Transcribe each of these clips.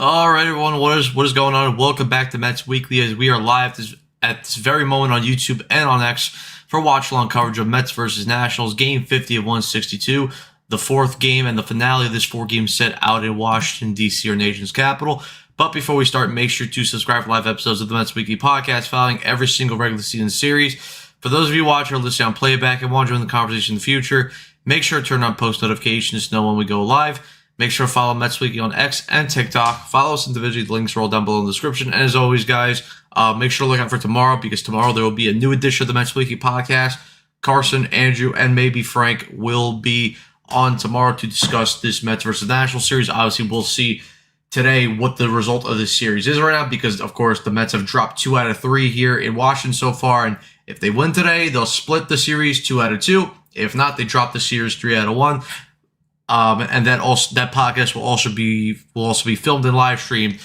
All right, everyone. What is going on? Welcome back to Mets Weekly, as we are live at this very moment on YouTube and on X for watch-along coverage of Mets versus Nationals, Game 50 of 162, the fourth game and the finale of this four-game set out in Washington, D.C., our nation's capital. But before we start, make sure to subscribe for live episodes of the Mets Weekly podcast following every single regular season series. For those of you watching or listening on playback and want to join the conversation in the future, make sure to turn on post notifications to know when we go live. Make sure to follow Mets Weekly on X and TikTok. Follow us individually. The links are all down below in the description. And as always, guys, make sure to look out for tomorrow, because tomorrow there will be a new edition of the Mets Weekly podcast. Carson, Andrew, and maybe Frank will be on tomorrow to discuss this Mets versus National series. Obviously, we'll see today what the result of this series is right now, because, of course, the Mets have dropped 2 out of 3 here in Washington so far. And if they win today, they'll split the series 2 out of 2. If not, they drop the series 3 out of 1. And that podcast will also be filmed and live streamed,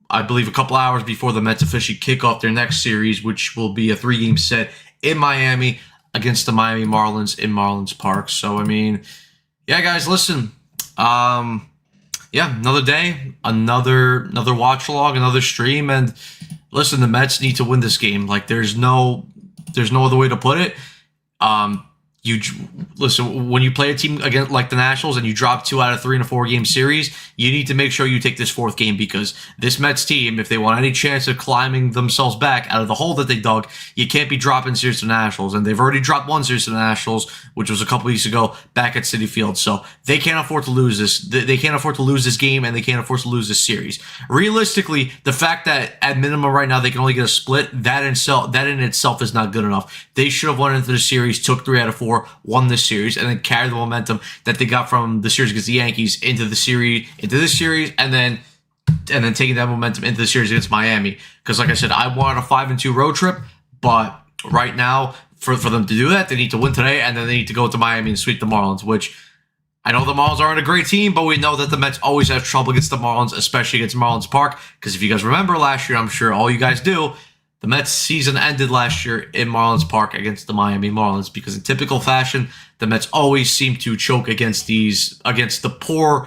I believe, a couple hours before the Mets officially kick off their next series, which will be a 3-game set in Miami against the Miami Marlins in Marlins Park. So, I mean, yeah, guys, listen. Another day, another watch along, another stream, and listen, the Mets need to win this game. Like, there's no other way to put it. You listen, when you play a team against like the Nationals and you drop 2 out of 3 in a 4-game series, you need to make sure you take this 4th game, because this Mets team, if they want any chance of climbing themselves back out of the hole that they dug, you can't be dropping series to the Nationals. And they've already dropped 1 series to the Nationals, which was a couple weeks ago back at Citi Field. So they can't afford to lose this. They can't afford to lose this game, and they can't afford to lose this series. Realistically, the fact that at minimum right now they can only get a split, that in itself is not good enough. They should have won into the series, took 3 out of 4, won this series, and then carried the momentum that they got from the series against the Yankees into this series, and then taking that momentum into the series against Miami. Because, like I said, I wanted a 5-2 road trip, but right now, for them to do that, they need to win today, and then they need to go to Miami and sweep the Marlins, which I know the Marlins aren't a great team, but we know that the Mets always have trouble against the Marlins, especially against Marlins Park. Because if you guys remember last year, I'm sure all you guys do, the Mets season ended last year in Marlins Park against the Miami Marlins, because in typical fashion, the Mets always seem to choke against the poor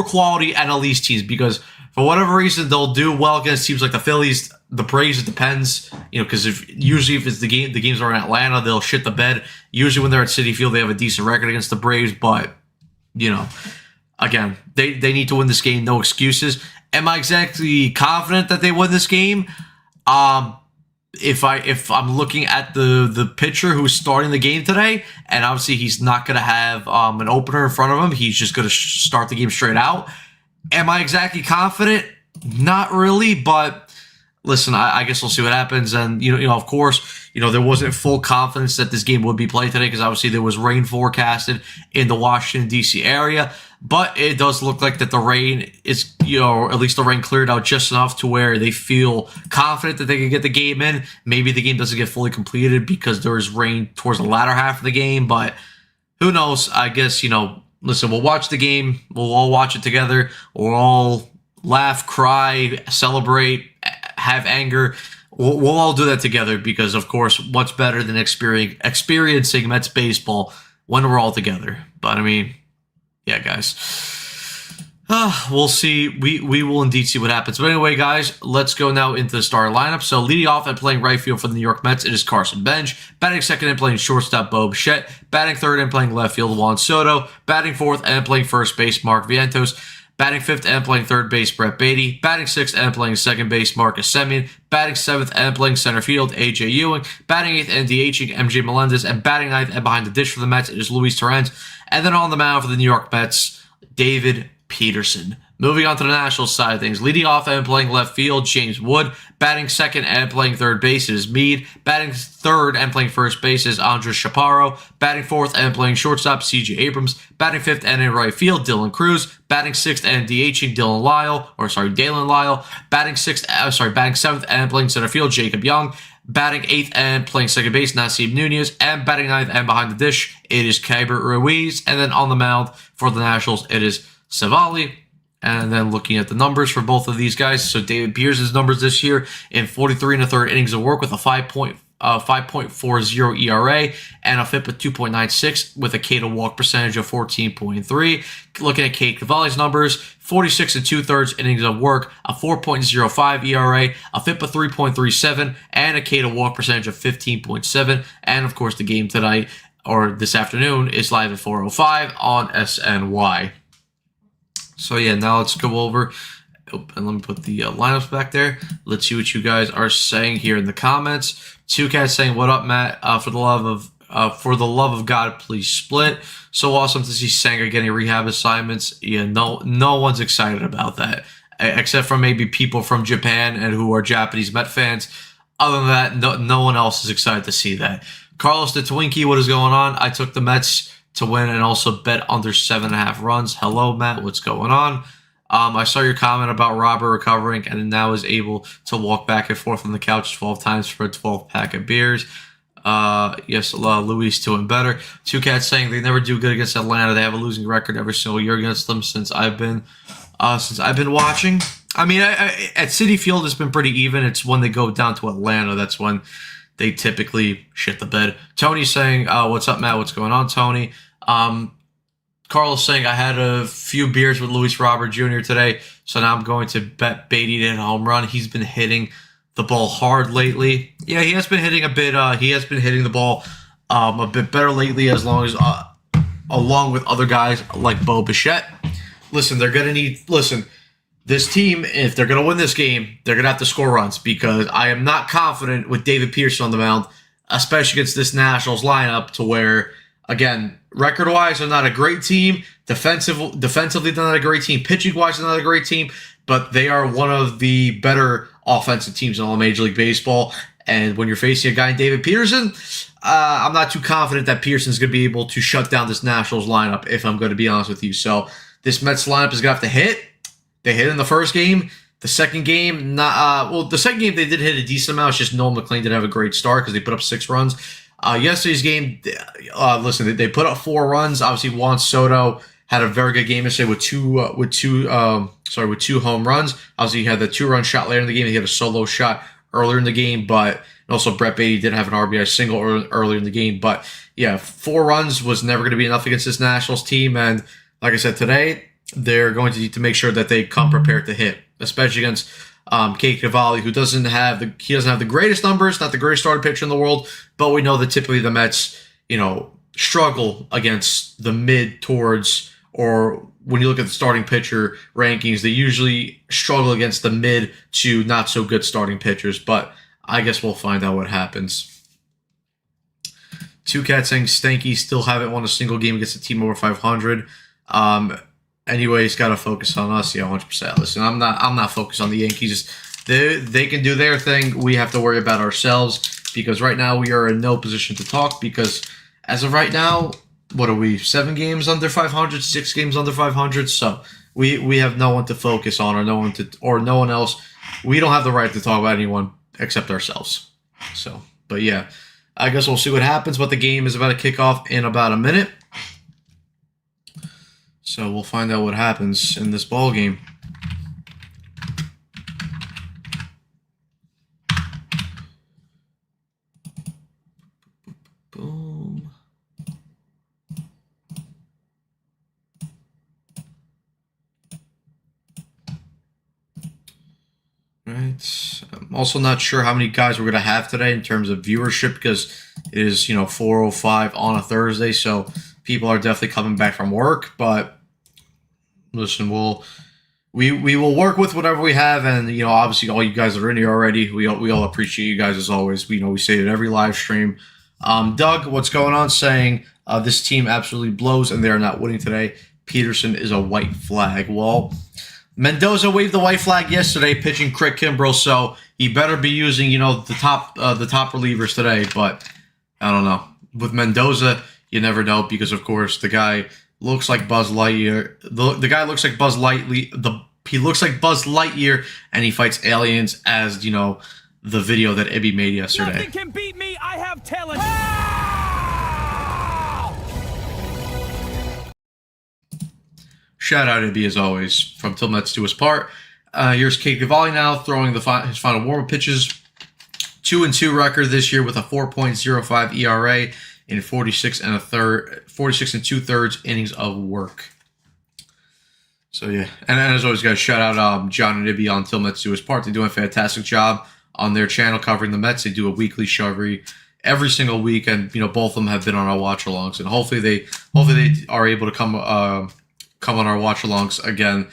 quality NL East teams, because for whatever reason they'll do well against teams like the Phillies, the Braves. It depends, because if it's the games are in Atlanta, they'll shit the bed. Usually when they're at Citi Field, they have a decent record against the Braves, but again, they need to win this game. No excuses. Am I exactly confident that they win this game? If I'm looking at the pitcher who's starting the game today, and obviously he's not going to have an opener in front of him, he's just going to start the game straight out. Am I exactly confident? Not really, but listen, I guess we'll see what happens. And of course, there wasn't full confidence that this game would be played today, because obviously there was rain forecasted in the Washington D.C. area. But it does look like that the rain is, at least the rain cleared out just enough to where they feel confident that they can get the game in. Maybe the game doesn't get fully completed because there is rain towards the latter half of the game, but who knows? I guess, listen, we'll watch the game. We'll all watch it together. We'll all laugh, cry, celebrate, have anger. We'll all do that together, because, of course, what's better than experiencing Mets baseball when we're all together? But, I mean, yeah, guys. We'll see. We will indeed see what happens. But anyway, guys, let's go now into the starting lineup. So leading off and playing right field for the New York Mets, it is Carson Bench. Batting second and playing shortstop, Bo Bichette. Batting third and playing left field, Juan Soto. Batting fourth and playing first base, Mark Vientos. Batting fifth and playing third base, Brett Baty. Batting sixth and playing second base, Marcus Semien. Batting seventh and playing center field, A.J. Ewing. Batting eighth and DHing, M.J. Melendez. And batting ninth and behind the dish for the Mets, it is Luis Torrens. And then on the mound for the New York Mets, David Peterson. Moving on to the National side of things. Leading off and playing left field, James Wood. Batting second and playing third base is Meade. Batting third and playing first base is Andres Chaparro. Batting fourth and playing shortstop, C.J. Abrams. Batting fifth and in right field, Dylan Cruz. Batting sixth and DHing, Dalen Lyle. Batting seventh and playing center field, Jacob Young. Batting eighth and playing second base, Nasim Nunez. And batting ninth and behind the dish, it is Keibert Ruiz. And then on the mound for the Nationals, it is Savali. And then looking at the numbers for both of these guys, so David Peterson's numbers this year in 43 and a third innings of work with a 5.40 ERA, and a FIP of 2.96 with a K to walk percentage of 14.3. Looking at Cade Cavalli's numbers, 46 and 2/3 innings of work, a 4.05 ERA, a FIP of 3.37, and a K to walk percentage of 15.7. And of course, the game tonight or this afternoon is live at 4:05 on SNY. So yeah, now let's go over. And let me put the lineups back there. Let's see what you guys are saying here in the comments. Two Cats saying, "What up, Matt? For the love of God, please split." So awesome to see Senga getting rehab assignments. Yeah, no one's excited about that, except for maybe people from Japan and who are Japanese Met fans. Other than that, no one else is excited to see that. Carlos the Twinkie, what is going on? I took the Mets to win and also bet under 7.5 runs. Hello, Matt. What's going on? I saw your comment about Robert recovering and now is able to walk back and forth on the couch 12 times for a 12-pack of beers. Yes, Luis doing better. Two Cats saying they never do good against Atlanta. They have a losing record every single year against them since I've been watching. I mean, at Citi Field it's been pretty even. It's when they go down to Atlanta that's when they typically shit the bed. Tony saying, "What's up, Matt? What's going on, Tony?" Carlos saying, "I had a few beers with Luis Robert Jr. today, so now I'm going to bet Beatty to hit a home run." He's been hitting the ball hard lately. Yeah, he has been hitting a bit. He has been hitting the ball a bit better lately, along with other guys like Bo Bichette. Listen, they're gonna need. Listen, this team, if they're gonna win this game, they're gonna have to score runs because I am not confident with David Pearson on the mound, especially against this Nationals lineup, to where, again, record-wise, they're not a great team. Defensively, they're not a great team. Pitching-wise, they're not a great team. But they are one of the better offensive teams in all of Major League Baseball. And when you're facing a guy named David Peterson, I'm not too confident that Pearson's going to be able to shut down this Nationals lineup, if I'm going to be honest with you. So this Mets lineup is going to have to hit. They hit in the first game. The second game, the second game they did hit a decent amount. It's just Nolan McLean didn't have a great start because they put up 6 runs. Yesterday's game, listen, they put up 4 runs. Obviously, Juan Soto had a very good game yesterday with two home runs. Obviously, he had the 2-run shot later in the game. He had a solo shot earlier in the game, but also Brett Beatty did have an RBI single earlier in the game. But yeah, 4 runs was never going to be enough against this Nationals team. And like I said today, they're going to need to make sure that they come prepared to hit, especially against Cade Cavalli, who doesn't have the greatest numbers, not the greatest starting pitcher in the world, but we know that typically the Mets, struggle against the mid towards, or when you look at the starting pitcher rankings, they usually struggle against the mid to not so good starting pitchers. But I guess we'll find out what happens. Two Cats saying Stanky still haven't won a single game against a team over 500. Anyways, got to focus on us. Yeah, 100%. Listen, I'm not focused on the Yankees. They can do their thing. We have to worry about ourselves because right now we are in no position to talk because as of right now, what are we? 7 games under 500, 6 games under 500. So we have no one to focus on or no one else. We don't have the right to talk about anyone except ourselves. So, but yeah, I guess we'll see what happens. But the game is about to kick off in about a minute. So we'll find out what happens in this ball game. Boom. Right. I'm also not sure how many guys we're going to have today in terms of viewership because it is, 4:05 on a Thursday. So people are definitely coming back from work, but listen, we will work with whatever we have, and obviously all you guys that are in here already, we all appreciate you guys as always. We say it every live stream. Doug, what's going on? Saying this team absolutely blows, and they are not winning today. Peterson is a white flag. Well, Mendoza waved the white flag yesterday, pitching Craig Kimbrell, so he better be using the top relievers today. But I don't know. With Mendoza, you never know because, of course, the guy looks like Buzz Lightyear. The guy looks like Buzz Lightyear. He looks like Buzz Lightyear, and he fights aliens as, the video that Ibby made yesterday. Nothing can beat me. I have talent. Shout out Ibby as always. From Till Mets Do Us Part. Here's Cade Cavalli now throwing his final warm-up pitches. 2-2 record this year with a 4.05 ERA in 46 and 2/3 innings of work. So yeah, and as always, guys, shout out John and Ibby on Till Mets Do His Part. They're doing a fantastic job on their channel covering the Mets. They do a weekly show every single week, and both of them have been on our watch alongs, and hopefully they are able to come on our watch alongs again,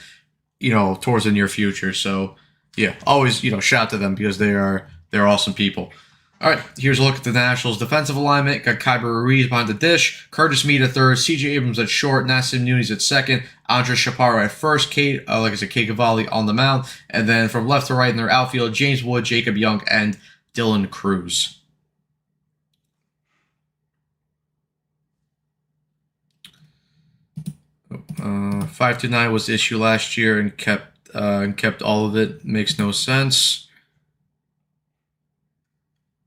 towards the near future. So yeah, always shout out to them because they're awesome people. All right, here's a look at the Nationals' defensive alignment. Got Kyber Ruiz behind the dish, Curtis Mead at third, C.J. Abrams at short, Nassim Nunes at second, Andres Chaparro at first, Cade Cavalli on the mound, and then from left to right in their outfield, James Wood, Jacob Young, and Dylan Cruz. Uh, 5-9 was the issue last year and kept all of it. Makes no sense.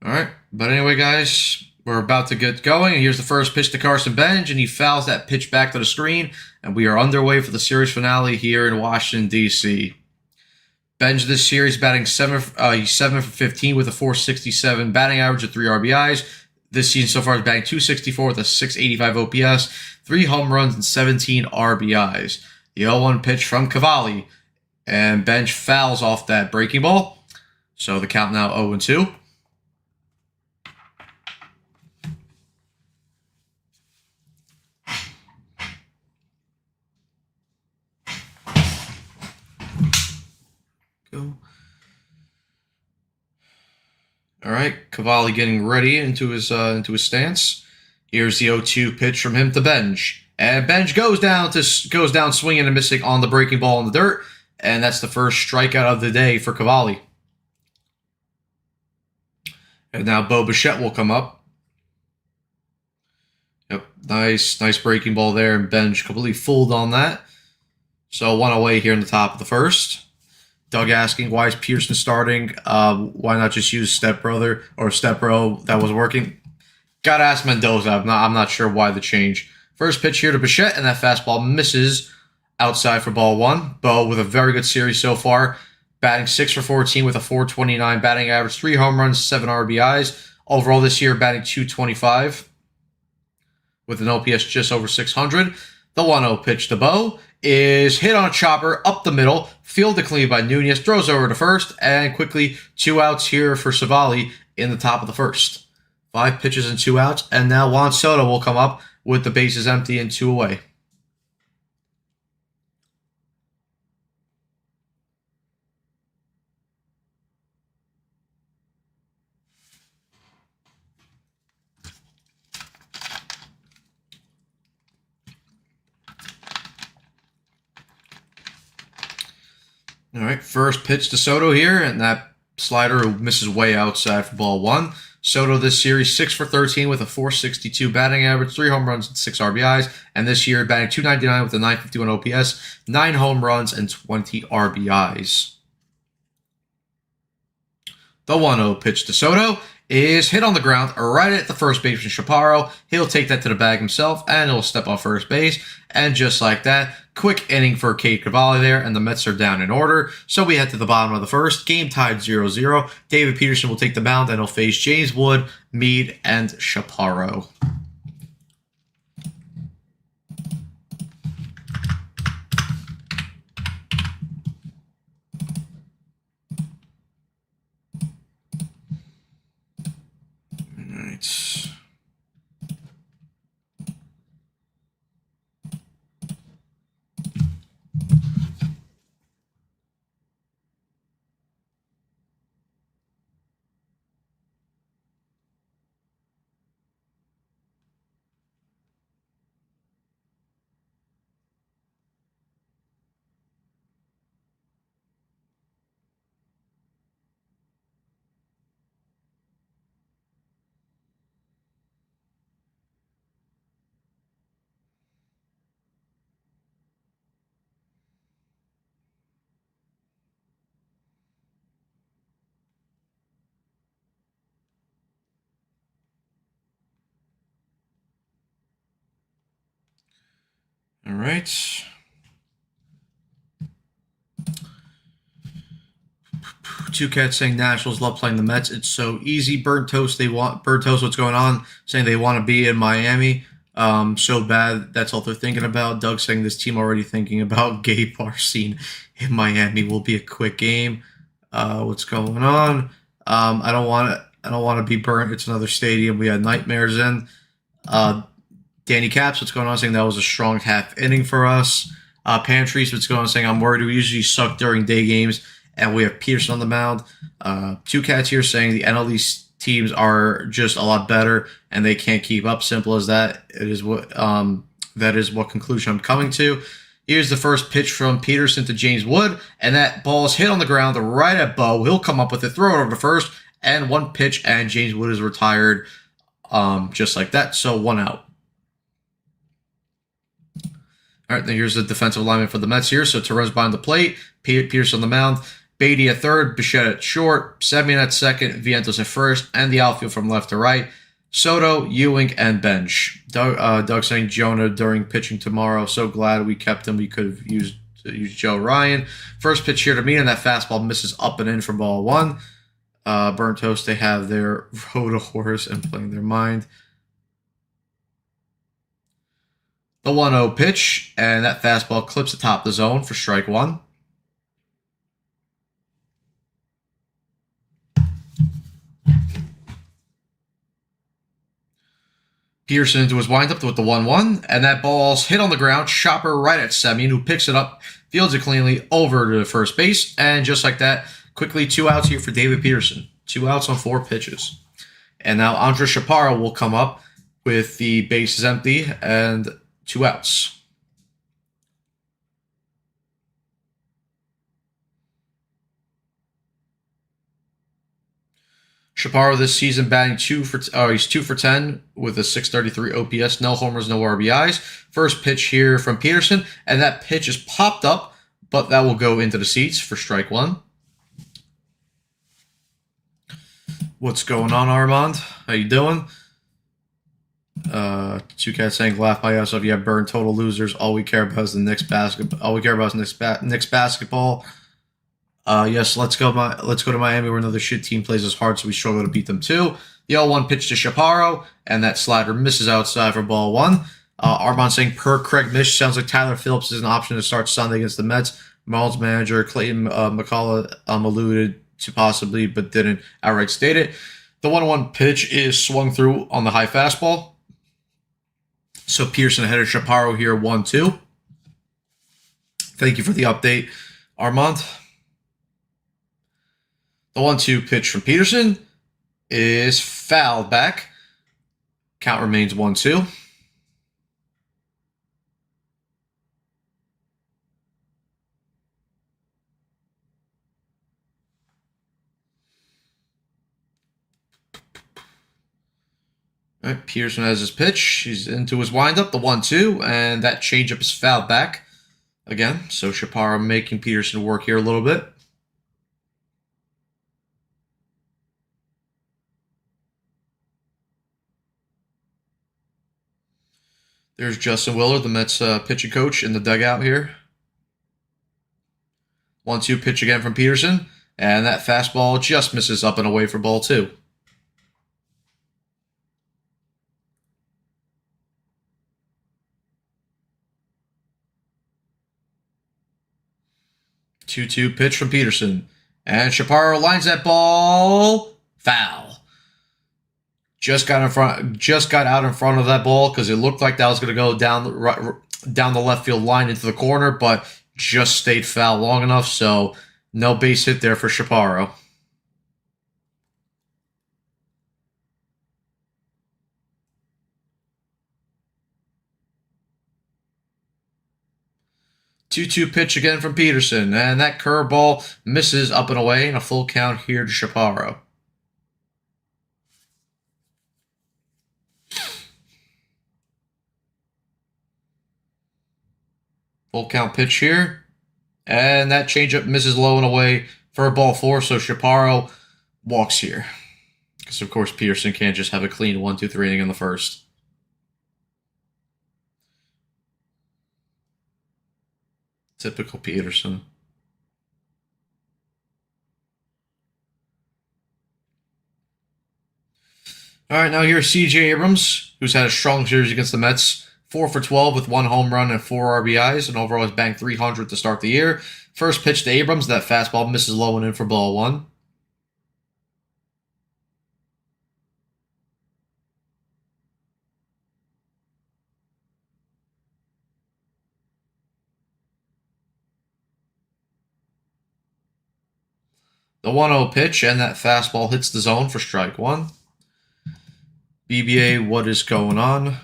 All right, but anyway, guys, we're about to get going. Here's the first pitch to Carson Bench, and he fouls that pitch back to the screen, and we are underway for the series finale here in Washington, D.C. Bench this series batting 7 for 15 with a 467 batting average of 3 RBIs. This season so far is batting 264 with a 685 OPS, 3 home runs, and 17 RBIs. The 0-1 pitch from Cavalli, and Bench fouls off that breaking ball. So the count now 0-2. All right, Cavalli getting ready into his stance. Here's the 0-2 pitch from him to Bench, and Bench goes down swinging and missing on the breaking ball in the dirt, and that's the first strikeout of the day for Cavalli. And now Bo Bichette will come up. Yep, nice breaking ball there, and Bench completely fooled on that. So 1 away here in the top of the first. Doug asking, why is Pearson starting? Why not just use Stepbro that was working? Gotta ask Mendoza. I'm not sure why the change. First pitch here to Bichette, and that fastball misses outside for ball 1. Bo with a very good series so far, batting 6 for 14 with a 429 batting average, 3 home runs, 7 RBIs. Overall this year, batting 225 with an OPS just over 600. The 1-0 pitch to Bo is hit on a chopper up the middle, fielded clean by Nunez, throws over to first, and quickly 2 outs here for Cavalli in the top of the first. 5 pitches and 2 outs, and now Juan Soto will come up with the bases empty and 2 away. All right, first pitch to Soto here, and that slider misses way outside for ball 1. Soto this series 6 for 13 with a 462 batting average, 3 home runs and 6 RBIs, and this year batting 299 with a 951 OPS, 9 home runs and 20 RBIs. The 1-0 pitch to Soto is hit on the ground right at the first baseman Chaparro. He'll take that to the bag himself, and he'll step off first base. And just like that, quick inning for Cade Cavalli there, and the Mets are down in order. So we head to the bottom of the first. Game tied 0-0. David Peterson will take the mound, and he'll face James Wood, Mead, and Chaparro. All right. Two Cats saying Nationals love playing the Mets. It's so easy. Burnt Toast, what's going on? Saying they want to be in Miami. So bad. That's all they're thinking about. Doug saying this team already thinking about Gabe Parsine in Miami will be a quick game. What's going on? I don't want to be burnt. It's another stadium we had nightmares in. Danny Caps, what's going on? Saying that was a strong half inning for us. Pantries, what's going on? Saying I'm worried we usually suck during day games, and we have Peterson on the mound. Two Cats here saying the NL East teams are just a lot better, and they can't keep up. Simple as that. That is what conclusion I'm coming to. Here's the first pitch from Peterson to James Wood, and that ball is hit on the ground right at Bo. He'll come up with it, throw it over to first, and one pitch, and James Wood is retired just like that. So 1 out. All right, then here's the defensive alignment for the Mets here. So Torres behind the plate, Peterson on the mound, Beatty at third, Bichette at short, Semien at second, Vientos at first, and the outfield from left to right, Soto, Ewing, and bench. Doug saying Jonah during pitching tomorrow. So glad we kept him. We could have used Joe Ryan. First pitch here to me, and that fastball misses up and in for ball 1. Burnt Toast, they have their road horse and playing their mind. The 1-0 pitch, and that fastball clips the top of the zone for strike 1. Peterson into his windup with the 1-1, and that ball's hit on the ground, chopper right at Semien, who picks it up, fields it cleanly over to first base, and just like that, quickly 2 outs here for David Peterson. 2 outs on 4 pitches. And now Andres Chaparro will come up with the bases empty and 2 outs. Chaparro this season batting he's 2 for 10 with a 633 OPS, no homers, no RBIs. First pitch here from Peterson, and that pitch is popped up, but that will go into the seats for strike 1. What's going on, Armand? How you doing? Two Cats saying laugh by us if you have burn total losers. All we care about is the Knicks basketball. All we care about is Knicks basketball. Yes, let's go to Miami where another shit team plays us hard, so we struggle to beat them too. The 0-1 pitch to Chaparro, and that slider misses outside for ball 1. Armand saying per Craig Mish, sounds like Tyler Phillips is an option to start Sunday against the Mets. Marlins manager Clayton McCullough alluded to possibly, but didn't outright state it. The 1-1 pitch is swung through on the high fastball. So Pearson ahead of Chaparro here, 1-2. Thank you for the update, Armand. The 1-2 pitch from Peterson is fouled back. Count remains 1-2. All right, Peterson has his pitch. He's into his windup, the 1-2, and that changeup is fouled back again. So Chaparro making Peterson work here a little bit. There's Justin Willard, the Mets pitching coach, in the dugout here. 1-2 pitch again from Peterson, and that fastball just misses up and away for ball 2. Two pitch from Peterson. And Chaparro lines that ball foul. Just got out in front of that ball because it looked like that was going to go down the left field line into the corner, but just stayed foul long enough, so no base hit there for Chaparro. Two pitch again from Peterson, and that curveball misses up and away, and a full count here to Chaparro. Full count pitch here, and that changeup misses low and away for a ball 4, so Chaparro walks here. Because, of course, Peterson can't just have a clean 1-2-3 inning in the first. Typical Peterson. All right, now here's C.J. Abrams, who's had a strong series against the Mets. 4 for 12 with 1 home run and 4 RBIs, and overall has banked 300 to start the year. First pitch to Abrams, that fastball misses low and in for ball 1. The 1-0 pitch, and that fastball hits the zone for strike 1. BBA, what is going on?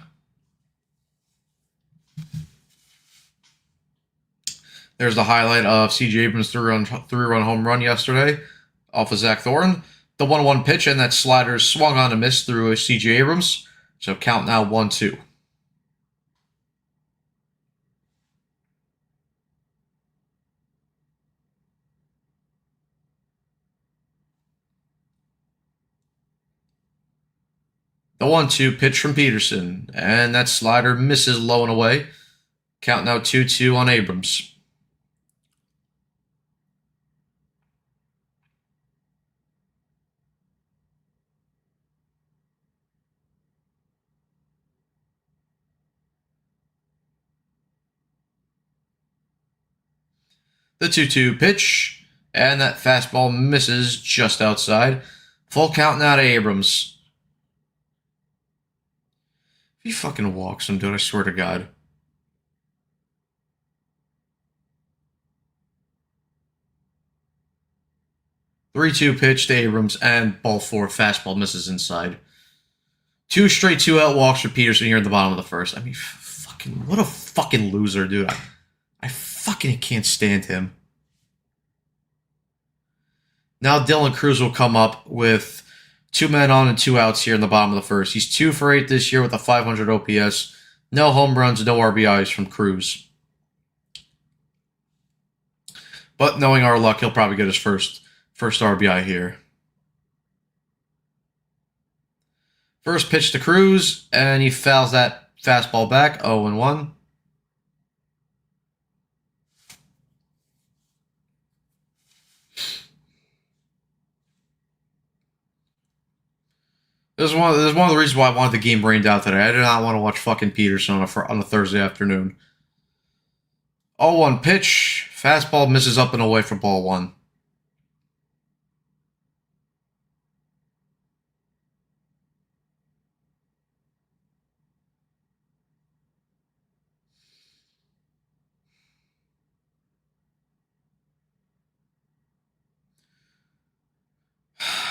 There's the highlight of C.J. Abrams' three-run home run yesterday off of Zach Thornton. The 1-1 pitch, and that slider swung on a miss through C.J. Abrams. So count now 1-2. The 1-2 pitch from Peterson, and that slider misses low and away. Count now 2-2 on Abrams. The 2-2 pitch, and that fastball misses just outside. Full count now to Abrams. If he fucking walks him, dude, I swear to God. Three-two pitch to Abrams, and ball 4, fastball misses inside. 2 straight 2-out walks for Peterson here at the bottom of the first. I mean, fucking, what a fucking loser, dude. I fucking can't stand him. Now Dylan Cruz will come up with 2 men on and 2 outs here in the bottom of the first. He's 2 for 8 this year with a 500 OPS. No home runs, no RBIs from Cruz. But knowing our luck, he'll probably get his first RBI here. First pitch to Cruz, and he fouls that fastball back, 0-1. This is one of the reasons why I wanted the game rained out today. I did not want to watch fucking Peterson on a Thursday afternoon. 0-1 pitch. Fastball misses up and away for ball 1.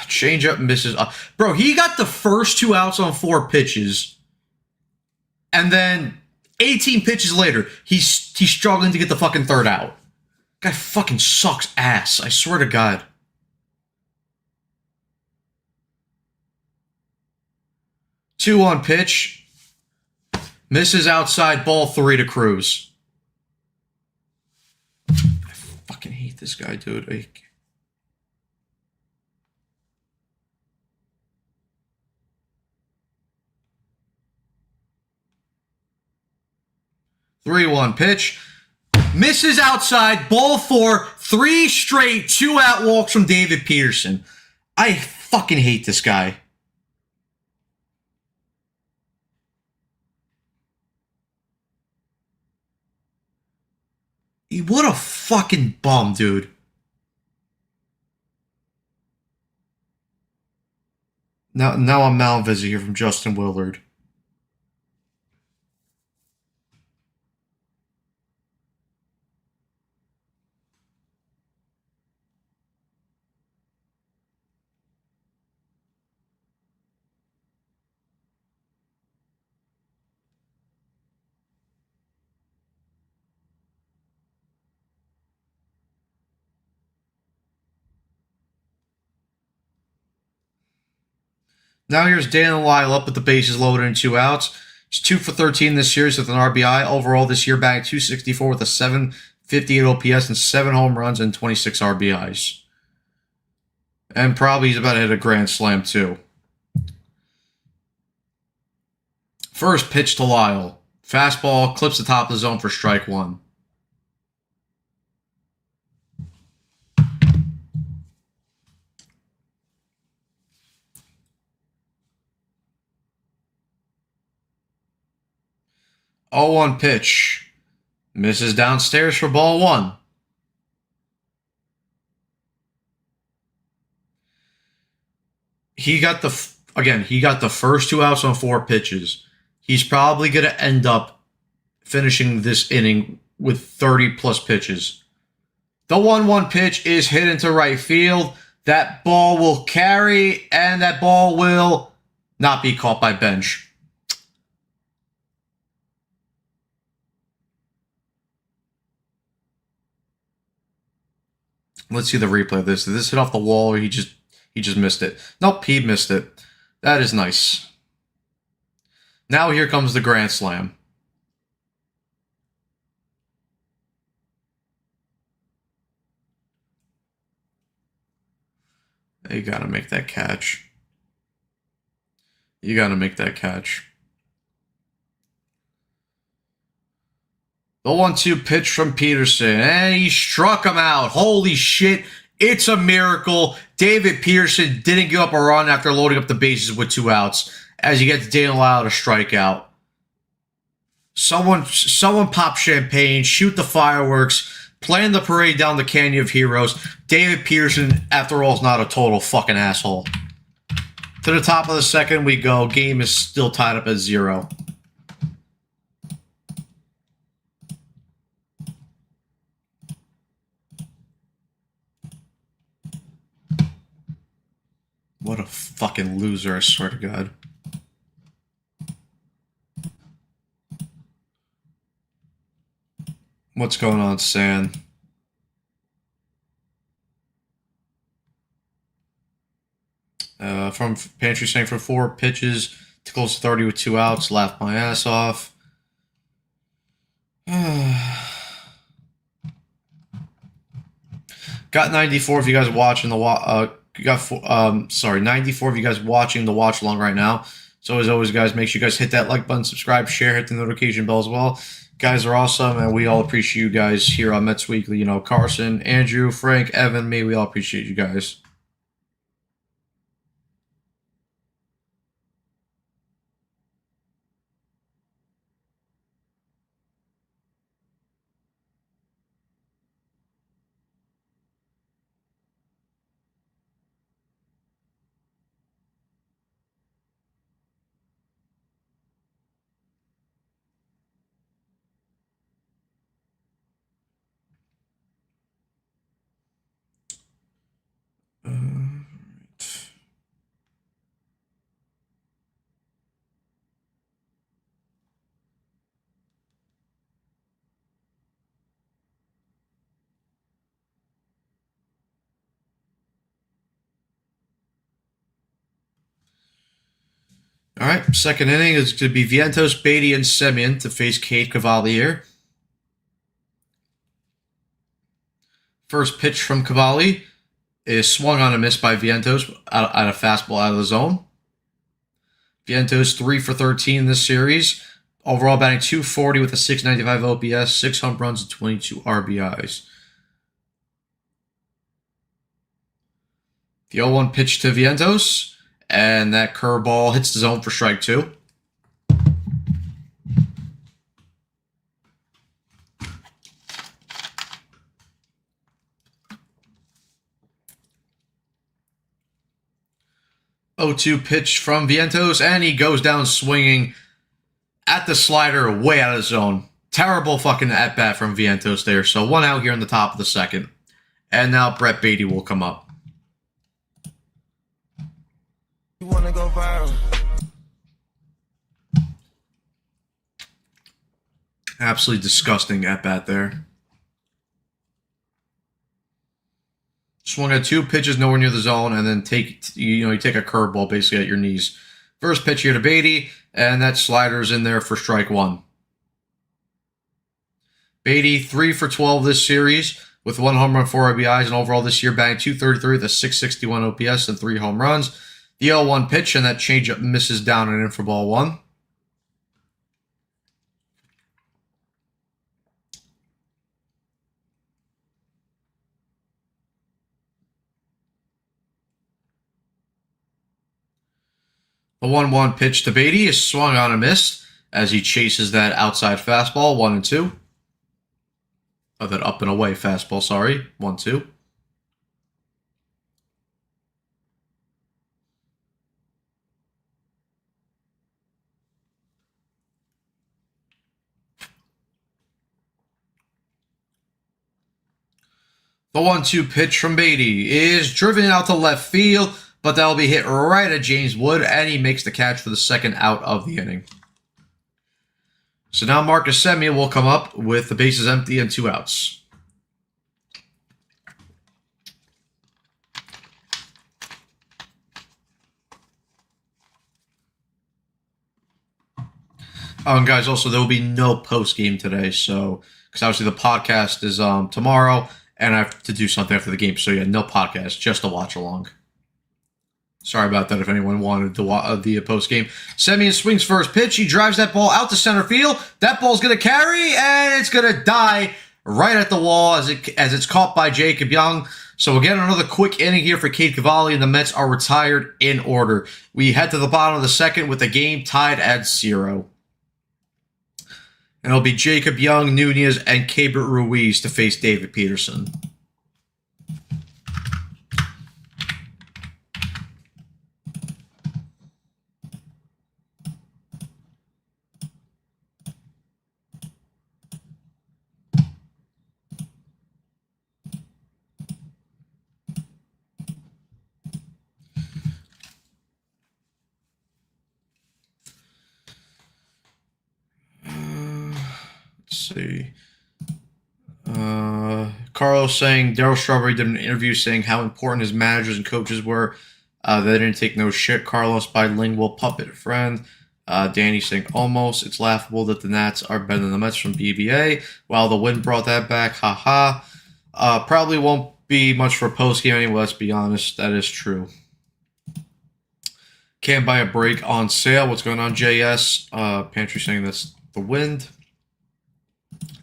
Changeup misses up. Bro, he got the first 2 outs on 4 pitches. And then 18 pitches later, he's struggling to get the fucking 3rd out. Guy fucking sucks ass. I swear to God. Two on pitch. Misses outside, ball 3 to Cruz. I fucking hate this guy, dude. 3-1 pitch. Misses outside, ball 4, 3 straight 2-out walks from David Peterson. I fucking hate this guy. What a fucking bum, dude. Now I'm Malvisit here from Justin Willard. Now here's Dan Lyle up with the bases loaded and 2 outs. He's 2 for 13 this series with an RBI. Overall this year, bagged 264 with a 758 OPS and 7 home runs and 26 RBIs. And probably he's about to hit a grand slam too. First pitch to Lyle. Fastball clips the top of the zone for strike 1. 0-1 pitch. Misses downstairs for ball one. He got the first 2 outs on 4 pitches. He's probably going to end up finishing this inning with 30 plus pitches. The 1-1 pitch is hit into right field. That ball will carry, and that ball will not be caught by Bench. Let's see the replay of this. Did this hit off the wall, or he just missed it? Nope, he missed it. That is nice. Now here comes the grand slam. You gotta make that catch. You gotta make that catch. The 1-2 pitch from Peterson, and he struck him out. Holy shit, it's a miracle. David Peterson didn't give up a run after loading up the bases with 2 outs, as he gets Daniel Lyle to strike out. Someone pop champagne, shoot the fireworks, plan the parade down the Canyon of Heroes. David Peterson, after all, is not a total fucking asshole. To the top of the second we go. Game is still tied up at 0. What a fucking loser, I swear to God. What's going on, San? From Pantry saying for 4 pitches to close to 30 with 2 outs, laughed my ass off. Got 94 if you guys are watching the 94 of you guys watching the watch along right now. So as always, guys, make sure you guys hit that like button, subscribe, share, hit the notification bell as well. Guys are awesome, and we all appreciate you guys here on Mets Weekly. You know, Carson, Andrew, Frank, Evan, me, we all appreciate you guys. All right, second inning is going to be Vientos, Beatty, and Semien to face Cade Cavalier. First pitch from Cavalli is swung on a miss by Vientos at a fastball out of the zone. Vientos 3 for 13 in this series. Overall batting .240 with a .695 OPS, 6 home runs, and 22 RBIs. The 0-1 pitch to Vientos, and that curveball hits the zone for strike 2. .02 pitch from Vientos, and he goes down swinging at the slider way out of the zone. Terrible fucking at-bat from Vientos there. So 1 out here in the top of the second. And now Brett Beatty will come up. You wanna go viral? Absolutely disgusting at-bat there. Swung at 2 pitches nowhere near the zone, and then you take a curveball basically at your knees. First pitch here to Beatty, and that slider's in there for strike 1. Beatty 3 for 12 this series with 1 home run, 4 RBIs, and overall this year batting .233 with a .661 OPS and 3 home runs. The 0-1 pitch, and that changeup misses down and in for ball 1. The 1-1 pitch to Beatty is swung on a miss, as he chases that outside fastball, 1-2. Oh, that up and away fastball, sorry, 1-2. The 1-2 pitch from Beatty is driven out to left field, but that'll be hit right at James Wood, and he makes the catch for the second out of the inning. So now Marcus Semien will come up with the bases empty and 2 outs. And guys, also there will be no post game today, so because obviously the podcast is tomorrow. And I have to do something after the game. So, yeah, no podcast, just a watch along. Sorry about that if anyone wanted the post game. Semien swings first pitch. He drives that ball out to center field. That ball's going to carry, and it's going to die right at the wall as it's caught by Jacob Young. So, we'll get another quick inning here for Cade Cavalli, and the Mets are retired in order. We head to the bottom of the second with the game tied at 0. And it'll be Jacob Young, Nunez, and Keibert Ruiz to face David Peterson. See. Carlos saying Darryl Strawberry did an interview saying how important his managers and coaches were. They didn't take no shit. Carlos, bilingual puppet friend. Danny saying almost. It's laughable that the Nats are better than the Mets from BBA. Well, the win brought that back. Haha. Probably won't be much for a post game anyway. Let's be honest. That is true. Can't buy a break on sale. What's going on, JS? Pantry saying that's the wind.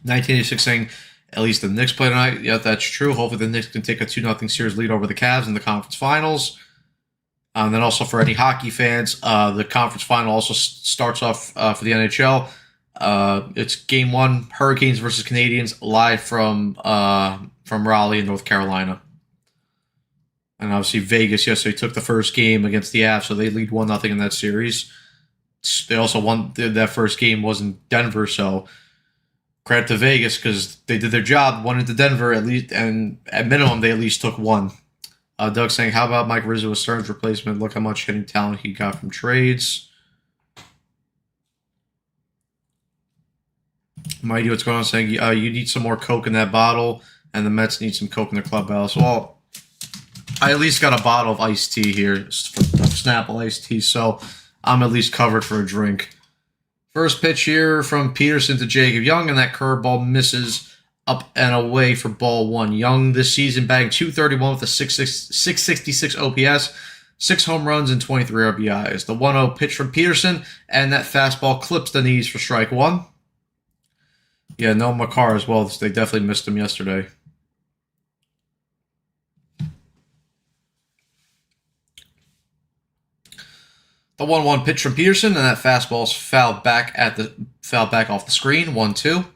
1986 saying, at least the Knicks play tonight. Yeah, that's true. Hopefully the Knicks can take a 2-0 series lead over the Cavs in the conference finals. And then also for any hockey fans, the conference final also starts off for the NHL. It's Game 1, Hurricanes versus Canadiens, live from Raleigh in North Carolina. And obviously Vegas yesterday took the first game against the Avs, so they lead 1-0 in that series. They also won that first game was in Denver, so credit to Vegas because they did their job, won into Denver at least, and at minimum they at least took one. Doug saying, how about Mike Rizzo as Stearns' replacement? Look how much hitting talent he got from trades. Mighty, what's going on? Saying, you need some more Coke in that bottle, and the Mets need some Coke in their clubhouse. Well, I at least got a bottle of iced tea here, Snapple iced tea, so I'm at least covered for a drink. First pitch here from Peterson to Jacob Young, and that curveball misses up and away for ball 1. Young this season bagged .231 with a 666 OPS, 6 home runs, and 23 RBIs. The 1-0 pitch from Peterson, and that fastball clips the knees for strike 1. Yeah, no Makar as well. They definitely missed him yesterday. The 1-1 pitch from Peterson, and that fastball's fouled back off the screen. 1-2.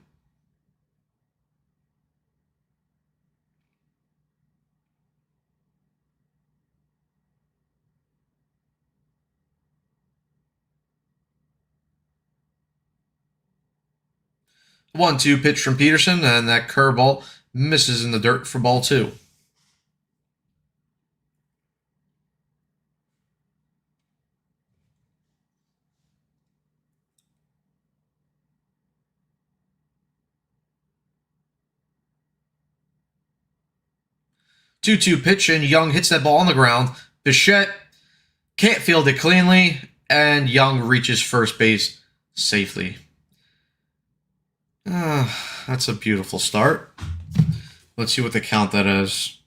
The 1-2 pitch from Peterson, and that curveball misses in the dirt for ball 2. Two-two pitch, and Young hits that ball on the ground. Bichette can't field it cleanly, and Young reaches first base safely. That's a beautiful start. Let's see what the count that is.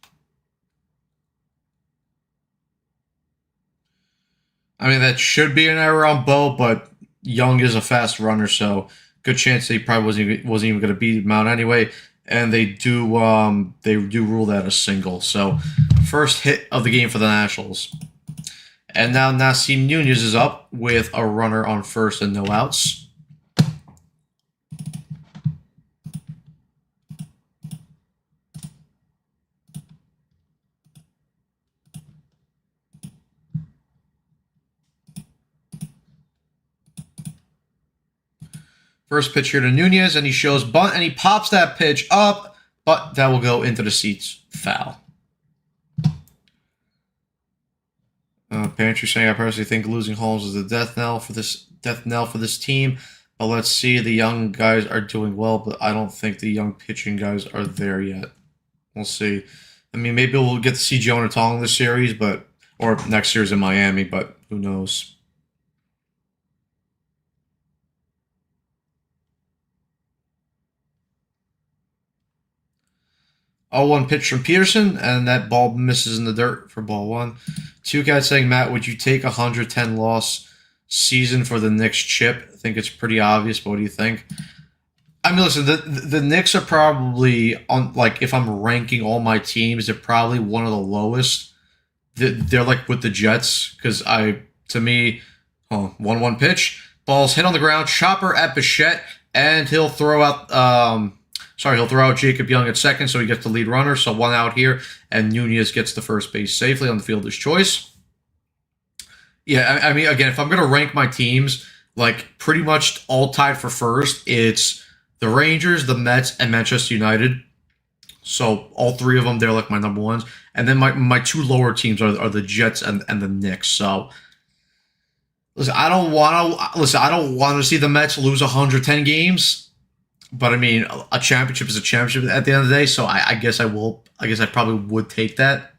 I mean, that should be an error on Bo, but Young is a fast runner, so good chance that he probably wasn't even going to beat him out anyway. And they do rule that a single. So first hit of the game for the Nationals. And now Nasim Nunez is up with a runner on first and no outs. First pitch here to Nunez, and he shows bunt, and he pops that pitch up, but that will go into the seats. Foul. Pantry saying, I personally think losing Holmes is the death knell for this team. But let's see, the young guys are doing well, but I don't think the young pitching guys are there yet. We'll see. I mean, maybe we'll get to see Jonah Tong this series, or next series in Miami, but who knows? 0-1 pitch from Peterson, and that ball misses in the dirt for ball one. Two guys saying, Matt, would you take a 110 loss season for the Knicks chip? I think it's pretty obvious, but what do you think? I mean, listen, the Knicks are probably, on, like, if I'm ranking all my teams, they're probably one of the lowest. They're like with the Jets, because to me, 1-1 pitch, ball's hit on the ground, chopper at Bichette, and he'll throw out, he'll throw out Jacob Young at second, so he gets the lead runner, so one out here, and Nunez gets the first base safely on the fielder's choice. Yeah, I mean, again, if I'm going to rank my teams, like, pretty much all tied for first, it's the Rangers, the Mets, and Manchester United. So all three of them, they're like my number ones. And then my two lower teams are the Jets and the Knicks. So listen, I don't want to see the Mets lose 110 games. But I mean, a championship is a championship at the end of the day. So I guess I will. I guess I probably would take that.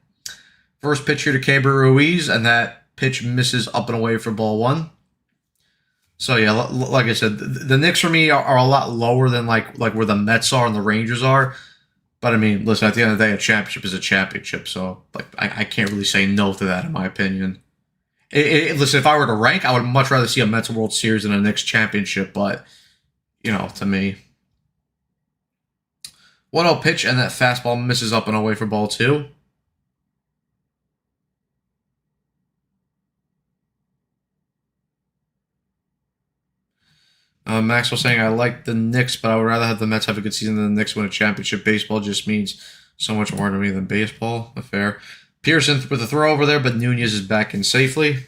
First pitch here to Keibert Ruiz, and that pitch misses up and away for ball one. So yeah, like I said, the Knicks for me are a lot lower than like where the Mets are and the Rangers are. But I mean, listen, at the end of the day, a championship is a championship. So like I can't really say no to that, in my opinion. Listen, if I were to rank, I would much rather see a Mets World Series than a Knicks championship. But to me, 1-0 pitch, and that fastball misses up and away for ball two. Maxwell saying, I like the Knicks, but I would rather have the Mets have a good season than the Knicks win a championship. Baseball just means so much more to me than baseball. Fair. Pearson with the throw over there, but Nunez is back in safely.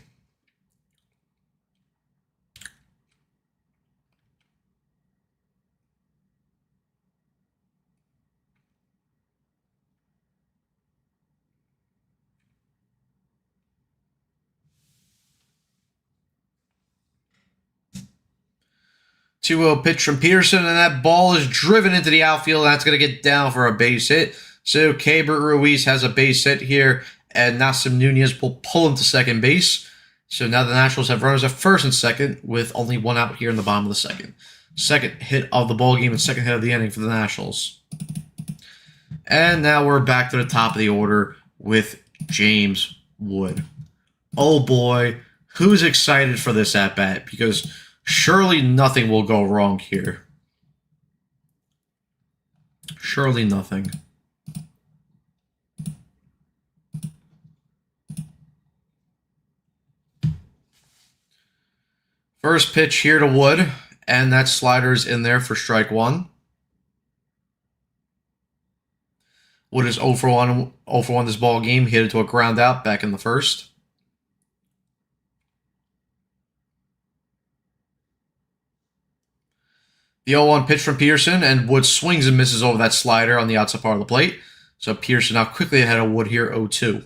Two-0 pitch from Peterson, and that ball is driven into the outfield, and that's going to get down for a base hit. So Keibert Ruiz has a base hit here, and Nasim Nunez will pull him to second base. So now the Nationals have runners at first and second, with only one out here in the bottom of the second. Second hit of the ball game and second hit of the inning for the Nationals. And now we're back to the top of the order with James Wood. Oh boy, who's excited for this at-bat? Because surely nothing will go wrong here. Surely nothing. First pitch here to Wood, and that slider's in there for strike one. Wood is 0 for 1 this ball game. Hit it to a ground out back in the first. The 0-1 pitch from Peterson, and Wood swings and misses over that slider on the outside part of the plate. So Peterson now quickly ahead of Wood here, 0-2.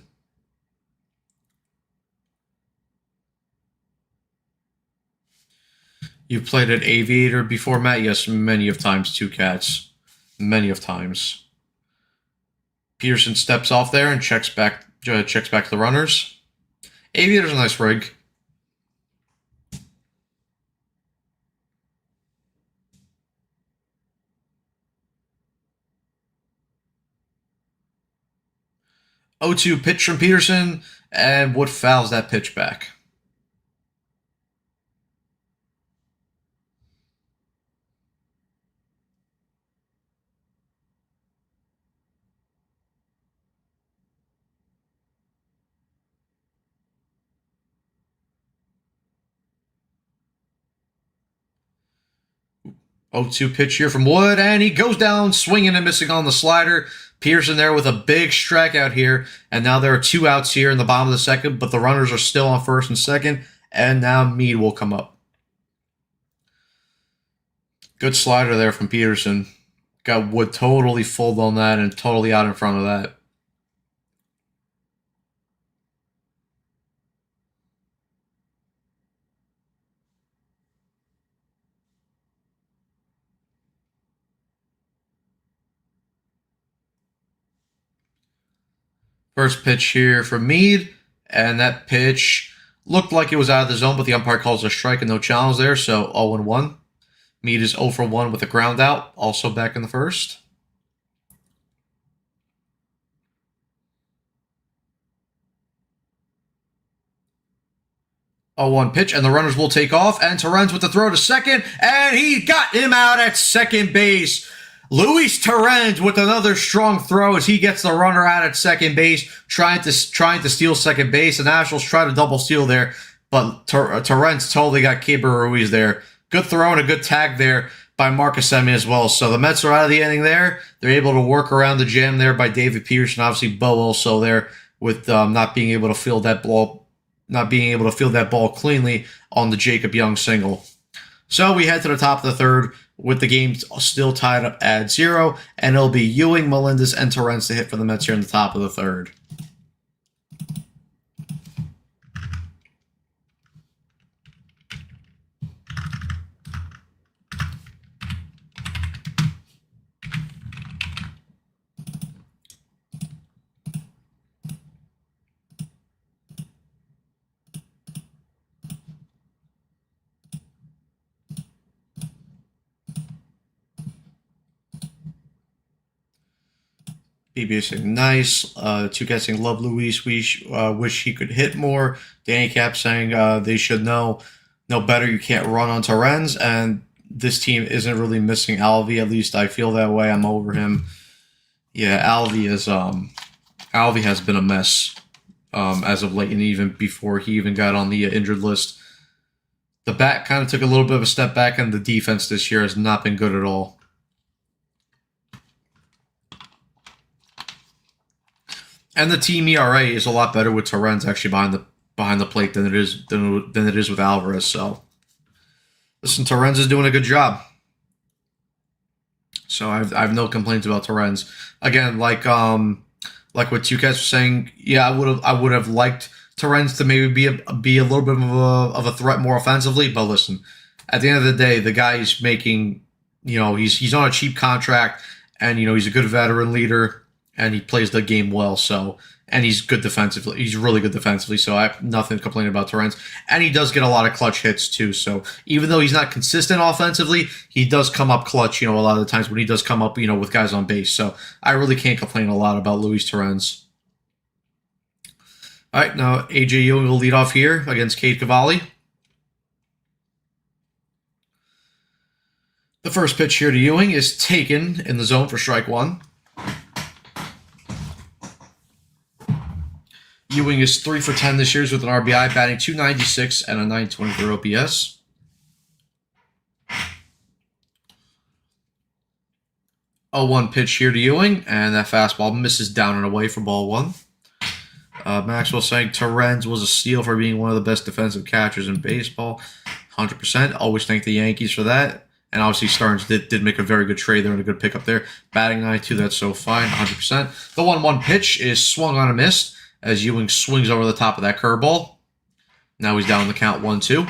You've played at Aviator before, Matt? Yes, many of times, two cats. Many of times. Peterson steps off there and checks back to the runners. Aviator's a nice rig. (0-2) pitch from Peterson, and Wood fouls that pitch back. (0-2) pitch here from Wood, and he goes down swinging and missing on the slider. Peterson there with a big strikeout here, and now there are two outs here in the bottom of the second, but the runners are still on first and second, and now Meade will come up. Good slider there from Peterson. Got Wood totally full on that and totally out in front of that. First pitch here from Mead, and that pitch looked like it was out of the zone, but the umpire calls a strike and no challenge there, so 0-1. Mead is 0 for 1 with a ground out, also back in the first. 0-1 pitch, and the runners will take off, and Torrens with the throw to second, and he got him out at second base. Luis Torrens with another strong throw as he gets the runner out at second base, trying to steal second base. The Nationals try to double steal there, but Torrens totally got Keibert Ruiz there. Good throw and a good tag there by Marcus Semien as well. So the Mets are out of the inning there. They're able to work around the jam there by David Peterson. Obviously, Bo also there with not being able to field that ball cleanly on the Jacob Young single. So we head to the top of the third with the game still tied up at 0, and it'll be Ewing, Melendez, and Torrens to hit for the Mets here in the top of the third. BB saying nice. Two guys saying love Luis. Wish he could hit more. Danny Cap saying they should know better. You can't run on Torrens, and this team isn't really missing Alvy. At least I feel that way. I'm over him. Yeah, Alvy has been a mess as of late, and even before he even got on the injured list. The bat kind of took a little bit of a step back, and the defense this year has not been good at all. And the team ERA is a lot better with Torrens actually behind the plate than it is with Alvarez. So, listen, Torrens is doing a good job. So I have no complaints about Torrens. Again, like what two cats were saying, yeah, I would have liked Torrens to maybe be a little bit of a threat more offensively. But listen, at the end of the day, the guy is making, he's on a cheap contract, and he's a good veteran leader. And he plays the game well, and he's good defensively. He's really good defensively, so I have nothing to complain about Torrens. And he does get a lot of clutch hits, too. So even though he's not consistent offensively, he does come up clutch, a lot of the times when he does come up, with guys on base. So I really can't complain a lot about Luis Torrens. All right, now AJ Ewing will lead off here against Cade Cavalli. The first pitch here to Ewing is taken in the zone for strike one. Ewing is 3 for 10 this year with an RBI, batting .296 and a .924 OPS. A 1 pitch here to Ewing, and that fastball misses down and away for ball 1. Maxwell saying Torrens was a steal for being one of the best defensive catchers in baseball. 100%. Always thank the Yankees for that. And obviously Stearns did make a very good trade there and a good pickup there. Batting 92, that's so fine. 100%. The 1-1 pitch is swung on a miss as Ewing swings over the top of that curveball. Now he's down on the count 1-2.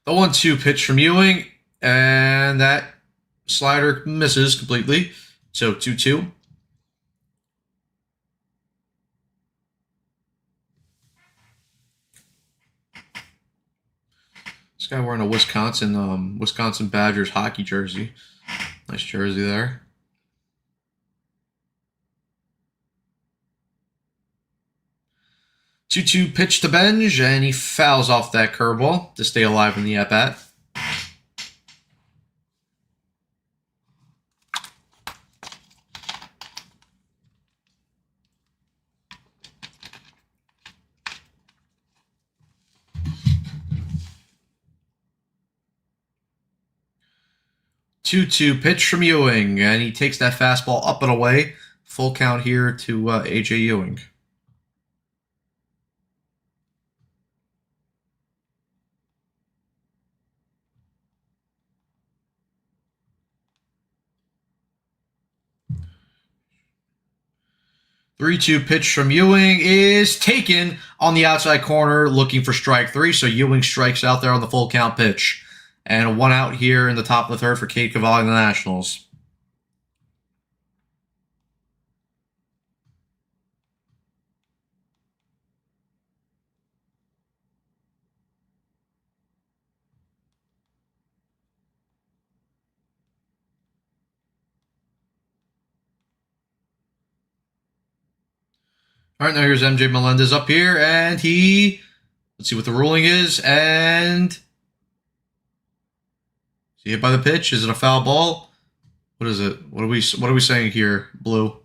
The 1-2 pitch from Ewing, and that slider misses completely. So 2-2. This guy wearing a Wisconsin Badgers hockey jersey. Nice jersey there. Two pitch to Benj, and he fouls off that curveball to stay alive in the at-bat. Two pitch from Ewing, and he takes that fastball up and away. Full count here to AJ Ewing. 3-2 pitch from Ewing is taken on the outside corner, looking for strike 3. So Ewing strikes out there on the full count pitch. And 1 out here in the top of the 3rd for Cade Cavalli and the Nationals. All right, now here's MJ Melendez up here, and let's see what the ruling is, and is he hit by the pitch? Is it a foul ball? What is it? What are we saying here, Blue?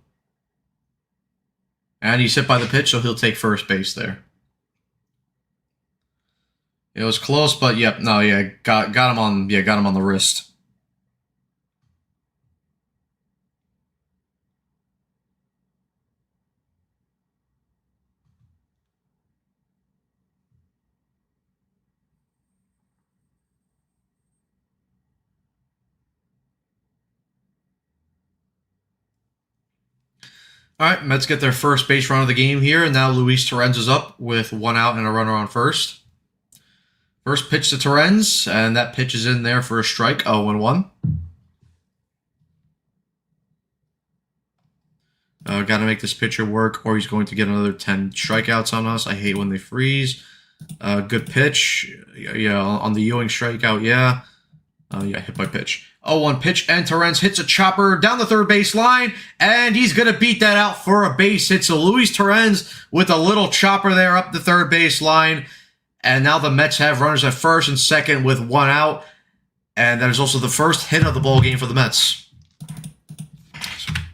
And he's hit by the pitch, so he'll take first base there. It was close, but yep, no, yeah, got him on the wrist. All right, Mets get their first base run of the game here, and now Luis Torrens is up with 1 out and a runner on first. First pitch to Torrens, and that pitch is in there for a strike, 0-1. Got to make this pitcher work, or he's going to get another 10 strikeouts on us. I hate when they freeze. Good pitch. Yeah, on the Ewing strikeout, yeah. Yeah, hit by pitch. 0-1 pitch, and Torrens hits a chopper down the third base line, and he's going to beat that out for a base hit. So Luis Torrens with a little chopper there up the third base line, and now the Mets have runners at first and second with 1 out, and that is also the first hit of the ball game for the Mets.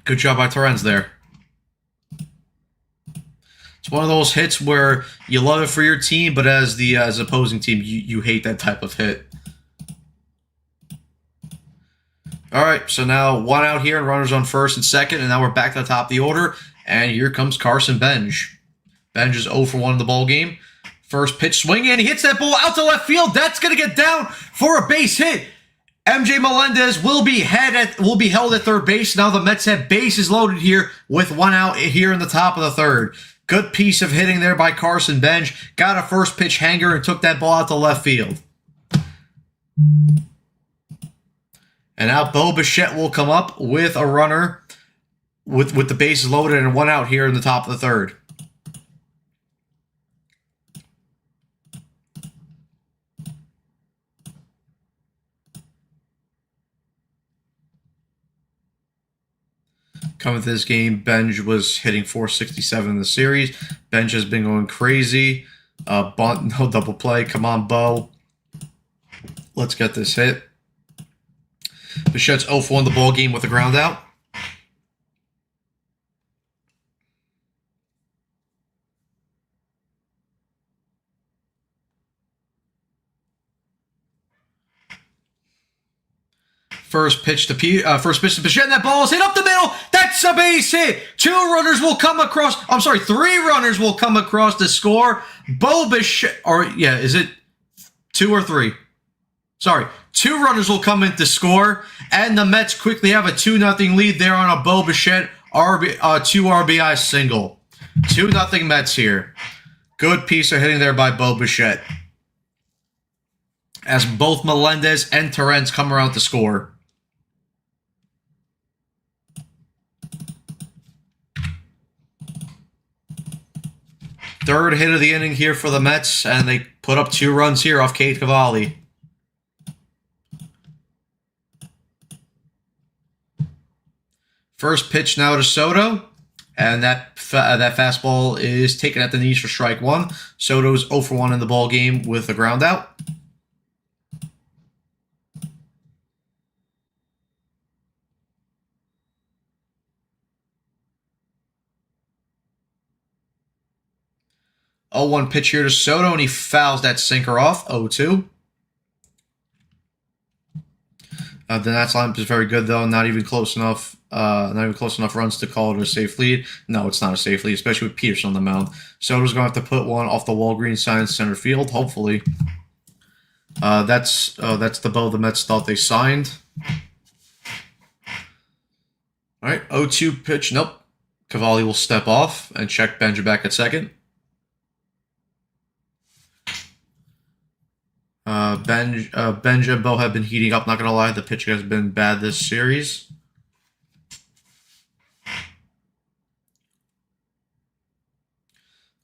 Good job by Torrens there. It's one of those hits where you love it for your team, but as the opposing team, you hate that type of hit. All right, so now 1 out here and runners on first and second, and now we're back to the top of the order, and here comes Carson Bench. Bench is 0 for 1 in the ball game. First pitch swing, and he hits that ball out to left field. That's going to get down for a base hit. MJ Melendez will be held at third base. Now the Mets have bases loaded here with 1 out here in the top of the 3rd. Good piece of hitting there by Carson Bench. Got a first pitch hanger and took that ball out to left field. And now Bo Bichette will come up with a runner with the bases loaded and 1 out here in the top of the 3rd. Coming to this game, Benj was hitting .467 in the series. Benj has been going crazy. Bunt, no double play. Come on, Bo. Let's get this hit. Bichette's 0 for 1 the ball game with a ground out. First pitch to Bichette, and that ball is hit up the middle. That's a base hit. 3 runners will come across to score. Bo Bichette, is it 2 or 3? Sorry, 2 runners will come in to score, and the Mets quickly have a 2-0 lead there on a Bo Bichette 2 RBI single. 2-0 Mets here. Good piece of hitting there by Bo Bichette, as both Melendez and Torrens come around to score. Third hit of the inning here for the Mets, and they put up 2 runs here off Cade Cavalli. First pitch now to Soto, and that fastball is taken at the knees for strike 1. Soto's 0 for 1 in the ball game with a ground out. Oh, 1 pitch here to Soto, and he fouls that sinker off. 0-2. The Nats lineup is very good, though. Not even close enough. Not even close enough runs to call it a safe lead. No, it's not a safe lead, especially with Peterson on the mound. Soto's going to have to put one off the Walgreens sign in center field, hopefully. That's the Bo the Mets thought they signed. All right, 0-2 pitch. Nope. Cavalli will step off and check Benja back at second. Benja and Bo have been heating up, not going to lie. The pitching has been bad this series.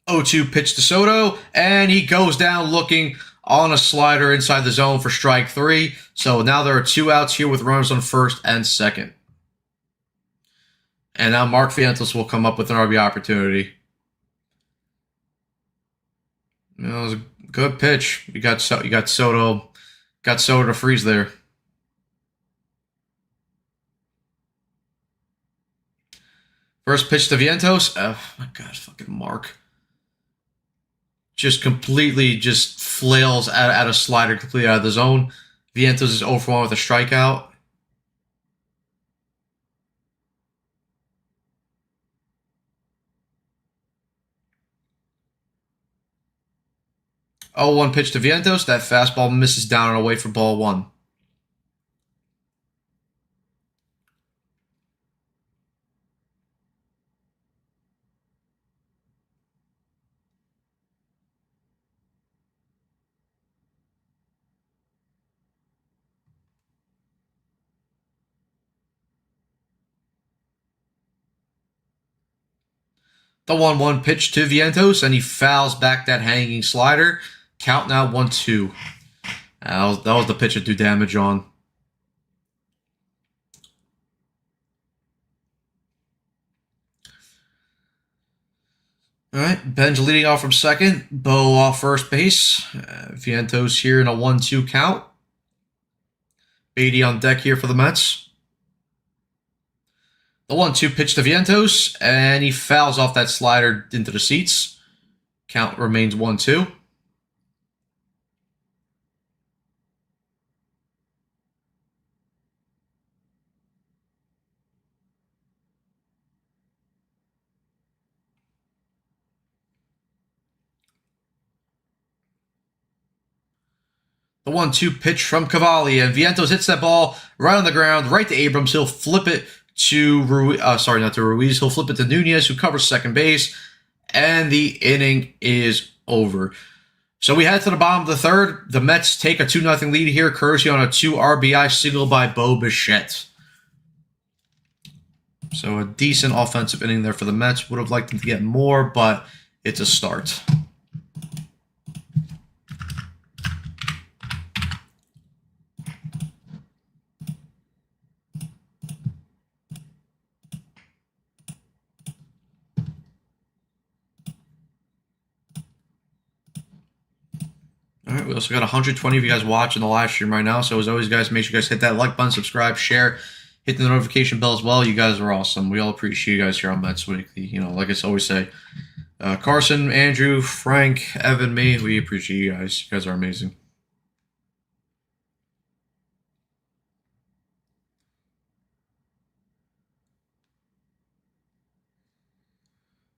Oh-2 pitch to Soto, and he goes down looking on a slider inside the zone for strike 3. So now there are 2 outs here with runners on first and second. And now Mark Vientos will come up with an RBI opportunity. It was a good pitch. You got Soto to freeze there. First pitch to Vientos. Oh my God, fucking Mark. Just completely flails at a slider completely out of the zone. Vientos is 0 for 1 with a strikeout. Oh, 1 pitch to Vientos. That fastball misses down and away for ball 1. The 1-1 pitch to Vientos, and he fouls back that hanging slider. Count now 1-2. That was the pitch to do damage on. All right, Benj leading off from second. Bo off first base. Vientos here in a 1-2 count. Beatty on deck here for the Mets. The 1-2 pitch to Vientos, and he fouls off that slider into the seats. Count remains 1-2. The 1-2 pitch from Cavalli, and Vientos hits that ball right on the ground, right to Abrams. He'll flip it to Ruiz. He'll flip it to Nunez, who covers second base, and the inning is over. So we head to the bottom of the third. The Mets take a 2-0 lead here, courtesy on a 2 RBI single by Bo Bichette. So a decent offensive inning there for the Mets. Would have liked them to get more, but it's a start. All right, we also got 120 of you guys watching the live stream right now. So as always, guys, make sure you guys hit that like button, subscribe, share, hit the notification bell as well. You guys are awesome. We all appreciate you guys here on Mets Weekly. You know, like I always say, Carson, Andrew, Frank, Evan, me, we appreciate you guys. You guys are amazing.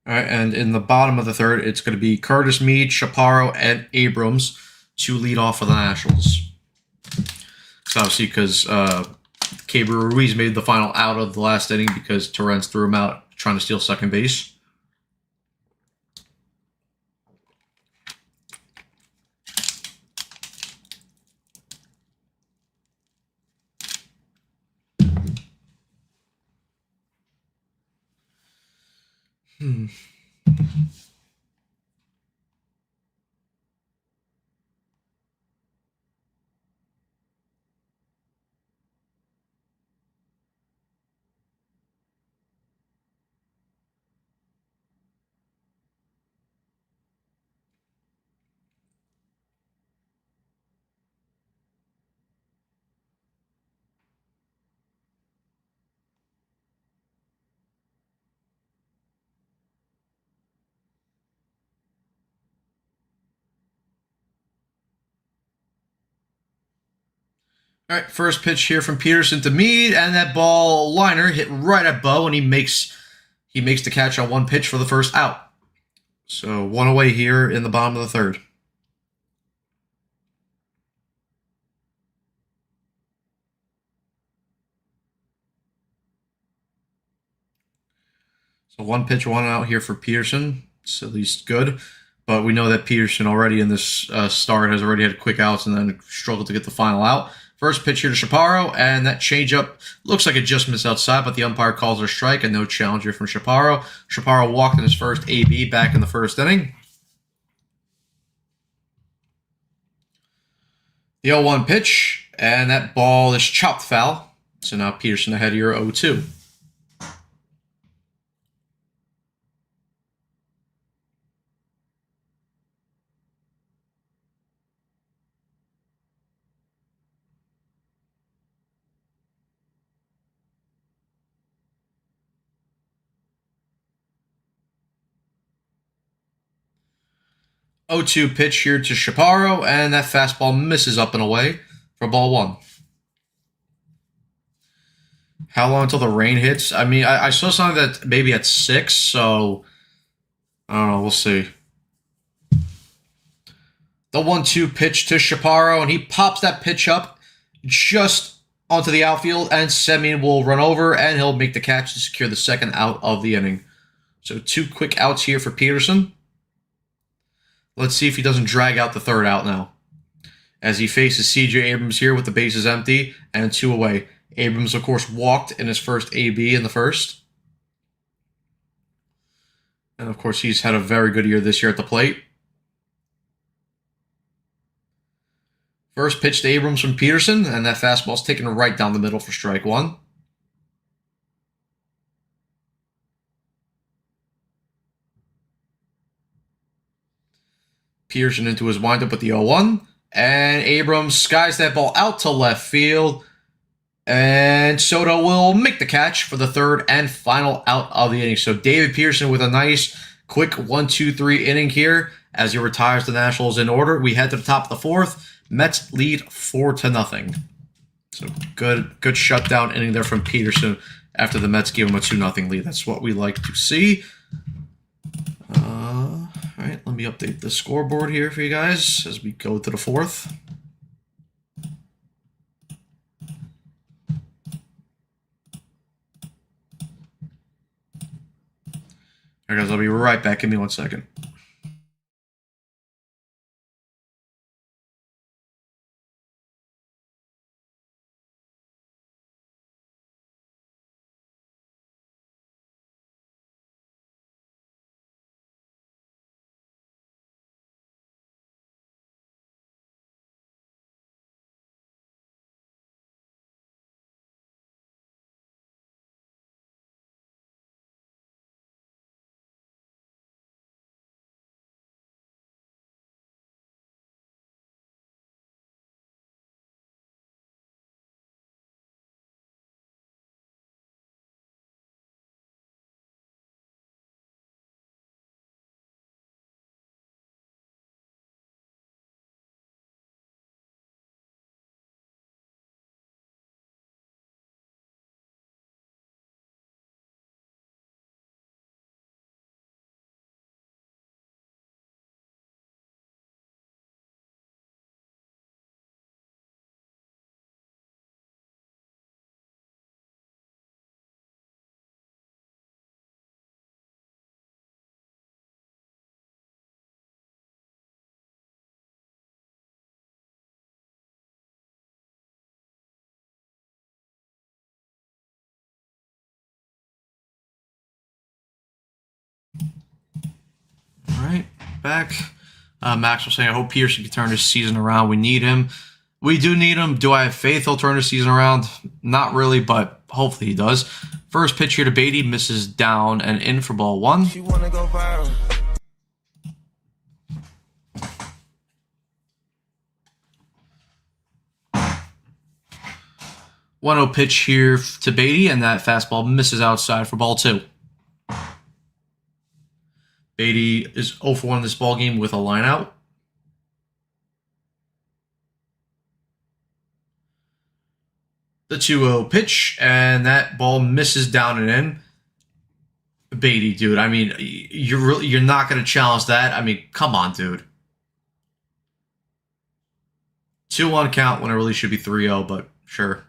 All right, and in the bottom of the third, it's going to be Curtis Mead, Chaparro, and Abrams to lead off for the Nationals. So obviously, because Keibert Ruiz made the final out of the last inning because Torrens threw him out trying to steal second base. All right, first pitch here from Peterson to Mead, and that ball liner hit right at Bo, and he makes the catch on 1 pitch for the first out. So 1 away here in the bottom of the third. So 1 pitch, 1 out here for Peterson. It's at least good. But we know that Peterson already in this start has already had quick outs and then struggled to get the final out. First pitch here to Chaparro, and that changeup looks like it just missed outside, but the umpire calls it a strike and no challenger from Chaparro. Chaparro walked in his first AB back in the first inning. The 0-1 pitch, and that ball is chopped foul. So now Peterson ahead here 0-2. Oh, 0-2 pitch here to Chaparro, and that fastball misses up and away for ball 1. How long until the rain hits? I mean, I saw something that maybe at 6, so I don't know. We'll see. The 1-2 pitch to Chaparro, and he pops that pitch up just onto the outfield, and Semien will run over, and he'll make the catch to secure the second out of the inning. So 2 quick outs here for Peterson. Let's see if he doesn't drag out the third out now, as he faces C.J. Abrams here with the bases empty and 2 away. Abrams, of course, walked in his first AB in the first. And, of course, he's had a very good year this year at the plate. First pitch to Abrams from Peterson, and that fastball's taken right down the middle for strike 1. Peterson into his windup with the 0-1. And Abrams skies that ball out to left field. And Soto will make the catch for the third and final out of the inning. So David Peterson with a nice quick 1-2-3 inning here as he retires the Nationals in order. We head to the top of the 4th. Mets lead 4-0. So good shutdown inning there from Peterson after the Mets gave him a 2-0 lead. That's what we like to see. All right, let me update the scoreboard here for you guys as we go to the 4th. All right, guys, I'll be right back. Give me 1 second. All right, back. Max was saying, I hope Peterson can turn this season around. We need him. We do need him. Do I have faith he'll turn the season around? Not really, but hopefully he does. First pitch here to Beatty, misses down and in for ball 1. She wanna go viral. One 0 pitch here to Beatty, and that fastball misses outside for ball 2. Beatty is 0 for 1 in this ball game with a line out. The 2-0 pitch, and that ball misses down and in. Beatty, dude, I mean, you're not going to challenge that. I mean, come on, dude. 2-1 count when it really should be 3-0, but sure.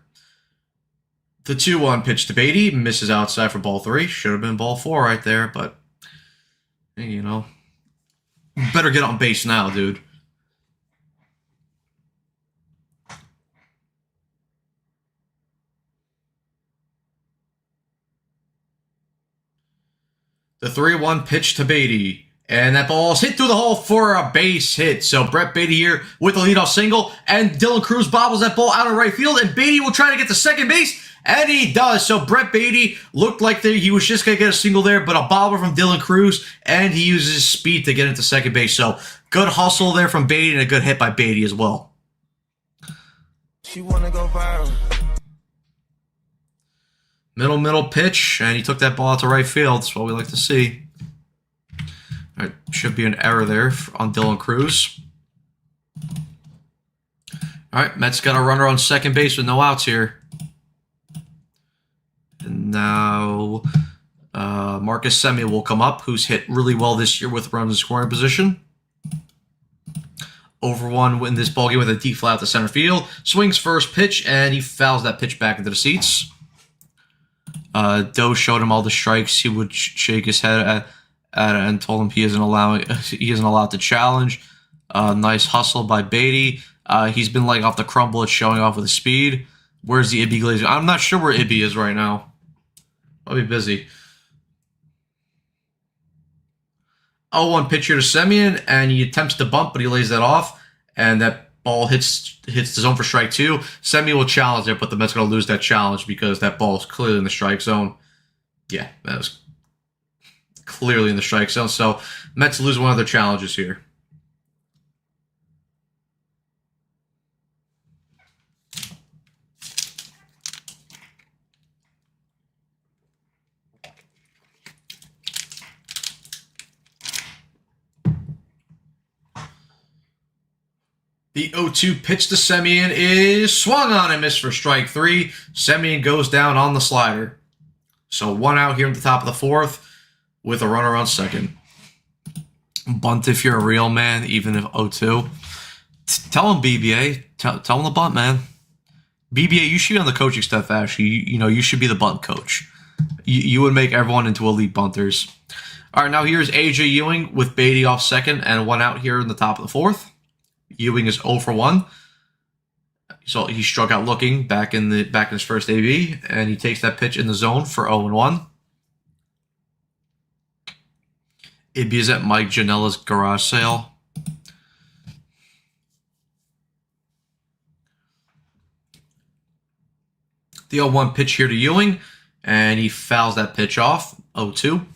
The 2-1 pitch to Beatty, misses outside for ball 3. Should have been ball 4 right there, but, you know, better get on base now, dude. The 3-1 pitch to Beatty. And that ball's hit through the hole for a base hit. So Brett Beatty here with the leadoff single. And Dylan Cruz bobbles that ball out of right field. And Beatty will try to get to second base. And he does. So Brett Beatty looked like he was just going to get a single there. But a bobble from Dylan Cruz. And he uses his speed to get into second base. So good hustle there from Beatty. And a good hit by Beatty as well. She wanna go viral. Middle pitch. And he took that ball out to right field. That's what we like to see. There should be an error there on Dylan Cruz. All right, Mets got a runner on second base with no outs here. And now Marcus Semien will come up, who's hit really well this year with runs in scoring position. Over one in this ballgame with a deep fly out to center field. Swings first pitch, and he fouls that pitch back into the seats. Doe showed him all the strikes. He would shake his head at and told him he isn't allowed to challenge. Nice hustle by Beatty. He's been like off the crumble. It's showing off with his speed. Where's the Ibby Glazer? I'm not sure where Ibby is right now. Probably busy. 0-1 pitcher to Semien, and he attempts to bunt, but he lays that off, and that ball hits the zone for strike 2. Semien will challenge it, but the Mets are going to lose that challenge because that ball is clearly in the strike zone. Yeah, that was clearly in the strike zone. So Mets lose one of their challenges here. The 0-2 pitch to Semien is swung on and missed for strike 3. Semien goes down on the slider. So one out here at the top of the 4th with a runner on second. Bunt if you're a real man, even if 0-2. Tell him, BBA. Tell him the bunt, man. BBA, you should be on the coaching staff, actually. You should be the bunt coach. You would make everyone into elite bunters. All right, now here's AJ Ewing with Beatty off second and one out here in the top of the 4th. Ewing is 0 for 1. So he struck out looking back in his first AB, and he takes that pitch in the zone for 0-1. Ibby is at Mike Janella's garage sale. The 0-1 pitch here to Ewing, and he fouls that pitch off, 0-2.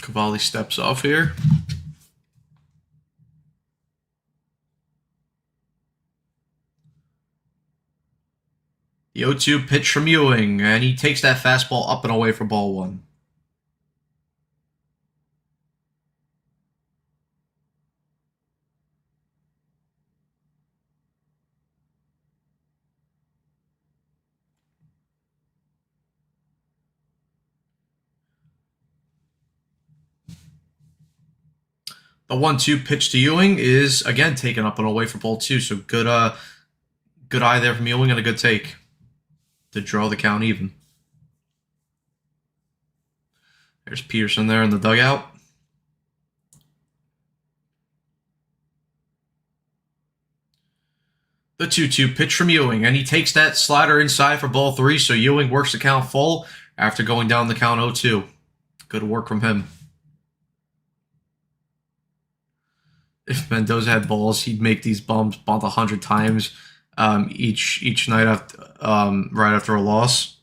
Cavalli steps off here. The 0-2 pitch from Ewing, and he takes that fastball up and away for ball 1. The 1-2 pitch to Ewing is, again, taken up and away for ball 2. So good eye there from Ewing and a good take to draw the count even. There's Peterson there in the dugout. The 2-2 pitch from Ewing, and he takes that slider inside for ball 3. So Ewing works the count full after going down the count 0-2. Good work from him. If Mendoza had balls, he'd make these bumps bunt 100 times each night after, right after a loss.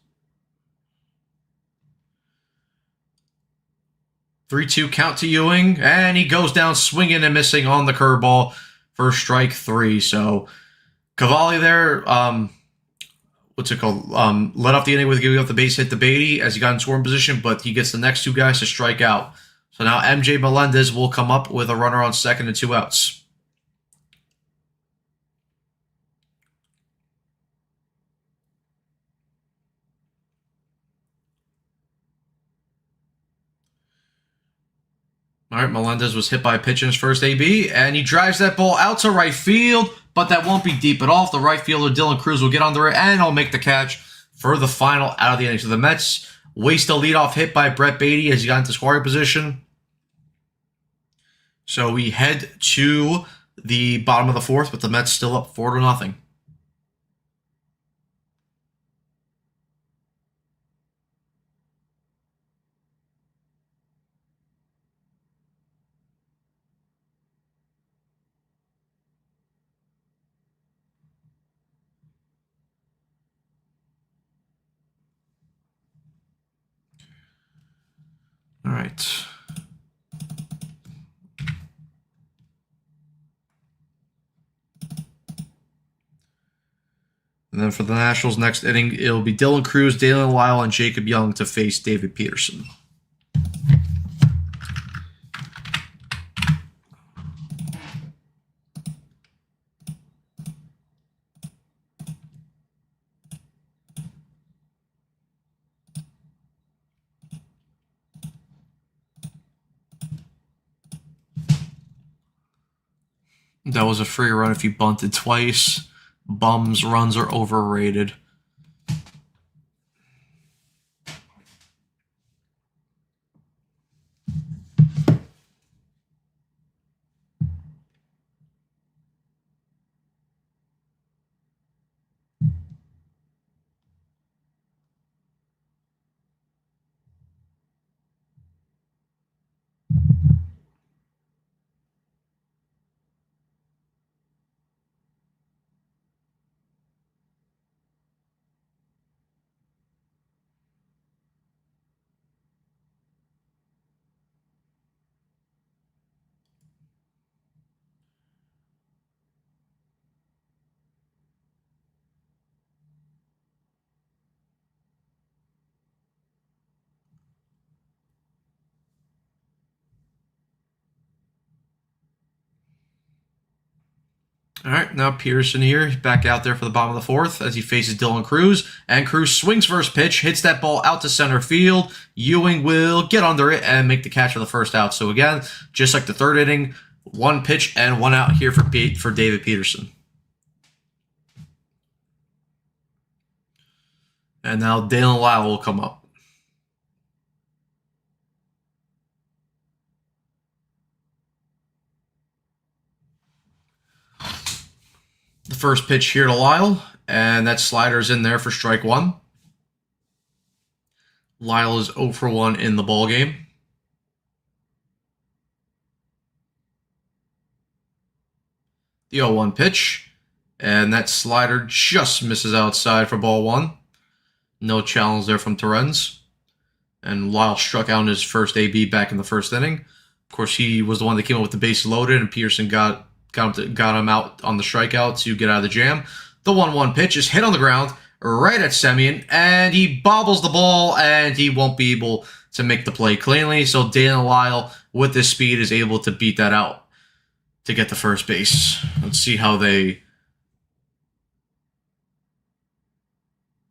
3-2 count to Ewing, and he goes down swinging and missing on the curveball for strike 3. So Cavalli there, what's it called? Let off the inning with giving up the base hit to Beatty as he got in scoring position, but he gets the next 2 guys to strike out. So now MJ Melendez will come up with a runner on second and 2 outs. All right, Melendez was hit by a pitch in his first AB, and he drives that ball out to right field, but that won't be deep at all. The right fielder, Dylan Cruz, will get under it, and he'll make the catch for the final out of the inning. So the Mets waste a leadoff hit by Brett Baty as he got into scoring position. So we head to the bottom of the fourth, with the Mets still up 4-0. All right. And then for the Nationals next inning, it'll be Dylan Cruz, Dalen Lyle, and Jacob Young to face David Peterson. That was a free run if you bunted twice. Bums runs are overrated. All right, now Peterson here, back out there for the bottom of the fourth as he faces Dylan Cruz. And Cruz swings first pitch, hits that ball out to center field. Ewing will get under it and make the catch for the first out. So again, just like the third inning, 1 pitch and 1 out here for David Peterson. And now Dalen Lyle will come up. The first pitch here to Lyle, and that slider's in there for strike 1. Lyle is 0 for 1 in the ballgame. The 0-1 pitch, and that slider just misses outside for ball 1. No challenge there from Torrens. And Lyle struck out in his first AB back in the first inning. Of course, he was the one that came up with the base loaded, and Peterson got him out on the strikeout to get out of the jam. The 1-1 pitch is hit on the ground right at Semien, and he bobbles the ball, and he won't be able to make the play cleanly. So Dalen Lyle, with this speed, is able to beat that out to get to first base. Let's see how they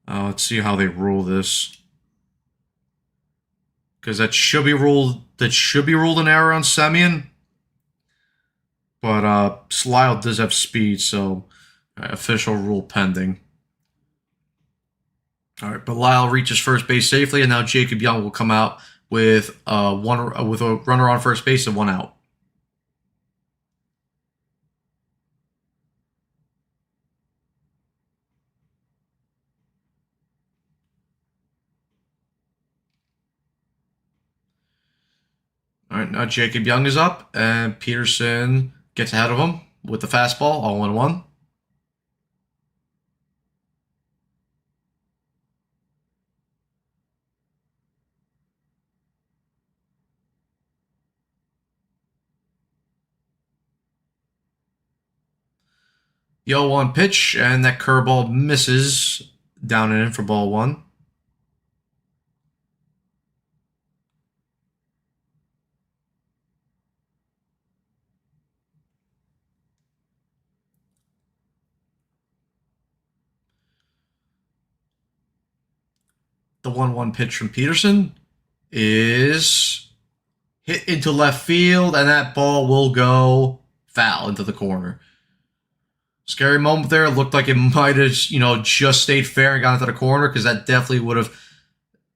rule this, because that should be ruled an error on Semien. But Lyle does have speed, so official rule pending. All right, but Lyle reaches first base safely, and now Jacob Young will come out with a runner on first base and 1 out. All right, now Jacob Young is up, and Peterson gets ahead of him with the fastball, 0-1. The 0-1 pitch, and that curveball misses down and in for ball 1. The 1-1 pitch from Peterson is hit into left field, and that ball will go foul into the corner. Scary moment there. Looked like it might have, just stayed fair and got into the corner, because that definitely would have.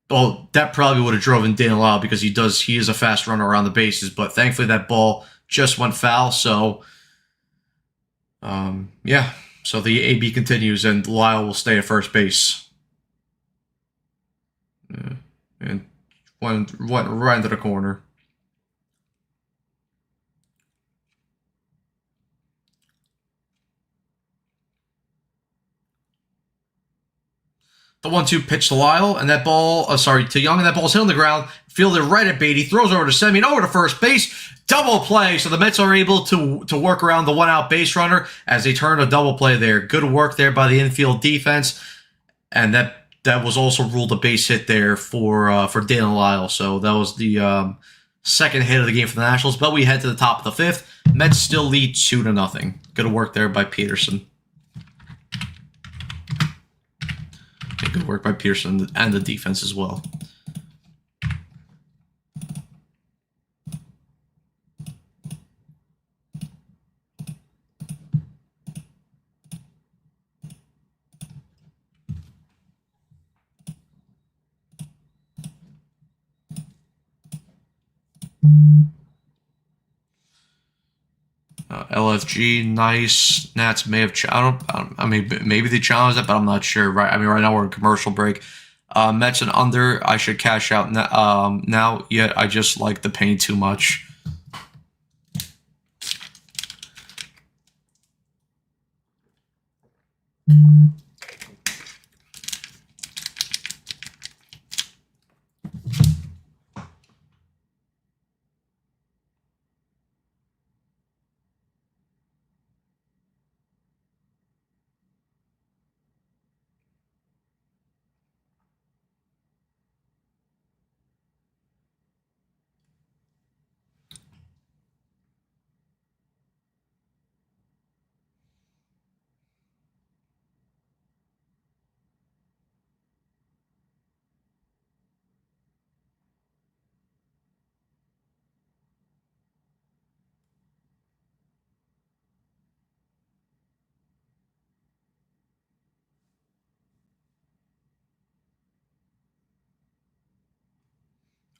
Well, that probably would have driven Dan Lyle, because he is a fast runner around the bases. But thankfully, that ball just went foul. So, yeah. So the AB continues, and Lyle will stay at first base. Yeah. And went right into the corner. The 1-2 pitch to Lyle, and that ball, to Young, and that ball's hit on the ground, fielded right at Beatty, throws over to Semien, over to first base, double play. So the Mets are able to work around the one-out base runner as they turn a double play there. Good work there by the infield defense, and that was also ruled a base hit there for Dan Lyle. So that was the second hit of the game for the Nationals. But we head to the top of the fifth. Mets still lead 2-0. Good work there by Peterson. Good work by Pearson and the defense as well. LFG, nice. Nats may have. I mean, maybe they challenged that, but I'm not sure. Right. I mean, right now we're in commercial break. Mets and under. I should cash out now. Yet I just like the pain too much.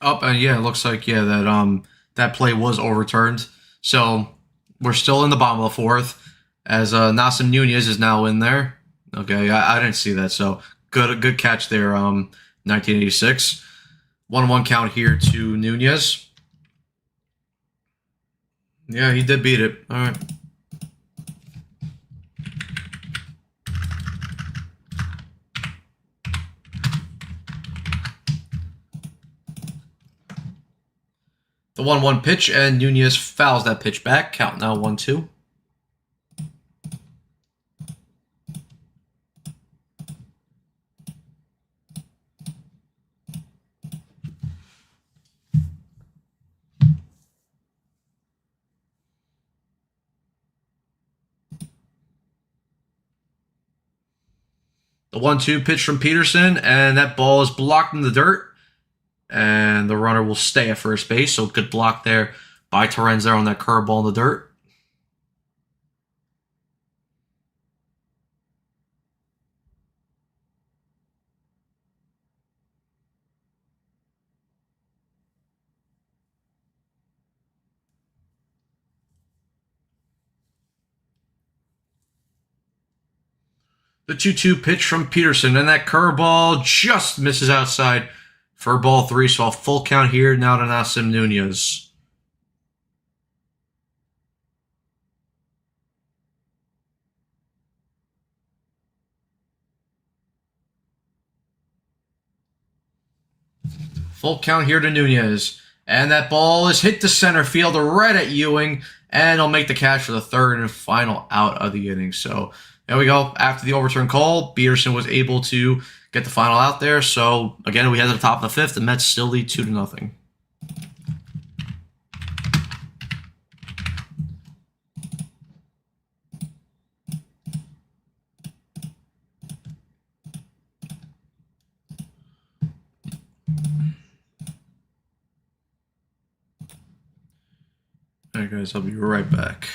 Up and yeah, it looks like that play was overturned. So we're still in the bottom of the fourth, as Nasim Nunez is now in there. Okay, I didn't see that. So good catch there. 1986, 1-1 count here to Nunez. Yeah, he did beat it. All right. The 1-1 pitch, and Nunez fouls that pitch back. Count now 1-2. The 1-2 pitch from Peterson, and that ball is blocked in the dirt. And the runner will stay at first base. So good block there by Torrens there on that curveball in the dirt. The 2-2 pitch from Peterson, and that curveball just misses outside for ball 3. So a full count here now to Nasim Nunez. Full count here to Nunez. And that ball is hit to center field right at Ewing. And he'll make the catch for the third and final out of the inning. So there we go. After the overturn call, Peterson was able to get the final out there. So again, we head to the top of the fifth. The Mets still lead 2-0. Alright, guys, I'll be right back.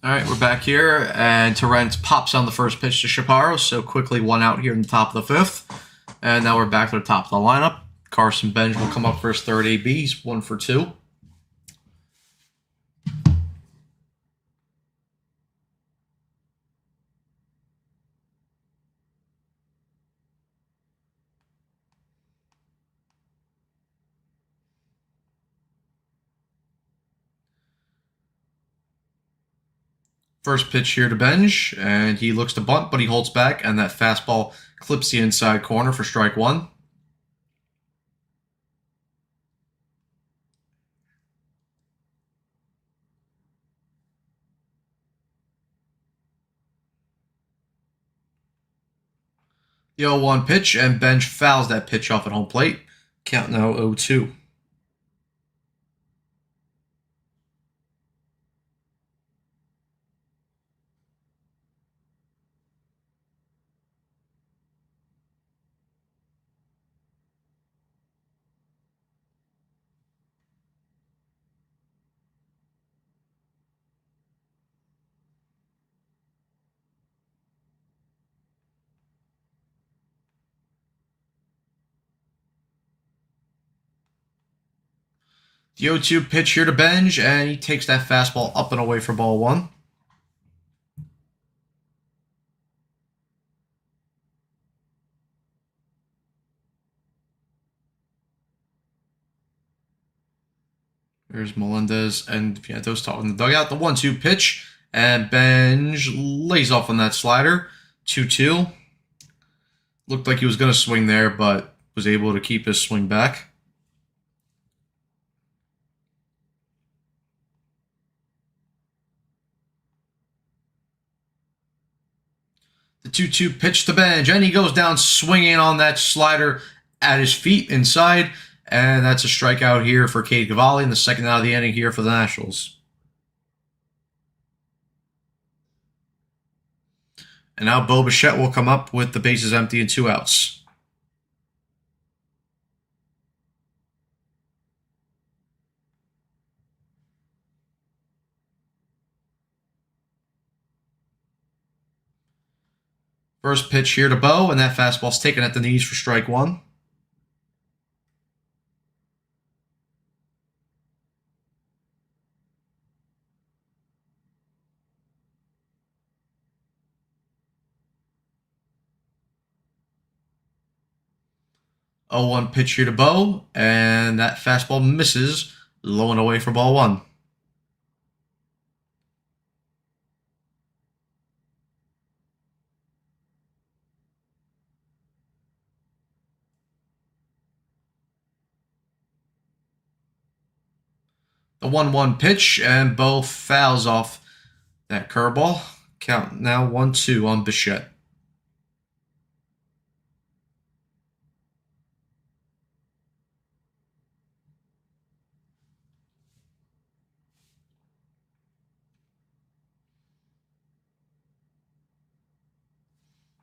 All right, we're back here, and Torrent pops on the first pitch to Chaparro, so quickly one out here in the top of the fifth. And now we're back to the top of the lineup. Carson Benj will come up for his third AB. He's 1 for 2. First pitch here to Benj, and he looks to bunt, but he holds back, and that fastball clips the inside corner for strike one. The 0-1 pitch, and Benj fouls that pitch off at home plate. Count now 0-2. The 0-2 pitch here to Benj, and he takes that fastball up and away for ball one. There's Melendez and Vientos talking the dugout. The 1-2 pitch, and Benj lays off on that slider. 2-2. Looked like he was going to swing there, but was able to keep his swing back. The 2-2 pitch to Benj, and he goes down swinging on that slider at his feet inside, and that's a strikeout here for Cade Cavalli in the second out of the inning here for the Nationals. And now Bo Bichette will come up with the bases empty and 2 outs. First pitch here to Bo, and that fastball's taken at the knees for strike one. Oh, 1 pitch here to Bo, and that fastball misses, low and away for ball one. The 1-1 pitch, and Bo fouls off that curveball. Count now 1-2 on Bichette.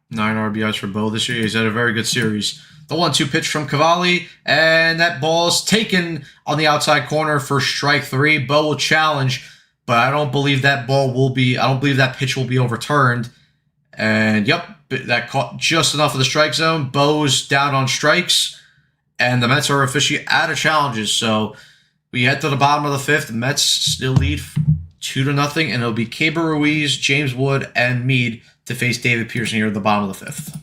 Nine RBIs for Bo this year. He's had a very good series. The 1-2 pitch from Cavalli, and that ball's taken on the outside corner for strike 3. Bo will challenge, but I don't believe that pitch will be overturned. And yep, that caught just enough of the strike zone. Bo's down on strikes, and the Mets are officially out of challenges. So we head to the bottom of the 5th. The Mets still lead 2-0, and it'll be Keibert Ruiz, James Wood, and Mead to face David Pearson here at the bottom of the 5th.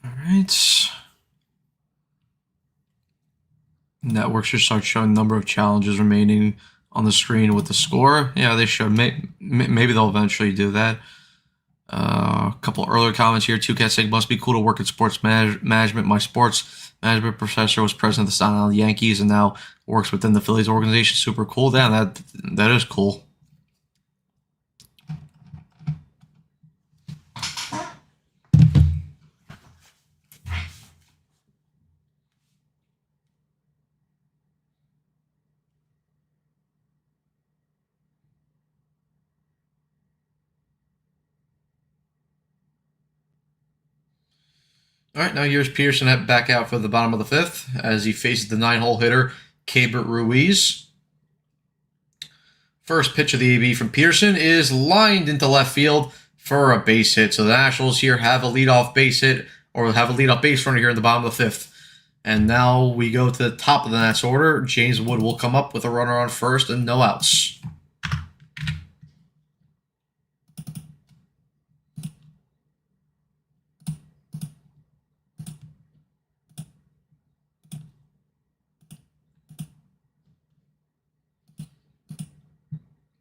All right. Network should start showing number of challenges remaining on the screen with the score. Yeah, they should. Maybe they'll eventually do that. A couple earlier comments here. Two Cats saying, must be cool to work in sports management. My sports management professor was president of the Staten Island Yankees and now works within the Phillies organization. Super cool. Damn, that is cool. All right, now here's Pearson back out for the bottom of the 5th as he faces the 9-hole hitter, Keibert Ruiz. First pitch of the AB from Pearson is lined into left field for a base hit. So the Nationals here have a leadoff base hit, or have a leadoff base runner here in the bottom of the 5th. And now we go to the top of the Nats order. James Wood will come up with a runner on first and no outs.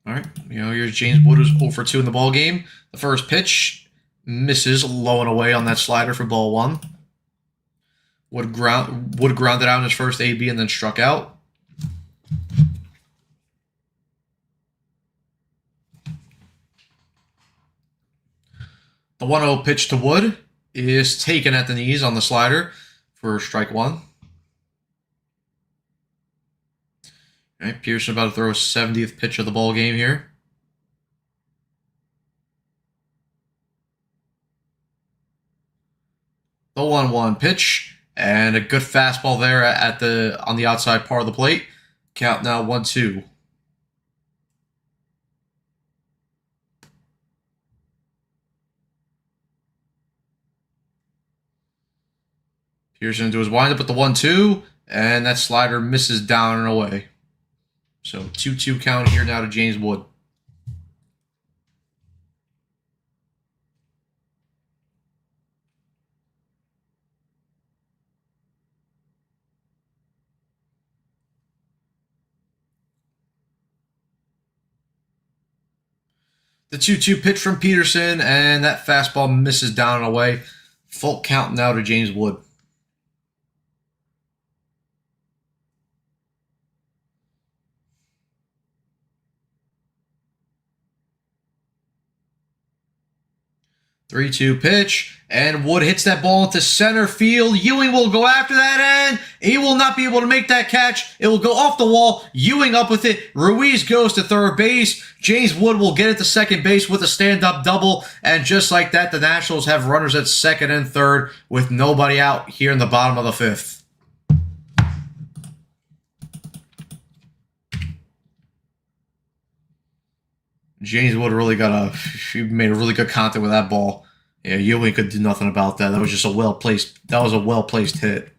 All right, here's James Wood, who's 0 for 2 in the ball game. The first pitch misses low and away on that slider for ball 1. Wood grounded out in his first AB and then struck out. The 1-0 pitch to Wood is taken at the knees on the slider for strike 1. All right, Pearson about to throw his 70th pitch of the ball game here. The 1-1 pitch and a good fastball there on the outside part of the plate. Count now 1-2. Pearson into his windup with the 1-2, and that slider misses down and away. So 2-2 count here now to James Wood. The 2-2 pitch from Peterson, and that fastball misses down and away. Full count now to James Wood. 3-2 pitch, and Wood hits that ball into center field. Ewing will go after that, and he will not be able to make that catch. It will go off the wall. Ewing up with it. Ruiz goes to third base. James Wood will get it to second base with a stand-up double, and just like that, the Nationals have runners at second and third with nobody out here in the bottom of the fifth. James Wood really he made a really good contact with that ball. Yeah, Ewing could do nothing about that. That was just a well-placed hit.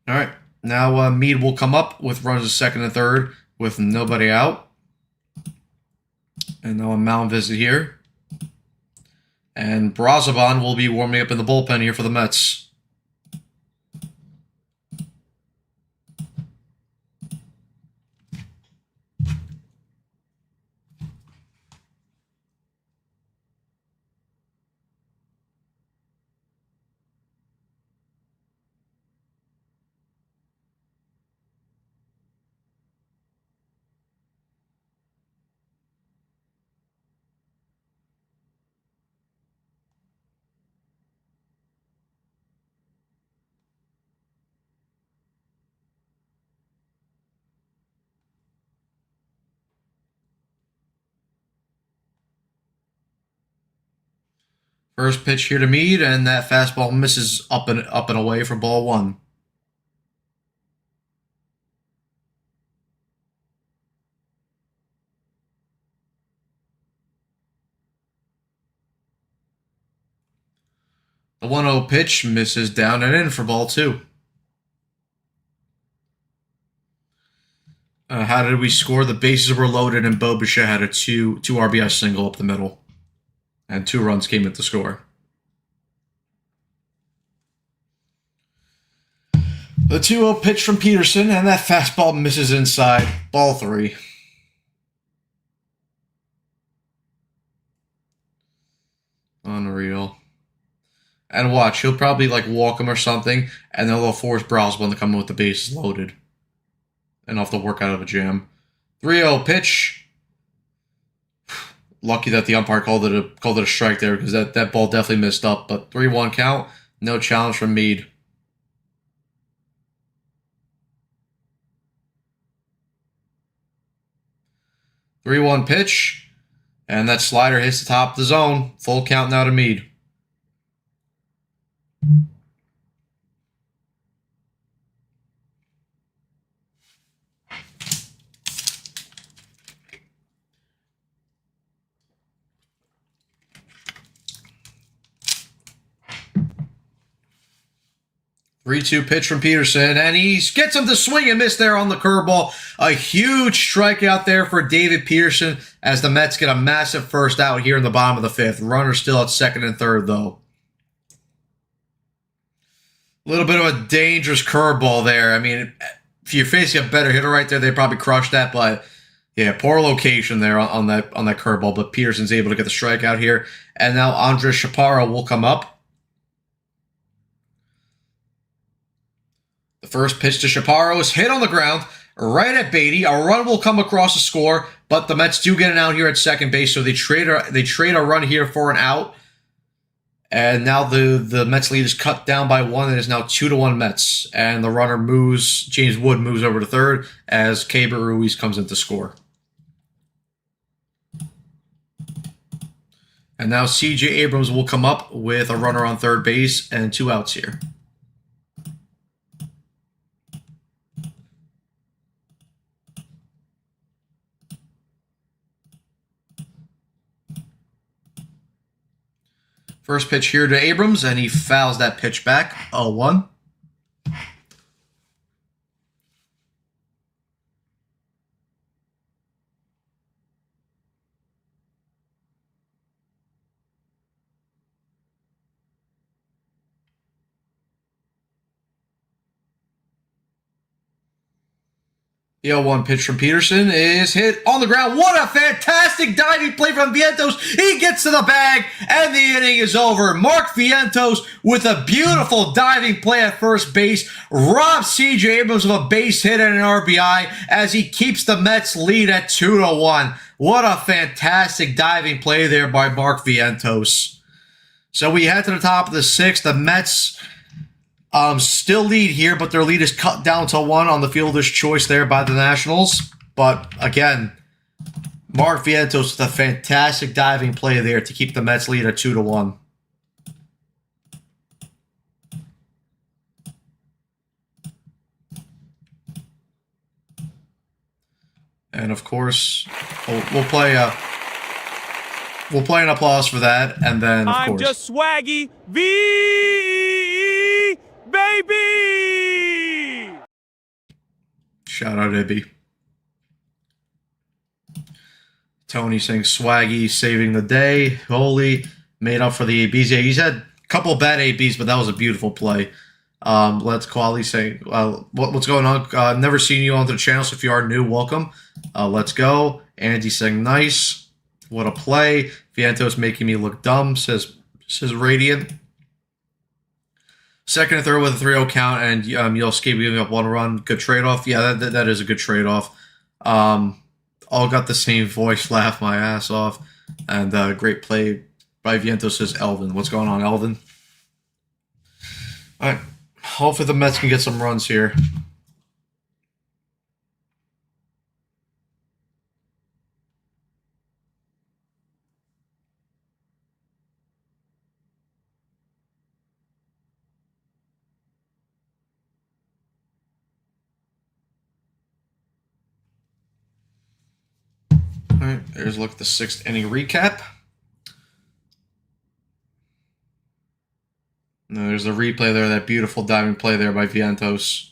All right, now Meade will come up with runners at second and third with nobody out. And now a mound visit here. And Brazoban will be warming up in the bullpen here for the Mets. First pitch here to Meade, and that fastball misses up and away for ball one. The 1-0 pitch misses down and in for ball two. How did we score? The bases were loaded, and Bo Bichette had a two RBI single up the middle. And 2 runs came at the score. The 2-0 pitch from Peterson, and that fastball misses inside. Ball 3. Unreal. And watch, he'll probably walk him or something, and then they'll force Brazoban to come in with the bases loaded. And off the work out of a jam. 3-0 pitch. Lucky that the umpire called it a strike there, because that ball definitely missed up. But 3-1 count, no challenge from Meade. Three 3-1 pitch, and that slider hits the top of the zone. Full count now to Meade. Three-two pitch from Peterson, and he gets him to swing and miss there on the curveball. A huge strikeout there for David Peterson as the Mets get a massive first out here in the bottom of the fifth. Runner still at second and third, though. A little bit of a dangerous curveball there. I mean, if you're facing a better hitter right there, they probably crushed that, but yeah, poor location there on that curveball, but Peterson's able to get the strikeout here. And now Andres Chaparro will come up. The first pitch to Chaparro is hit on the ground, right at Beatty. A run will come across the score, but the Mets do get an out here at second base, so they trade a run here for an out. And now the Mets lead is cut down by 1. It is now 2-1 Mets. And the runner moves, James Wood moves over to third as Keibert Ruiz comes in to score. And now C.J. Abrams will come up with a runner on third base and 2 outs here. First pitch here to Abrams, and he fouls that pitch back. 0-1. The 0-1 pitch from Peterson is hit on the ground. What a fantastic diving play from Vientos. He gets to the bag, and the inning is over. Mark Vientos with a beautiful diving play at first base robs C.J. Abrams of a base hit and an RBI as he keeps the Mets lead at 2-1. What a fantastic diving play there by Mark Vientos. So we head to the top of the sixth. The Mets still lead here, but their lead is cut down to 1 on the fielder's choice there by the Nationals. But again, Mark Vientos with a fantastic diving play there to keep the Mets lead at 2-1. And of course, we'll play an applause for that, and then of I'm course, just Swaggy V, baby. shout out Ibby. Tony saying Swaggy saving the day. Holy made up for the ABs. Yeah, he's had a couple bad ABs, but that was a beautiful play. Let's Quali saying, what's going on? Never seen you onto the channel, so if you are new, welcome. Let's go. Andy saying nice. What a play. Vientos making me look dumb, says Radiant. Second and third with a 3-0 count, and Yosuke giving up 1 run. Good trade-off. Yeah, that is a good trade-off. All got the same voice, laugh my ass off. And great play by Vientos, says Elvin. What's going on, Elvin? All right. Hopefully the Mets can get some runs here. All right, there's a look at the 6th inning recap. And there's the replay there, that beautiful diving play there by Vientos.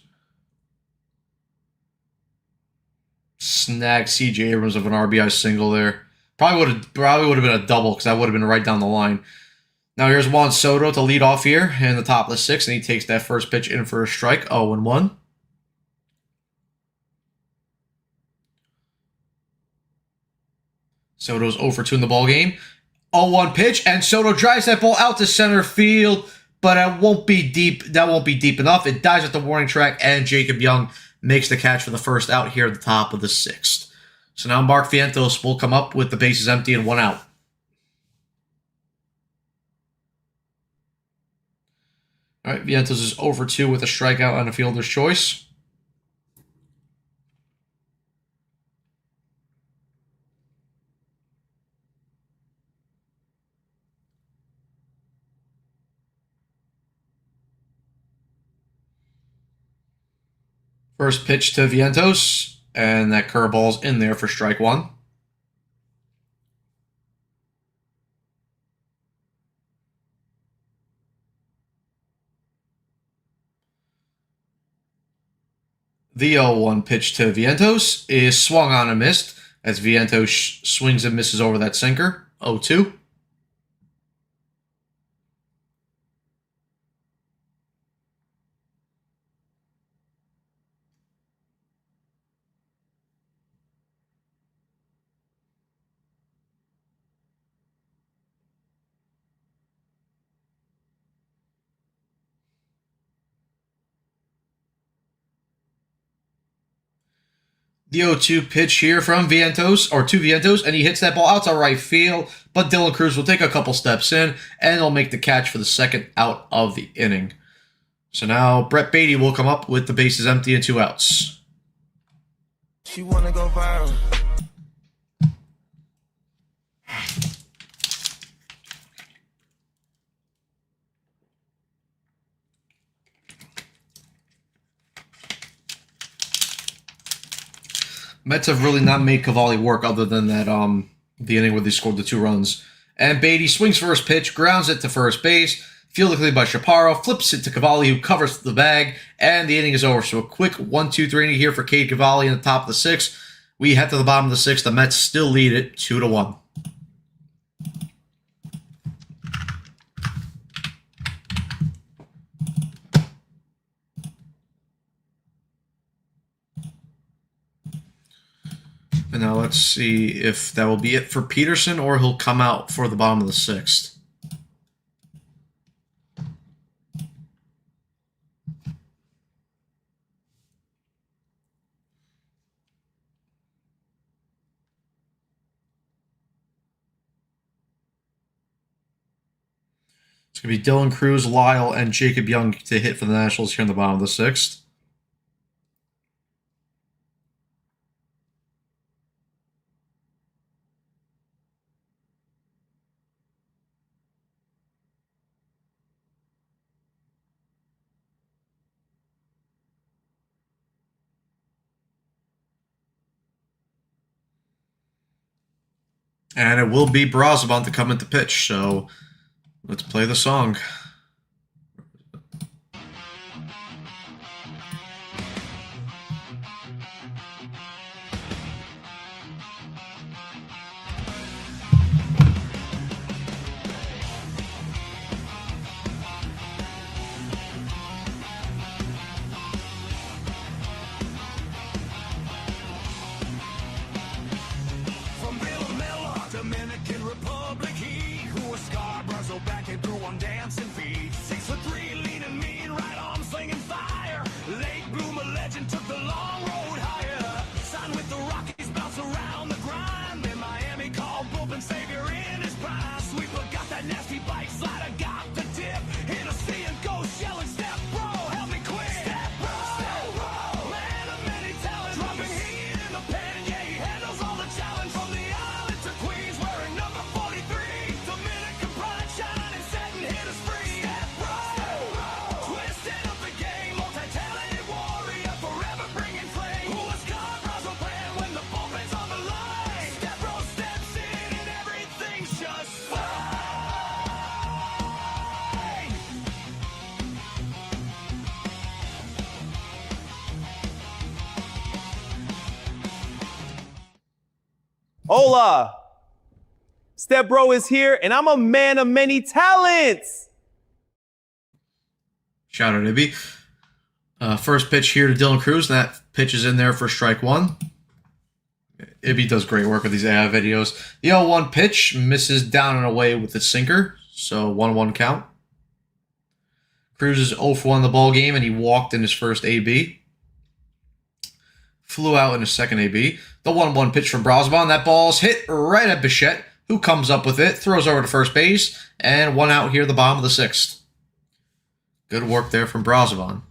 Snagged C.J. Abrams of an RBI single there. Probably would have been a double because that would have been right down the line. Now here's Juan Soto to lead off here in the top of the 6th, and he takes that first pitch in for a strike, 0-1. Soto's 0-2 in the ball game. 0-1 pitch, and Soto drives that ball out to center field, but it won't be deep. That won't be deep enough. It dies at the warning track, and Jacob Young makes the catch for the first out here at the top of the 6th. So now Mark Vientos will come up with the bases empty and 1 out. All right, Vientos is 0-2 with a strikeout and a fielder's choice. First pitch to Vientos, and that curveball's in there for strike 1. The 0-1 pitch to Vientos is swung on and missed as Vientos swings and misses over that sinker, 0-2. The 0-2 pitch here from Vientos, or to Vientos, and he hits that ball out to right field, but Dylan Cruz will take a couple steps in, and he'll make the catch for the second out of the inning. So now Brett Beatty will come up with the bases empty and 2 outs. She wanna go viral. Mets have really not made Cavalli work other than that the inning where they scored the 2 runs. And Beatty swings first pitch, grounds it to first base, fielded clean by Chaparro, flips it to Cavalli, who covers the bag, and the inning is over. So a quick 1-2-3 inning here for Cade Cavalli in the top of the 6th. We head to the bottom of the 6th. The Mets still lead it 2-1. And now let's see if that will be it for Peterson or he'll come out for the bottom of the 6th. It's going to be Dylan Cruz, Lyle, and Jacob Young to hit for the Nationals here in the bottom of the 6th. And it will be Brazoban to come into pitch, so let's play the song. Dominican Republic, he who was Scarborough back and threw on dancing feet. 6'3", lean and mean, right arm slinging fire. Late bloomer legend took the long road higher. Signed with the Rockies, bounce around the grind. Then Miami called bullpen savior in his prime. Sweeper got that nasty bite, slider got the dip. Hit a C and go shelling, step bro, help me quick. Step bro, man of many talents, dropping heat in the pen. Yeah, he handles all the challenge from the island to Queens, wearing number 43. Dominican pride shining, setting hitters free. Step bro, twisting up the game, multi-talented warrior, forever bringing flame. Who was Scarborough playing when the bullpen's on the line? Step bro steps in and everything's just fine. Hola! Step Bro is here, and I'm a man of many talents! Shout out, Ibby. First pitch here to Dylan Cruz, and that pitch is in there for strike one. Ibby does great work with these AI videos. The 0-1 pitch misses down and away with the sinker, so 1-1 count. Cruz is 0 for 1 in the ball game, and he walked in his first AB. Flew out in his second AB. The 1-1 pitch from Brazoban. That ball's hit right at Bichette, who comes up with it, throws over to first base, and 1 out here at the bottom of the 6th. Good work there from Brazoban.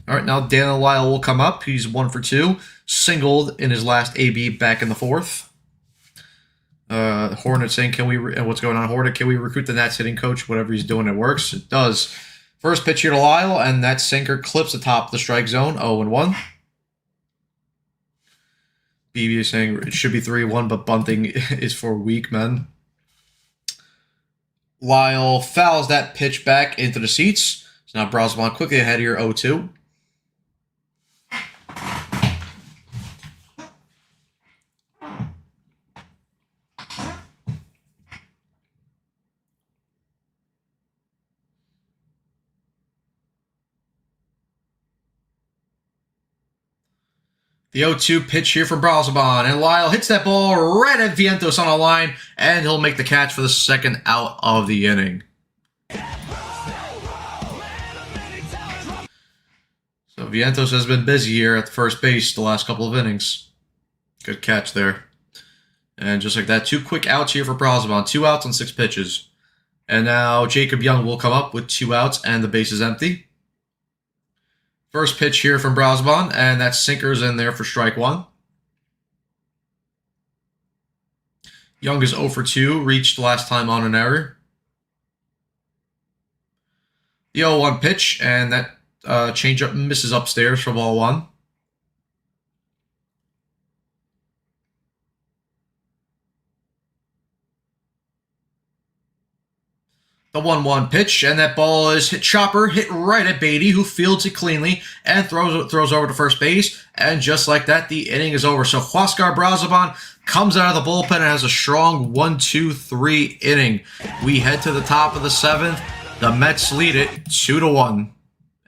All right, now Daniel Lyle will come up. He's 1 for 2. Singled in his last AB back in the 4th. Hornet saying, what's going on, Hornet? Can we recruit the Nats hitting coach? Whatever he's doing, it works. It does. First pitch here to Lyle, and that sinker clips the top of the strike zone. 0-1. BB is saying it should be 3-1, but bunting is for weak men. Lyle fouls that pitch back into the seats. So now Brazoban quickly ahead here, 0-2. The 0-2 pitch here from Brazoban, and Lyle hits that ball right at Vientos on a line, and he'll make the catch for the second out of the inning. So Vientos has been busy here at the first base the last couple of innings. Good catch there. And just like that, 2 quick outs here for Brazoban. 2 outs on 6 pitches. And now Jacob Young will come up with 2 outs, and the base is empty. First pitch here from Brazoban, and that sinker's in there for strike 1. Young is 0 for 2, reached last time on an error. The 0-1 pitch, and that changeup misses upstairs for ball 1. The 1-1 pitch, and that ball is hit right at Beatty, who fields it cleanly and throws over to first base. And just like that, the inning is over. So Huascar Brazoban comes out of the bullpen and has a strong 1-2-3 inning. We head to the top of the 7th. The Mets lead it 2-1.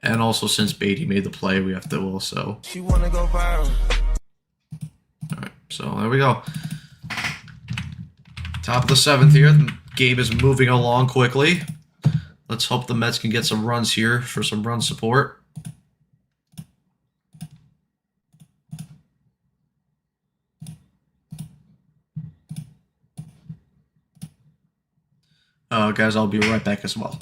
And also, since Beatty made the play, we have to also... She wanna go viral. All right, so there we go. Top of the 7th here. The game is moving along quickly. Let's hope the Mets can get some runs here for some run support. Guys, I'll be right back as well.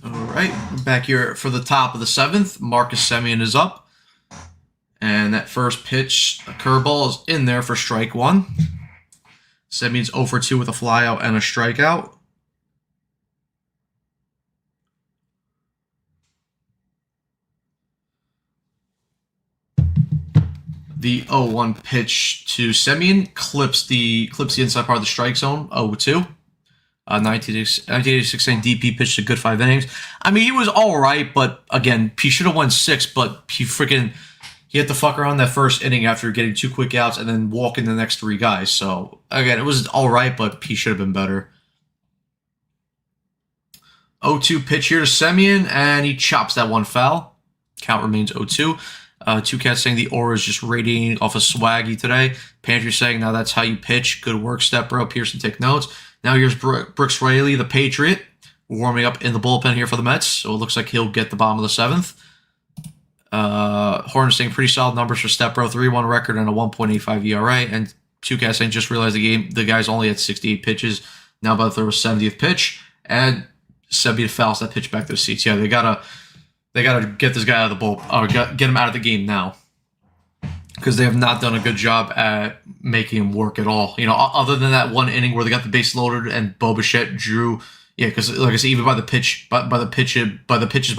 All right, we're back here for the top of the 7th. Marcus Semien is up. And that first pitch, a curveball, is in there for strike 1. Semien's 0 for 2 with a flyout and a strikeout. The 0-1 pitch to Semien clips the inside part of the strike zone, 0-2. 1986 DP pitched a good 5 innings. I mean, he was all right, but again, he should have won 6, but he had to fuck around that first inning after getting 2 quick outs and then walking the next 3 guys. So, again, it was all right, but he should have been better. 0-2 pitch here to Semien, and he chops that one foul. Count remains 0-2. Two Cats saying the aura is just radiating off of Swaggy today. Pantry saying, now that's how you pitch. Good work, Step Bro. Pearson, take notes. Now here's Brooks Raley, the Patriot, warming up in the bullpen here for the Mets. So it looks like he'll get the bottom of the 7th. Horn saying pretty solid numbers for Step Bro. 3-1 record and a 1.85 ERA. And Two Cats saying just realized the guy's only had 68 pitches. Now about to throw a 70th pitch. And Semien fouls that pitch back to the seats. Yeah, they gotta get this guy out of the bull, or get him out of the game now, because they have not done a good job at making him work at all. You know, other than that one inning where they got the base loaded and Bo Bichette drew. Yeah, because like I said, even by the pitches by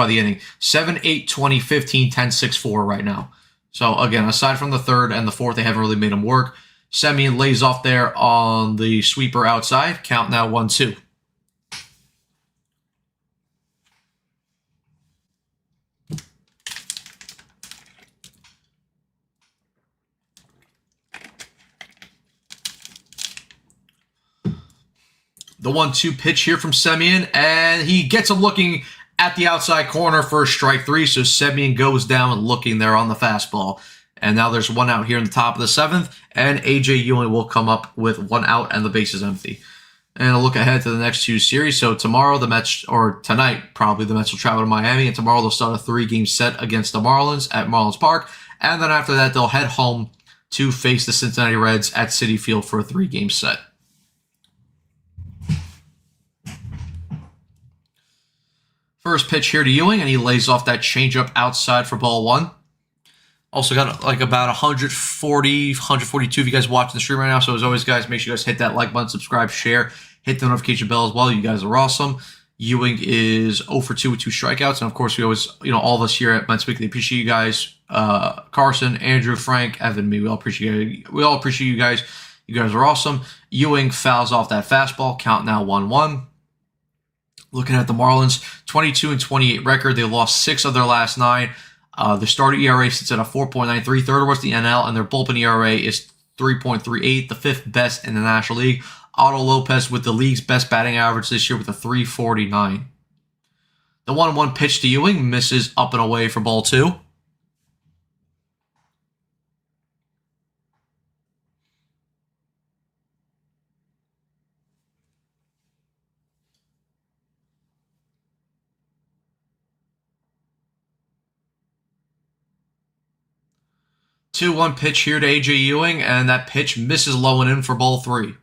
the inning, 7, 8, 20, 15, 10, 6, 4 right now. So again, aside from the 3rd and the 4th, they haven't really made him work. Semien lays off there on the sweeper outside. Count now 1-2. The 1-2 pitch here from Semien, and he gets him looking at the outside corner for strike 3, so Semien goes down looking there on the fastball. And now there's 1 out here in the top of the 7th, and AJ Ewing will come up with 1 out and the base is empty. And a look ahead to the next 2 series. So tomorrow the Mets, or tonight probably, the Mets will travel to Miami, and tomorrow they'll start a 3-game set against the Marlins at Marlins Park. And then after that, they'll head home to face the Cincinnati Reds at Citi Field for a 3-game set. First pitch here to Ewing, and he lays off that changeup outside for ball 1. Also got like about 140, 142 of you guys watching the stream right now. So as always, guys, make sure you guys hit that like button, subscribe, share, hit the notification bell as well. You guys are awesome. Ewing is 0 for 2 with 2 strikeouts. And of course, we always, all of us here at Mets Weekly appreciate you guys. Carson, Andrew, Frank, Evan, me. We all appreciate you guys. You guys are awesome. Ewing fouls off that fastball. Count now 1-1. Looking at the Marlins, 22-28 record. They lost 6 of their last 9. Their starter ERA sits at a 4.93, third worst in the NL, and their bullpen ERA is 3.38, the 5th best in the National League. Otto Lopez with the league's best batting average this year with a 3.49. The 1-1 pitch to Ewing misses up and away for ball 2. Two 1 pitch here to A.J. Ewing, and that pitch misses low and in for ball 3.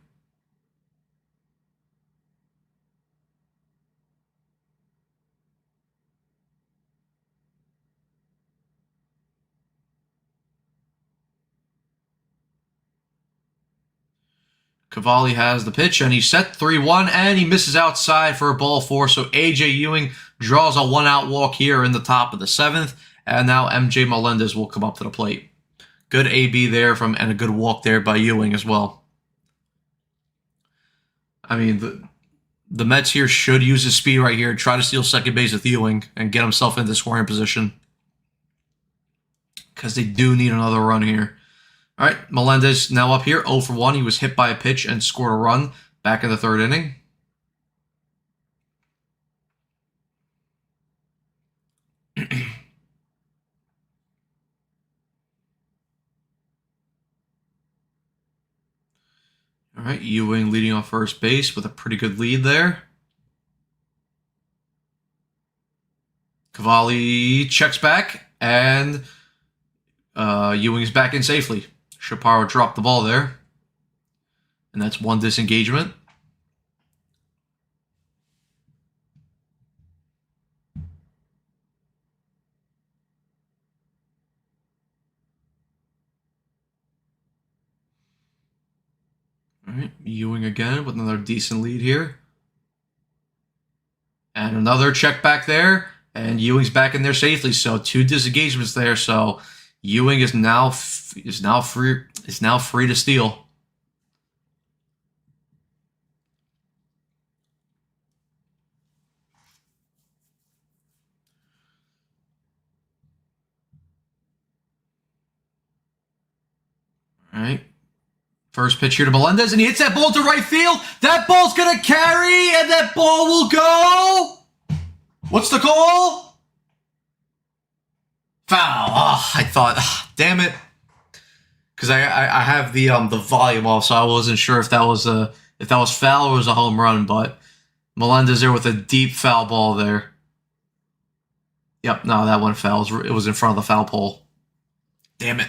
Cavalli has the pitch, and he's set 3-1, and he misses outside for a ball 4. So A.J. Ewing draws a 1-out walk here in the top of the 7th, and now M.J. Melendez will come up to the plate. Good AB there and a good walk there by Ewing as well. I mean, the Mets here should use his speed right here, try to steal second base with Ewing, and get himself into scoring position. Because they do need another run here. All right, Melendez now up here, 0 for 1. He was hit by a pitch and scored a run back in the 3rd inning. All right, Ewing leading off first base with a pretty good lead there. Cavalli checks back, and Ewing's back in safely. Chaparro dropped the ball there, and that's 1 disengagement. All right, Ewing again with another decent lead here. And another check back there, and Ewing's back in there safely. So 2 disengagements there. So Ewing is now free to steal. All right. First pitch here to Melendez, and he hits that ball to right field. That ball's going to carry, and that ball will go. What's the call? Foul. Oh, I thought, damn it. Because I have the volume off, so I wasn't sure if that was foul or was a home run, but Melendez there with a deep foul ball there. Yep, no, that one foul. It was in front of the foul pole. Damn it.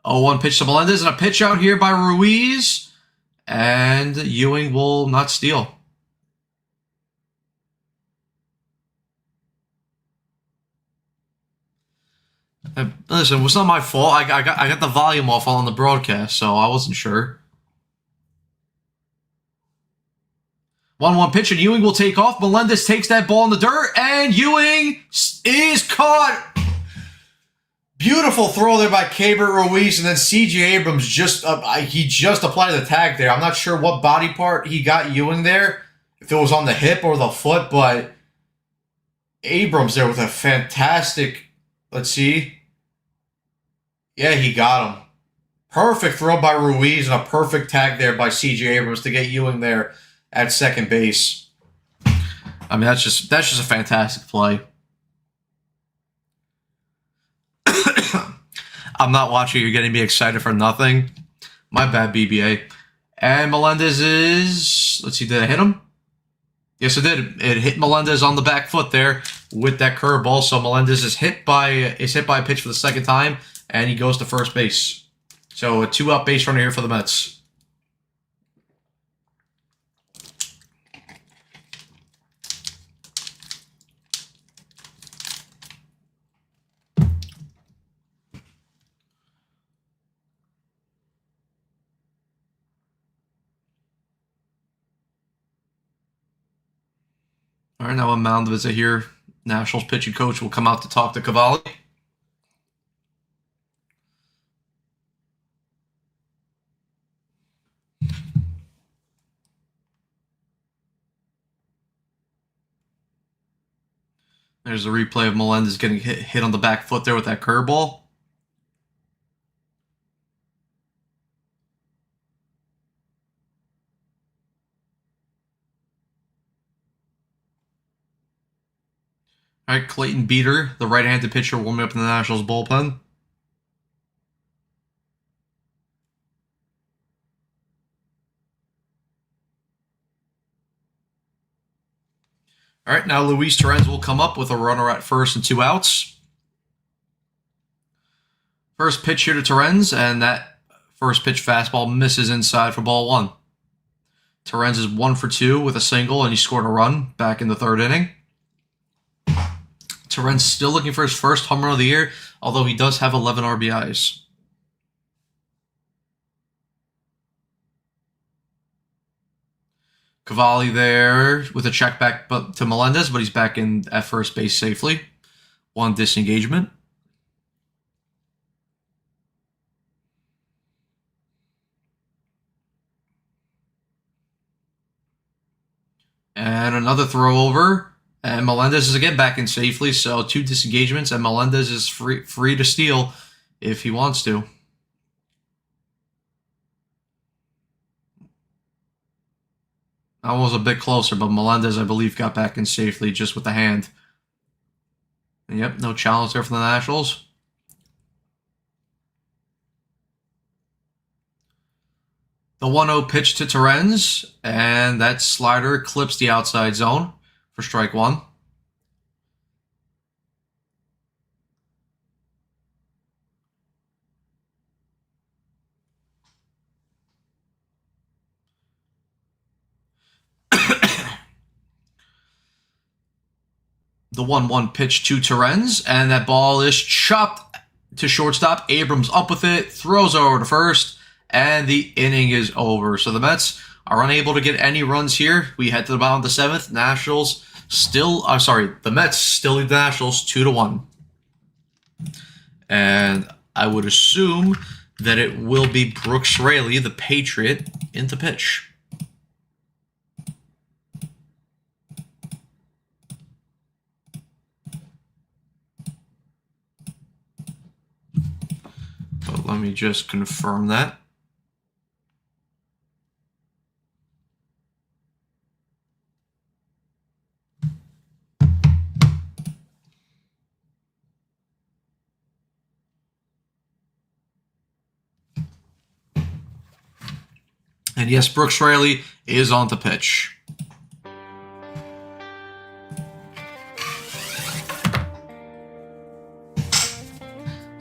Oh, 1 pitch to Melendez, and a pitch out here by Ruiz. And Ewing will not steal. Listen, it was not my fault. I got the volume off on the broadcast, so I wasn't sure. 1-1 pitch, and Ewing will take off. Melendez takes that ball in the dirt, and Ewing is caught. Beautiful throw there by Keibert Ruiz, and then C.J. Abrams just applied the tag there. I'm not sure what body part he got Ewing there, if it was on the hip or the foot, but Abrams there with a fantastic, let's see. Yeah, he got him. Perfect throw by Ruiz and a perfect tag there by C.J. Abrams to get Ewing there at second base. I mean, that's just a fantastic play. I'm not watching. You're getting me excited for nothing. My bad, BBA. And Melendez is... Let's see, did I hit him? Yes, it did. It hit Melendez on the back foot there with that curveball. So Melendez is hit by a pitch for the 2nd time, and he goes to first base. So a 2-out base runner here for the Mets. All right, now a mound visit here. Nationals pitching coach will come out to talk to Cavalli. There's a replay of Melendez getting hit on the back foot there with that curveball. All right, Clayton Beeter, the right-handed pitcher, warming up in the Nationals bullpen. All right, now Luis Torrens will come up with a runner at first and 2 outs. First pitch here to Torrens, and that first pitch fastball misses inside for ball 1. Torrens is 1 for 2 with a single, and he scored a run back in the 3rd inning. Torrens still looking for his first home run of the year, although he does have 11 RBIs. Cavalli there with a check back to Melendez, but he's back in at first base safely. 1 disengagement. And another throw over. And Melendez is again back in safely, so 2 disengagements, and Melendez is free to steal if he wants to. That was a bit closer, but Melendez, I believe, got back in safely just with the hand. And yep, no challenge there from the Nationals. The 1-0 pitch to Torrens, and that slider clips the outside zone for strike 1. The 1-1 pitch to Torrens, and that ball is chopped to shortstop. Abrams up with it, throws over to first, and the inning is over. So the Mets are unable to get any runs here. We head to the bottom of the 7th. Nationals still, the Mets still lead the Nationals 2-1. And I would assume that it will be Brooks Raley, the Patriot, in the pitch. But let me just confirm that. And yes, Brooks Raley is on the pitch.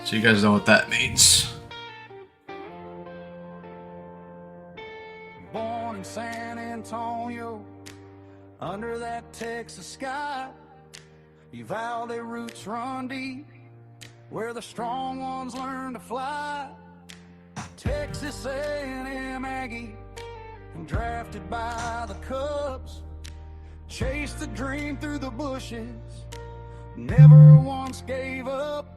So you guys know what that means. Born in San Antonio, under that Texas sky, Uvalde roots run deep, where the strong ones learn to fly. Texas A&M Aggie, and drafted by the Cubs, chased the dream through the bushes, never once gave up.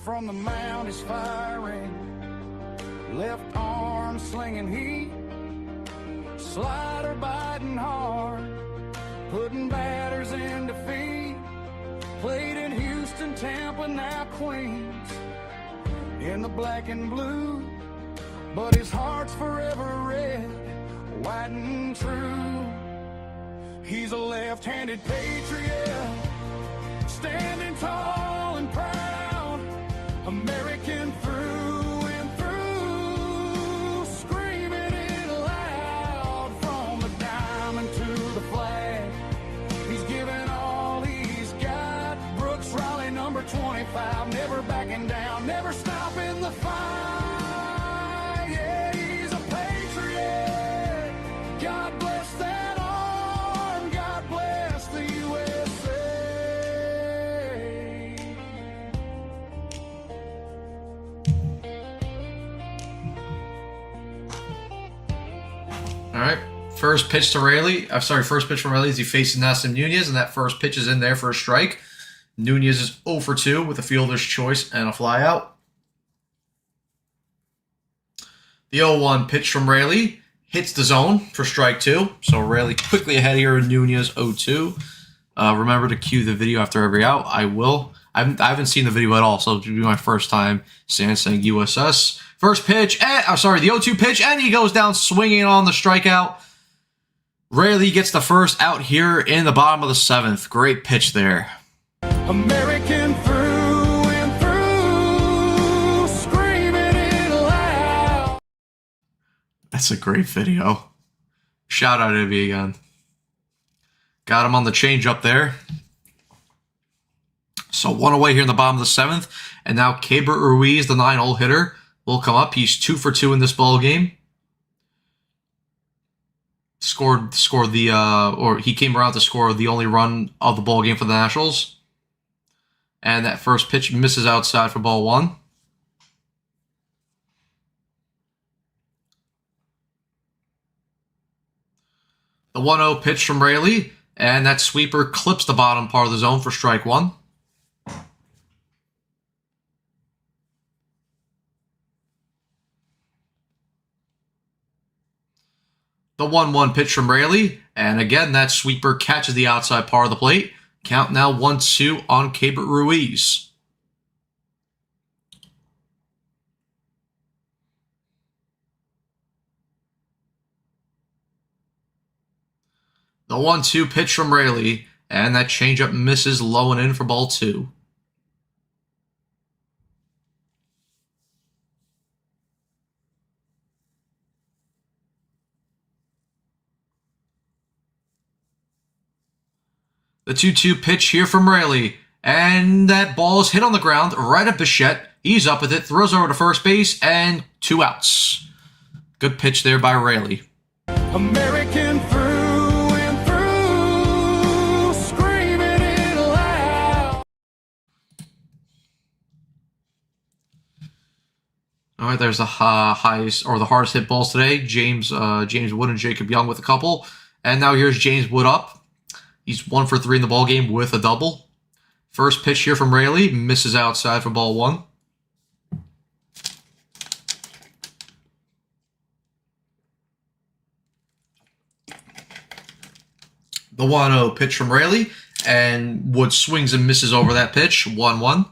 From the mound is firing, left arm slinging heat, slider biting hard, putting batters in defeat. Played in Houston, Tampa, now Queens, in the black and blue, but his heart's forever red, white and true. He's a left-handed patriot, standing tall and proud, American through and through, screaming it loud, from the diamond to the flag. He's given all he's got. Brooks Riley, number 25, never backing down, never stopping the fight. Yeah, he's a patriot. God bless that arm. God bless the USA. All right. First pitch to Raley. First pitch from Raley as he faces Nelson Nunez, and that first pitch is in there for a strike. Nunez is 0 for 2 with a fielder's choice and a flyout. The 0-1 pitch from Raley hits the zone for strike 2. So Raley quickly ahead here in Nunez 0-2. Remember to cue the video after every out. I will. I haven't seen the video at all, so it'll be my first time saying USS. First pitch, the 0-2 pitch, and he goes down swinging on the strikeout. Raley gets the first out here in the bottom of the 7th. Great pitch there. American through and through, screaming it loud. That's a great video. Shout out to me again. Got him on the changeup there. So 1 away here in the bottom of the 7th. And now Keibert Ruiz, the 9-hole hitter, will come up. He's 2 for 2 in this ball game. He came around to score the only run of the ball game for the Nationals. And that first pitch misses outside for ball 1. The 1-0 pitch from Raley, and that sweeper clips the bottom part of the zone for strike 1. The 1-1 pitch from Raley, and again, that sweeper catches the outside part of the plate. Count now 1-2 on Keibert Ruiz. The 1-2 pitch from Raley, and that changeup misses low and in for ball 2. The 2-2 pitch here from Raley, and that ball is hit on the ground right at Bichette. He's up with it, throws over to first base, and 2 outs. Good pitch there by Raley. American through and through, screaming it loud. All right, there's the highest or the hardest hit balls today. James Wood and Jacob Young with a couple, and now here's James Wood up. He's 1 for 3 in the ball game with a double. First pitch here from Raley misses outside for ball 1. The 1-0 pitch from Raley, and Wood swings and misses over that pitch. 1-1.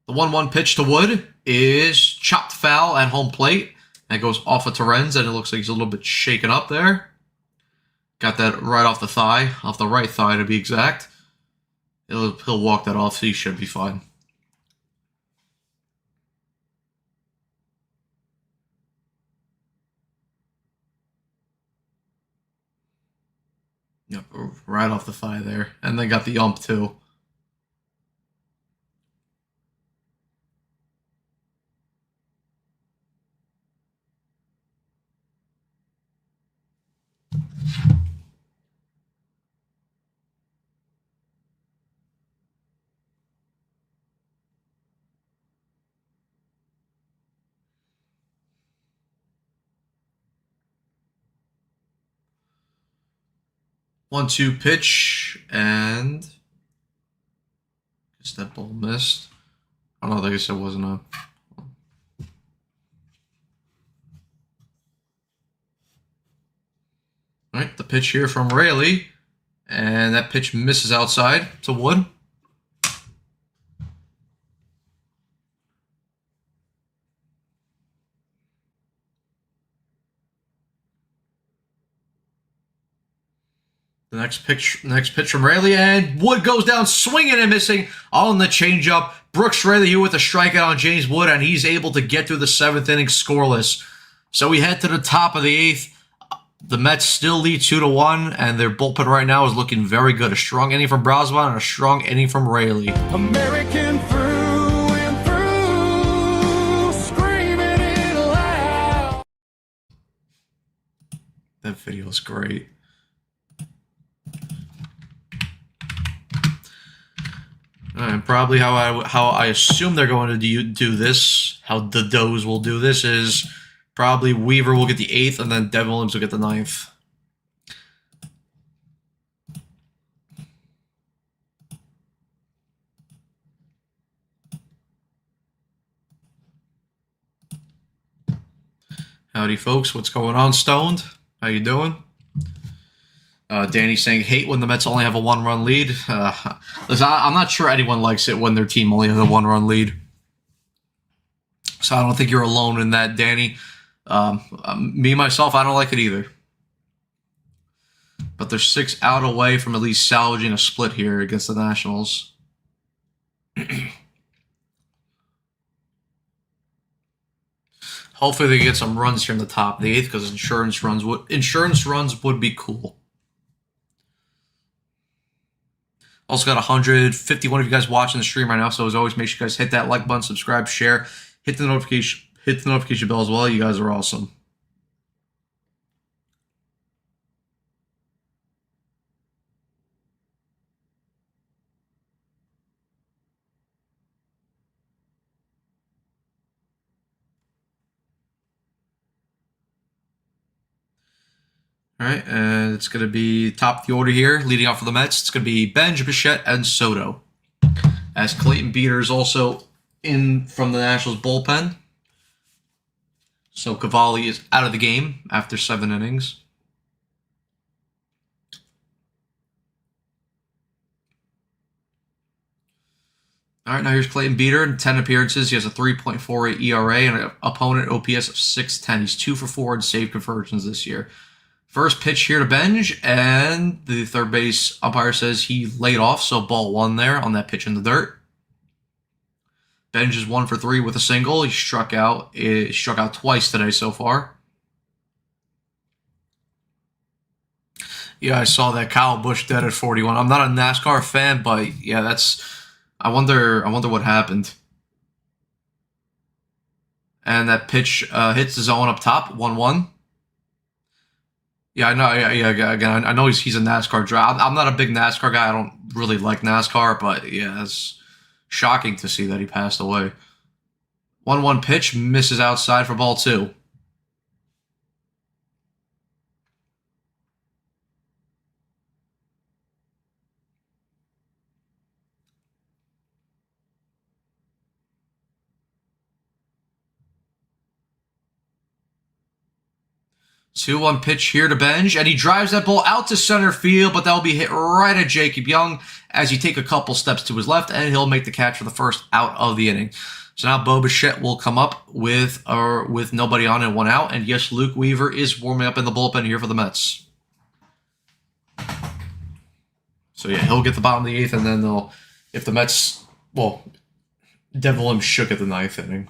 The 1-1 pitch to Wood is chopped foul at home plate. And it goes off of Torrens, and it looks like he's a little bit shaken up there. Got that right off the thigh, off the right thigh to be exact. He'll walk that off, so he should be fine. Yep, right off the thigh there. And then got the ump too. One-two pitch, and guess that ball missed. I don't know, I guess it wasn't a. All right, the pitch here from Raley, and that pitch misses outside to Wood. The next pitch from Raley, and Wood goes down swinging and missing on the changeup. Brooks Raley here with a strikeout on James Wood, and he's able to get through the 7th inning scoreless. So we head to the top of the 8th. The Mets still lead 2-1, and their bullpen right now is looking very good. A strong inning from Brosman and a strong inning from Raley. American through and through, screaming it loud. That video is great. And probably how I assume they're going to do this, how the Does will do this, is probably Weaver will get the 8th, and then Devin Williams will get the 9th. Howdy, folks. What's going on, Stoned? How you doing? Danny saying, hate when the Mets only have a one-run lead. Listen, I'm not sure anyone likes it when their team only has a one-run lead. So I don't think you're alone in that, Danny. Me, myself, I don't like it either. But they're 6 out away from at least salvaging a split here against the Nationals. Hopefully they get some runs here in the top of the 8th because insurance runs would be cool. Also got 151 of you guys watching the stream right now, so as always, make sure you guys hit that like button, subscribe, share, hit the notification bell as well. You guys are awesome. All right, and it's going to be top of the order here, leading off for the Mets. It's going to be Benj, Bichette, and Soto. As Clayton Beeter is also in from the Nationals bullpen. So Cavalli is out of the game after 7 innings. All right, now here's Clayton Beeter in 10 appearances. He has a 3.48 ERA and an opponent OPS of 610. He's 2 for 4 in save conversions this year. First pitch here to Benj, and the third base umpire says he laid off, so ball 1 there on that pitch in the dirt. Benj is 1 for 3 with a single. He struck out twice today so far. Yeah, I saw that Kyle Busch dead at 41. I'm not a NASCAR fan, but yeah, I wonder what happened. And that pitch hits the zone up top, 1-1. Yeah, I know. Yeah, again, I know he's a NASCAR driver. I'm not a big NASCAR guy. I don't really like NASCAR, but yeah, it's shocking to see that he passed away. 1-1 pitch, misses outside for ball 2. Two one pitch here to Benj, and he drives that ball out to center field, but that will be hit right at Jacob Young as he take a couple steps to his left, and he'll make the catch for the first out of the inning. So now Bo Bichette will come up with nobody on and 1 out, and yes, Luke Weaver is warming up in the bullpen here for the Mets. So yeah, he'll get the bottom of the 8th, and then if the Mets, Devil him shook at the 9th inning.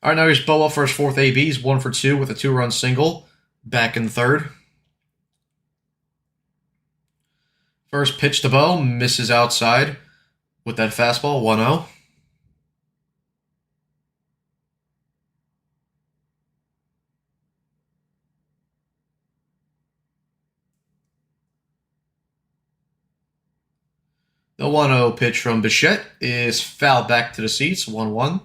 All right, now here's Bo up for his 4th AB. He's 1 for 2 with a 2-run single. Back in the 3rd. First pitch to Bo, misses outside with that fastball, 1-0. The 1-0 pitch from Bichette is fouled back to the seats, 1-1.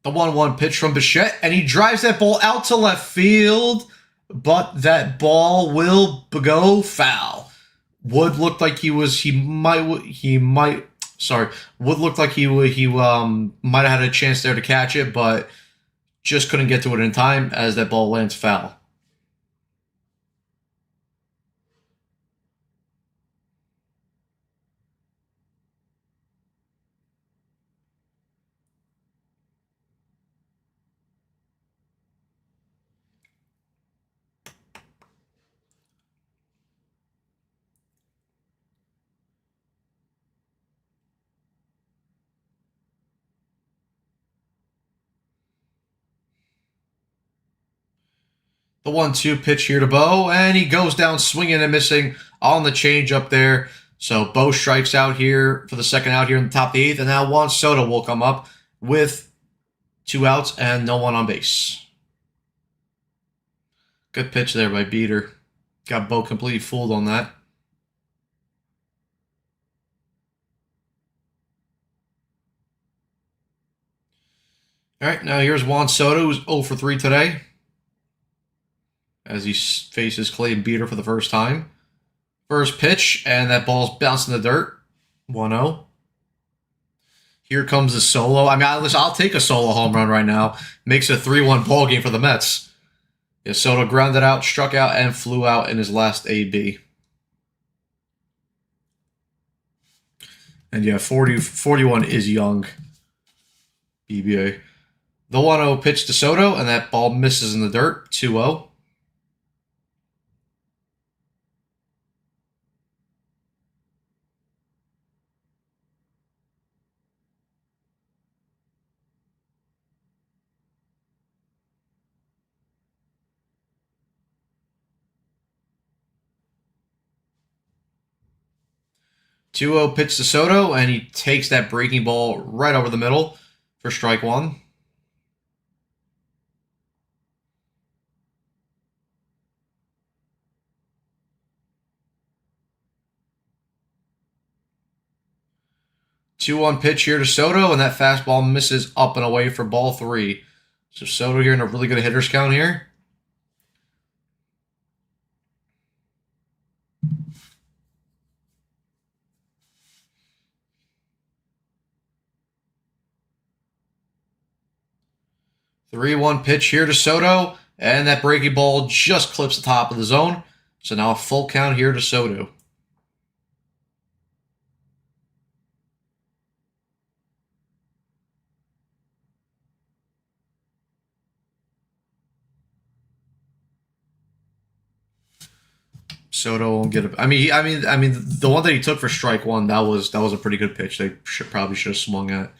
The 1-1 pitch from Bichette, and he drives that ball out to left field, but that ball will go foul. Wood looked like Wood looked like he might have had a chance there to catch it, but just couldn't get to it in time as that ball lands foul. The 1-2 pitch here to Bo, and he goes down swinging and missing on the changeup there. So Bo strikes out here for the second out here in the top of the 8th, and now Juan Soto will come up with 2 outs and no one on base. Good pitch there by Beeter. Got Bo completely fooled on that. All right, now here's Juan Soto, who's 0 for 3 today, as he faces Clayton Beeter for the first time. First pitch, and that ball's bouncing the dirt. 1-0. Here comes a solo. I mean, listen, I'll take a solo home run right now. Makes a 3-1 ball game for the Mets. Yeah, Soto grounded out, struck out, and flew out in his last AB. And yeah, 41 is young. BBA. The 1-0 pitch to Soto, and that ball misses in the dirt. 2-0. Two 0 pitch to Soto, and he takes that breaking ball right over the middle for strike one. Two 1 pitch here to Soto, and that fastball misses up and away for ball 3. So Soto here in a really good hitter's count here. Three 1 pitch here to Soto, and that breaking ball just clips the top of the zone. So now a full count here to Soto. Soto won't get it. I mean, the one that he took for strike one, that was a pretty good pitch. They probably should have swung at.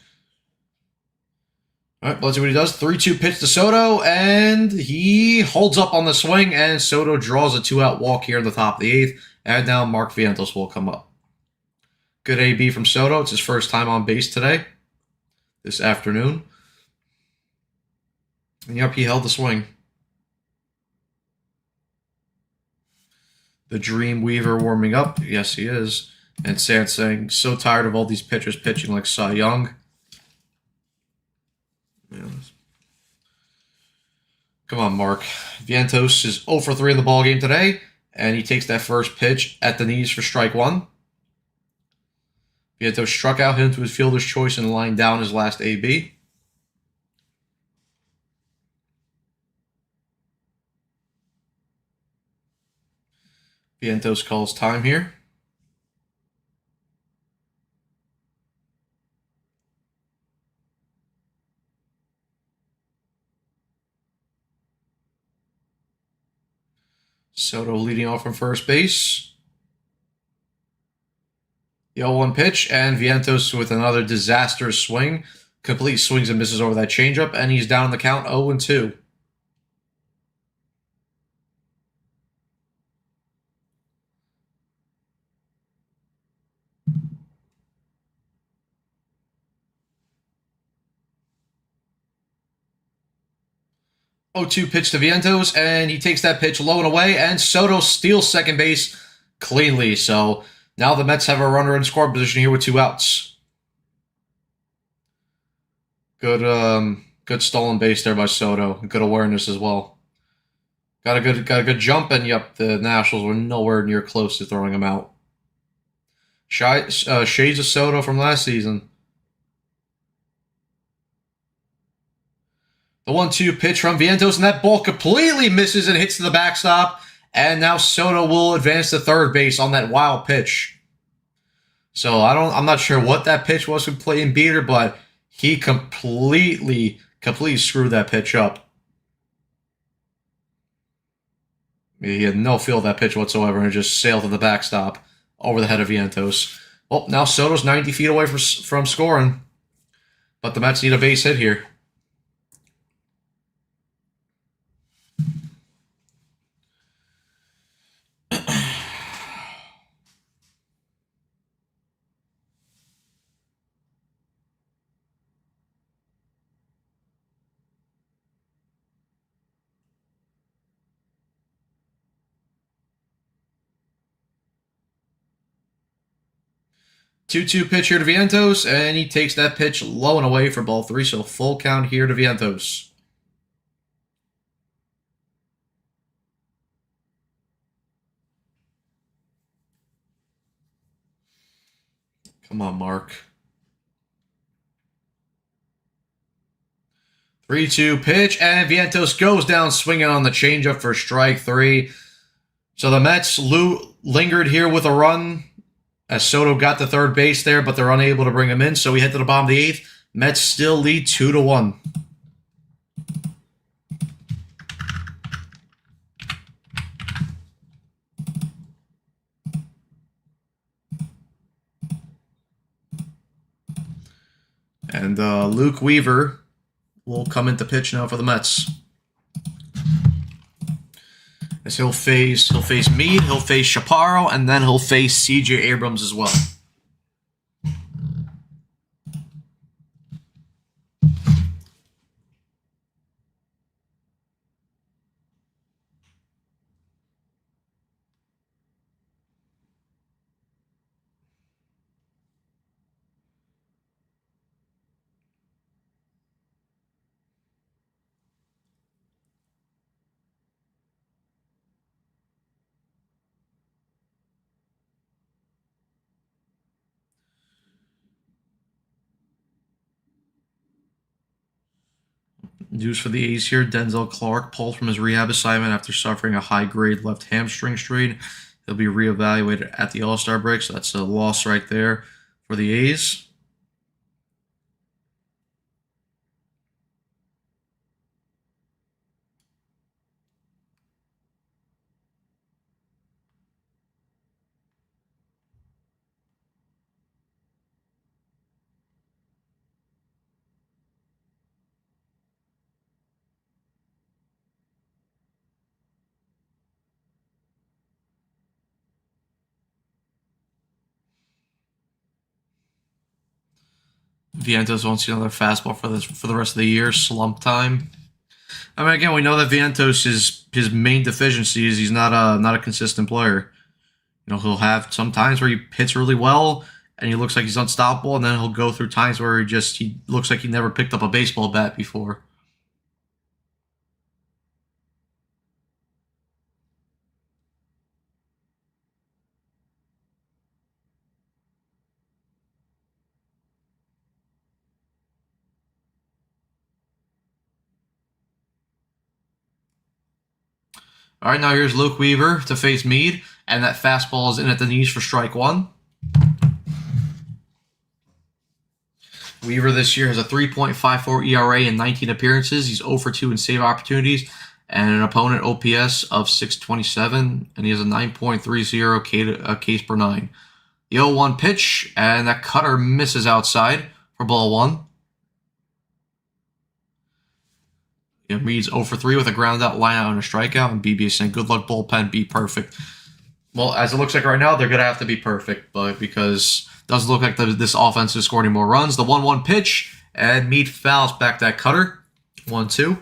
All right, let's see what he does. 3-2 pitch to Soto, and he holds up on the swing, and Soto draws a 2-out walk here in the top of the 8th, and now Mark Vientos will come up. Good AB from Soto. It's his first time on base today, this afternoon. And yep, he held the swing. The Dream Weaver warming up. Yes, he is. And Sand saying, so tired of all these pitchers pitching like Cy Young. Yeah. Come on, Mark. Vientos is 0 for 3 in the ballgame today, and he takes that first pitch at the knees for strike one. Vientos struck out, hit into his fielder's choice, and lined down his last AB. Vientos calls time here. Soto leading off from first base. The 0-1 pitch, and Vientos with another disastrous swing. Complete swings and misses over that changeup, and he's down in the count 0-2. Oh, 2 pitch to Vientos, and he takes that pitch low and away, and Soto steals second base cleanly. So now the Mets have a runner in scoring position here with 2 outs. Good stolen base there by Soto. Good awareness as well. Got a good jump, and yep, the Nationals were nowhere near close to throwing him out. Shades of Soto from last season. The 1-2 pitch from Vientos, and that ball completely misses and hits to the backstop. And now Soto will advance to third base on that wild pitch. So I'm not sure what that pitch was from Clayton Beeter, but he completely screwed that pitch up. He had no feel of that pitch whatsoever, and it just sailed to the backstop over the head of Vientos. Well, now Soto's 90 feet away from scoring, but the Mets need a base hit here. 2-2 pitch here to Vientos, and he takes that pitch low and away for ball 3, so full count here to Vientos. Come on, Mark. 3-2 pitch, and Vientos goes down swinging on the changeup for strike 3. So the Mets lingered here with a run as Soto got to third base there, but they're unable to bring him in. So we head to the bottom of the 8th. Mets still lead 2-1. And Luke Weaver will come into pitch now for the Mets. As he'll face Meade, he'll face Chaparro, and then he'll face C.J. Abrams as well. News for the A's here. Denzel Clark pulled from his rehab assignment after suffering a high-grade left hamstring strain. He'll be reevaluated at the All-Star break, so that's a loss right there for the A's. Vientos won't see another fastball for the rest of the year. Slump time. I mean, again, we know that Vientos his main deficiency is he's not a consistent player. You know, he'll have some times where he hits really well and he looks like he's unstoppable, and then he'll go through times where he looks like he never picked up a baseball bat before. All right, now here's Luke Weaver to face Meade, and that fastball is in at the knees for strike 1. Weaver this year has a 3.54 ERA in 19 appearances. He's 0 for 2 in save opportunities, and an opponent OPS of 627, and he has a 9.30 Ks per 9. The 0-1 pitch, and that cutter misses outside for ball 1. Meade's 0 for 3 with a ground out, line out, and a strikeout, and BB is saying, good luck, bullpen, be perfect. Well, as it looks like right now, they're going to have to be perfect, but because it doesn't look like this offense is scoring any more runs. The 1-1 pitch, and Meade fouls back that cutter. 1-2.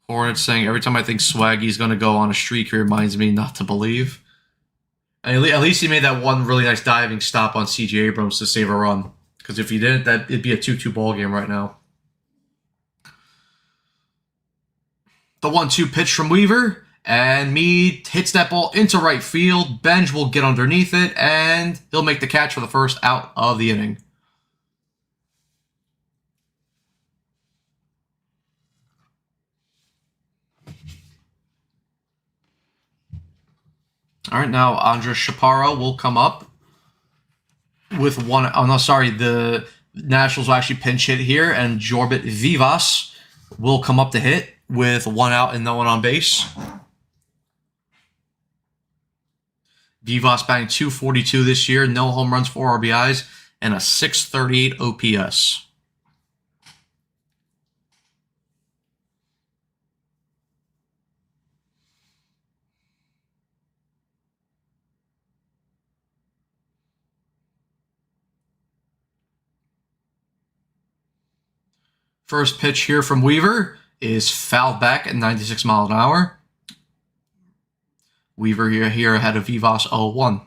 Hornets saying, every time I think Swaggy's going to go on a streak, he reminds me not to believe. And at least he made that one really nice diving stop on C.J. Abrams to save a run. Because if he didn't, it'd be a 2-2 ball game right now. The 1-2 pitch from Weaver, and Meade hits that ball into right field. Benj will get underneath it, and he'll make the catch for the first out of the inning. All right, now Andres Chaparro will come up with one. Oh, no, sorry. The Nationals will actually pinch hit here, and Jorbit Vivas will come up to hit with 1 out and no one on base. Vivas batting .242 this year, no home runs, 4 RBIs, and a .638 OPS. First pitch here from Weaver is fouled back at 96 miles an hour. Weaver here ahead of Vivas 0-1.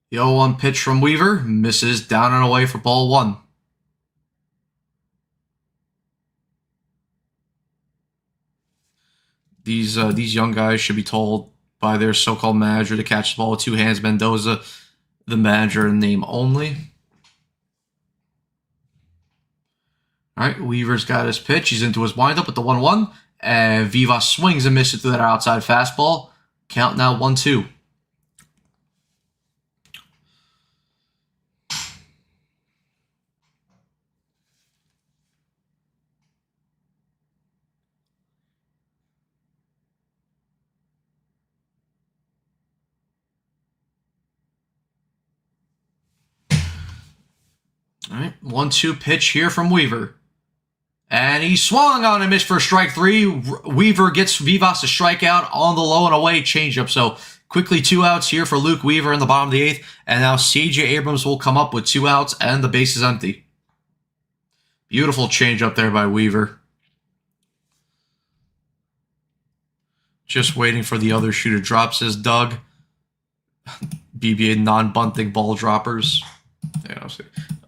The 0-1 pitch from Weaver misses down and away for ball 1. These young guys should be told by their so-called manager to catch the ball with 2 hands. Mendoza, the manager in name only. All right, Weaver's got his pitch. He's into his windup with the 1-1. And Vivas swings and misses through that outside fastball. Count now 1-2. All right, 1-2 pitch here from Weaver. And he swung on and missed for strike 3. Weaver gets Vivas a strikeout on the low and away changeup. So quickly 2 outs here for Luke Weaver in the bottom of the 8th. And now CJ Abrams will come up with 2 outs and the base is empty. Beautiful changeup there by Weaver. Just waiting for the other shoe to drop, says Doug. BBA non-bunting ball droppers. Yeah,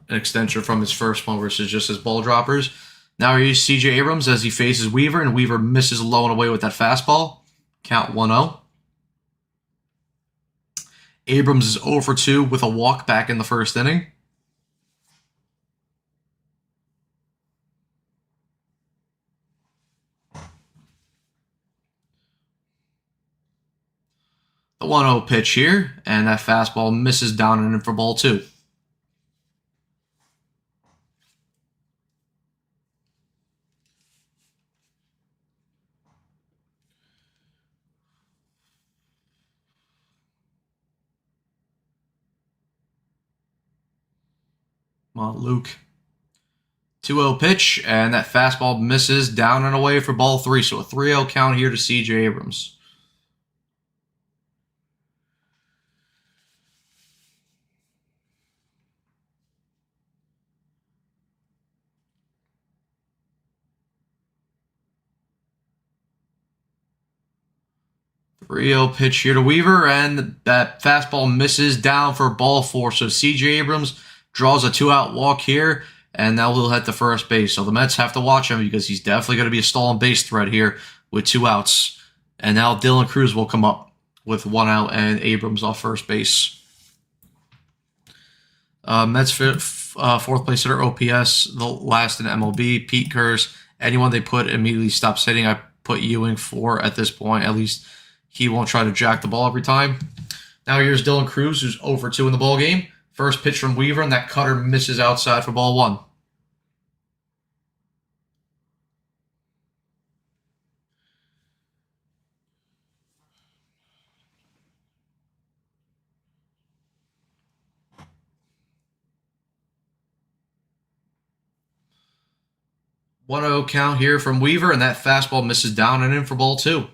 an extension from his first one versus just his ball droppers. Now here's CJ Abrams as he faces Weaver, and Weaver misses low and away with that fastball. Count 1-0. Abrams is 0 for 2 with a walk back in the first inning. The 1-0 pitch here, and that fastball misses down and in for ball 2. Well, Luke. 2-0 pitch, and that fastball misses down and away for ball 3. So a 3-0 count here to CJ Abrams. Rio pitch here to Weaver, and that fastball misses down for ball 4. So CJ Abrams draws a 2-out walk here, and now he'll head to first base. So the Mets have to watch him because he's definitely going to be a stolen base threat here with 2 outs. And now Dylan Cruz will come up with 1 out and Abrams off first base. Mets fourth place hitter OPS, the last in MLB. Pete Kurz, anyone they put immediately stops hitting. I put Ewing 4 at this point. At least he won't try to jack the ball every time. Now here's Dylan Cruz, who's 0 for 2 in the ball game. First pitch from Weaver, and that cutter misses outside for ball 1. One 0 count here from Weaver, and that fastball misses down and in for ball 2.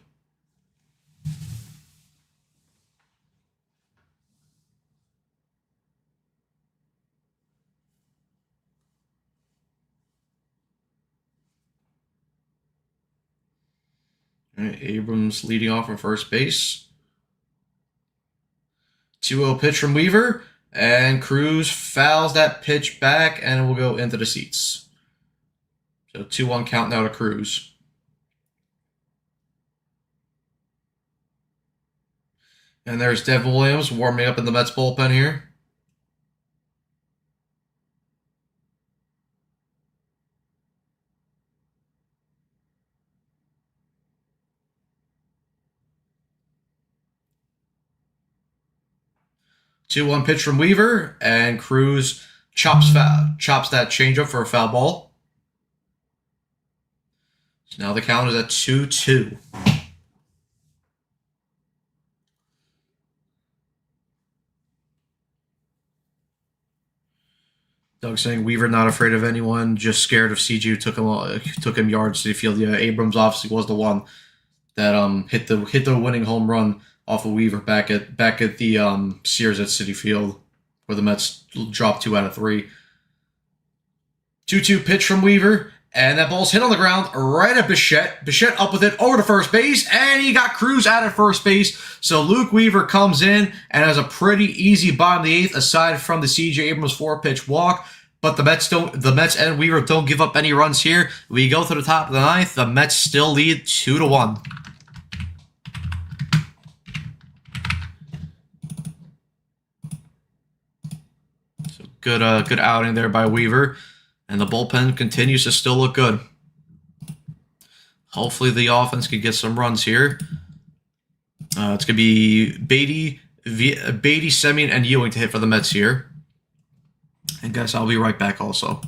Right, Abrams leading off from first base. 2-0 pitch from Weaver, and Cruz fouls that pitch back, and it will go into the seats. So 2-1 count now to Cruz. And there's Devin Williams warming up in the Mets bullpen here. Two-one pitch from Weaver, and Cruz chops that changeup for a foul ball. So now the count is at 2-2. Doug saying Weaver not afraid of anyone, just scared of CG who took him yards to the field. Yeah, Abrams obviously was the one that hit the winning home run off of Weaver back at the Sears at Citi Field where the Mets dropped 2 out of 3. 2-2 pitch from Weaver, and that ball's hit on the ground right at Bichette. Bichette up with it over to first base, and he got Cruz out at first base. So Luke Weaver comes in and has a pretty easy bottom of the 8th, aside from the C.J. Abrams 4-pitch walk. But the Mets and Weaver don't give up any runs here. We go to the top of the 9th. The Mets still lead 2-1. So good outing there by Weaver. And the bullpen continues to still look good. Hopefully the offense can get some runs here. It's going to be Beatty, Semien, and Ewing to hit for the Mets here. And guys, I'll be right back also.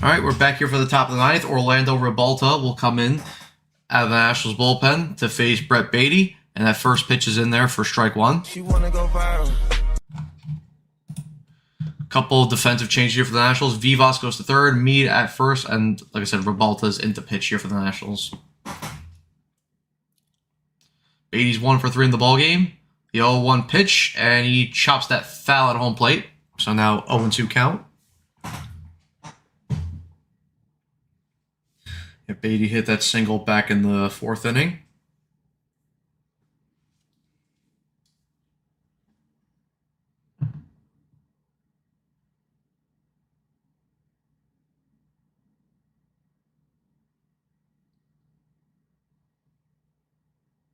All right, we're back here for the top of the 9th. Orlando Ribalta will come in out of the Nationals bullpen to face Brett Beatty, and that first pitch is in there for strike 1. She wanna go viral. Couple of defensive changes here for the Nationals. Vivas goes to third, Mead at first, and like I said, Ribalta's into pitch here for the Nationals. Beatty's 1 for 3 in the ballgame. The 0-1 pitch, and he chops that foul at home plate. So now 0-2 count. Yeah, Beatty hit that single back in the 4th inning.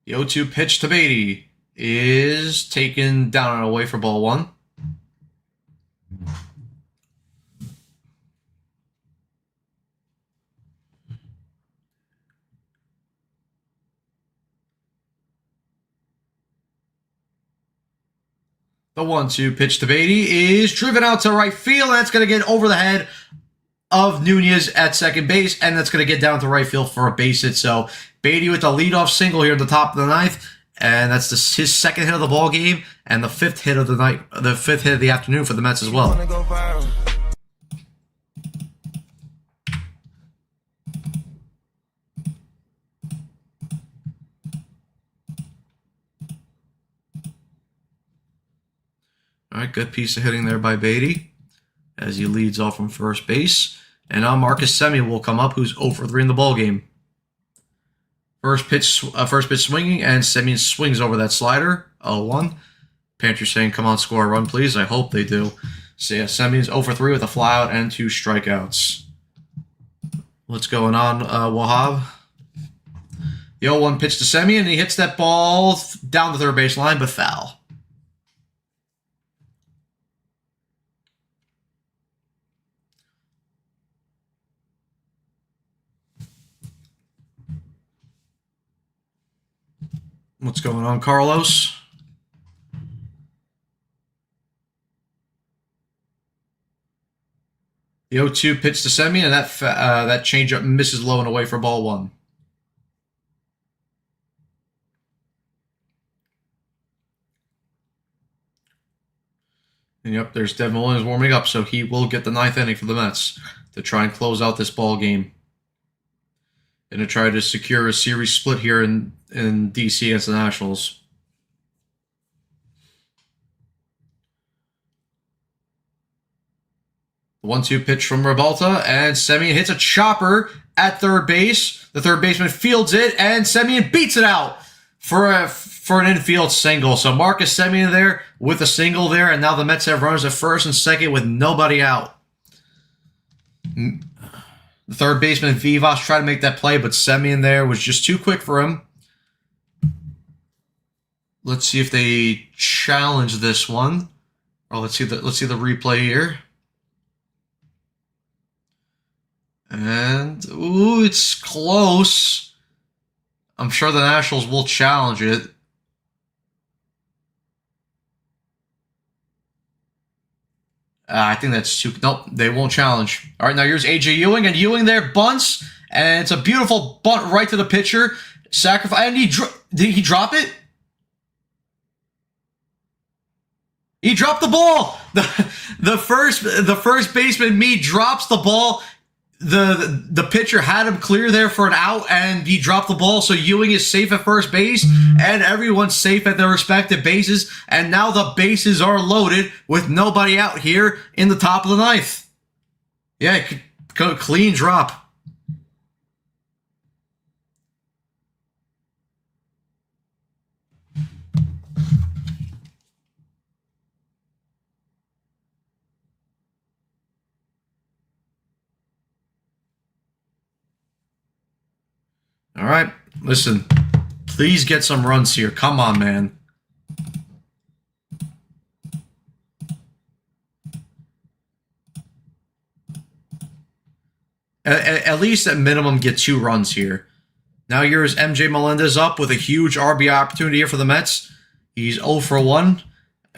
The 0-2 pitch to Beatty is taken down and away for ball 1. The 1-2 pitch to Beatty is driven out to right field. That's going to get over the head of Nunez at second base, and that's going to get down to right field for a base hit. So Beatty with the leadoff single here at the top of the 9th, and that's his second hit of the ball game and the 5th hit of the night, the 5th hit of the afternoon for the Mets as well. All right, good piece of hitting there by Beatty as he leads off from first base. And now Marcus Semien will come up, who's 0 for 3 in the ballgame. First pitch swinging, and Semien swings over that slider. 0-1. Panthers saying, come on, score a run, please. I hope they do. So yeah, Semien's 0 for 3 with a flyout and 2 strikeouts. What's going on, Wahab? The 0-1 pitch to Semien, and he hits that ball down the third base line, but foul. What's going on, Carlos? The 0-2 pitch to Semien, and that changeup misses low and away for ball one. And yep, there's Devin Williams warming up, so he will get the 9th inning for the Mets to try and close out this ball game. And to try to secure a series split here in DC against the Nationals. The 1-2 pitch from Rebalta, and Semien hits a chopper at third base. The third baseman fields it, and Semien beats it out for an infield single. So Marcus Semien there with a single there, and now the Mets have runners at first and second with nobody out. The third baseman, Vivas, tried to make that play, but Semien there was just too quick for him. Let's see if they challenge this one. Or let's see the replay here. And ooh, it's close. I'm sure the Nationals will challenge it. I think that's too... Nope, they won't challenge. All right, now here's A.J. Ewing, and Ewing there bunts, and it's a beautiful bunt right to the pitcher. Sacrifice, and did he drop it? He dropped the ball. The first baseman, me, drops the ball. The pitcher had him clear there for an out, and he dropped the ball, so Ewing is safe at first base, and everyone's safe at their respective bases, and now the bases are loaded with nobody out here in the top of the 9th. Yeah, clean drop. All right, listen, please get some runs here. Come on, man. At least at minimum get 2 runs here. Now here's MJ Melendez up with a huge RBI opportunity here for the Mets. He's 0 for 1.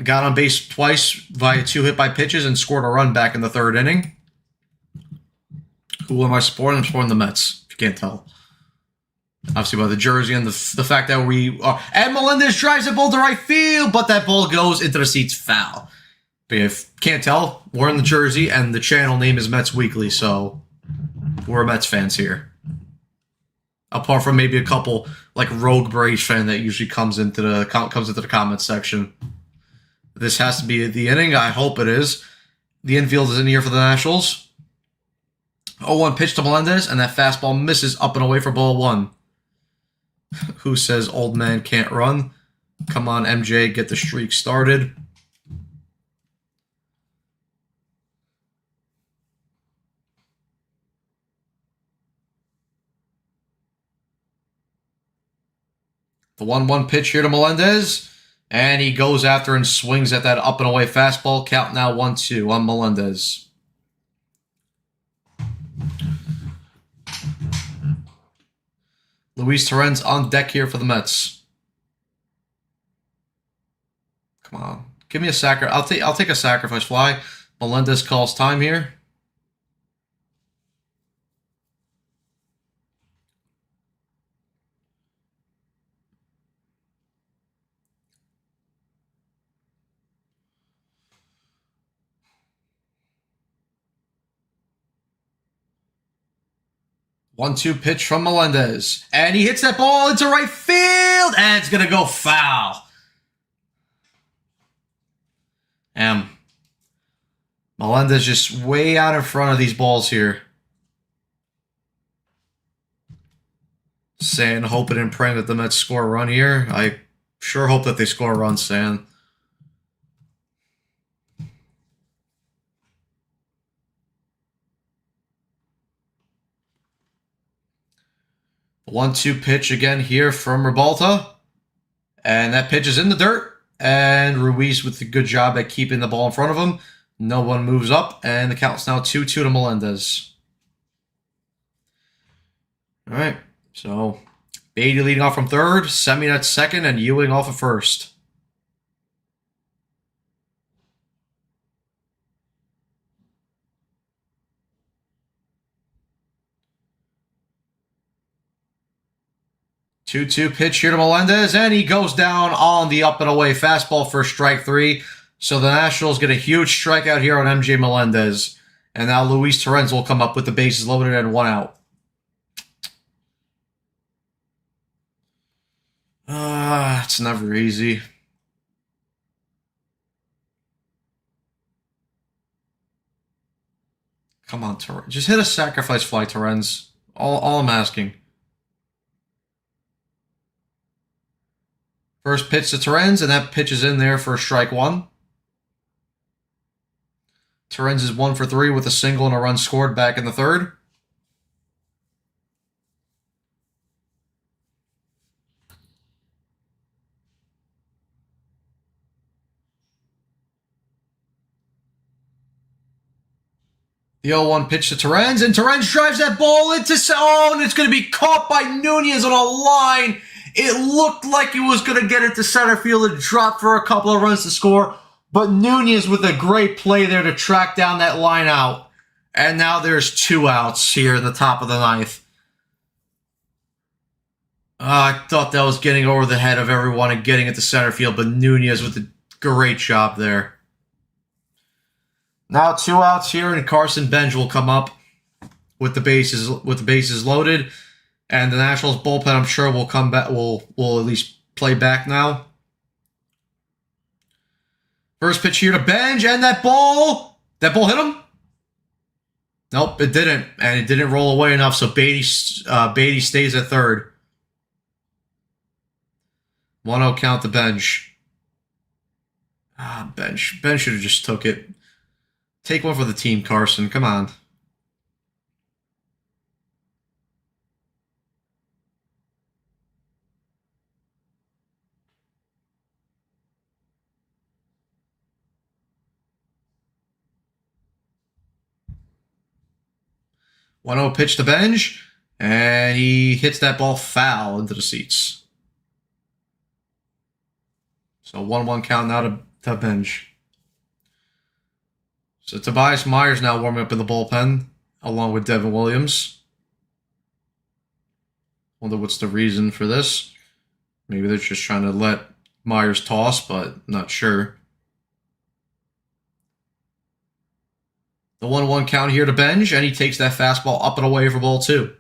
Got on base twice via 2 hit by pitches and scored a run back in the 3rd inning. Who am I supporting? I'm supporting the Mets, if you can't tell. Obviously by the jersey and the fact that we are... And Melendez drives the ball to right field, but that ball goes into the seats foul. But if you can't tell, we're in the jersey, and the channel name is Mets Weekly, so we're Mets fans here. Apart from maybe a couple, like rogue Braves fan that usually comes into the comments section. This has to be the inning. I hope it is. The infield is in here for the Nationals. 0-1 pitch to Melendez, and that fastball misses up and away for ball 1. Who says old man can't run? Come on, MJ, get the streak started. The 1-1 pitch here to Melendez, and he goes after and swings at that up and away fastball. Count now 1-2 on Melendez. Luis Torrens on deck here for the Mets. Come on, give me a sacrifice. I'll take a sacrifice fly. Melendez calls time here. One-two pitch from Melendez. And he hits that ball into right field. And it's going to go foul. Melendez just way out in front of these balls here. Saying, hoping and praying that the Mets score a run here. I sure hope that they score a run, Stan. One-two pitch again here from Rebalta. And that pitch is in the dirt. And Ruiz with a good job at keeping the ball in front of him. No one moves up. And the count's now 2-2 to Melendez. All right. So, Beatty leading off from third. Semien at second. And Ewing off at first. 2-2 pitch here to Melendez, and he goes down on the up and away fastball for strike 3. So the Nationals get a huge strikeout here on MJ Melendez. And now Luis Torrens will come up with the bases loaded and 1 out. It's never easy. Come on, Torrens. Just hit a sacrifice fly, Torrens. All I'm asking. First pitch to Torrens, and that pitch is in there for strike 1. Torrens is 1 for 3 with a single and a run scored back in the 3rd. The 0-1 pitch to Torrens, and Torrens drives that ball into... Oh, and it's going to be caught by Nunez on a line. It looked like he was going to get it to center field and drop for a couple of runs to score, but Nunez with a great play there to track down that line out. And now there's 2 outs here in the top of the 9th. I thought that was getting over the head of everyone and getting it to center field, but Nunez with a great job there. Now 2 outs here, and Carson Bench will come up with the bases loaded, and the Nationals bullpen, I'm sure, will come back. Will at least play back now. First pitch here to Bench, and that ball hit him. Nope, it didn't, and it didn't roll away enough. So Beatty stays at 3rd. 1-0 count to Bench. Bench should have just took it. Take one for the team, Carson. Come on. One 0 pitch to Bench, and he hits that ball foul into the seats. So 1-1 count now to Bench. So Tobias Myers now warming up in the bullpen, along with Devin Williams. Wonder what's the reason for this. Maybe they're just trying to let Myers toss, but not sure. The 1-1 count here to Bench, and he takes that fastball up and away for ball 2.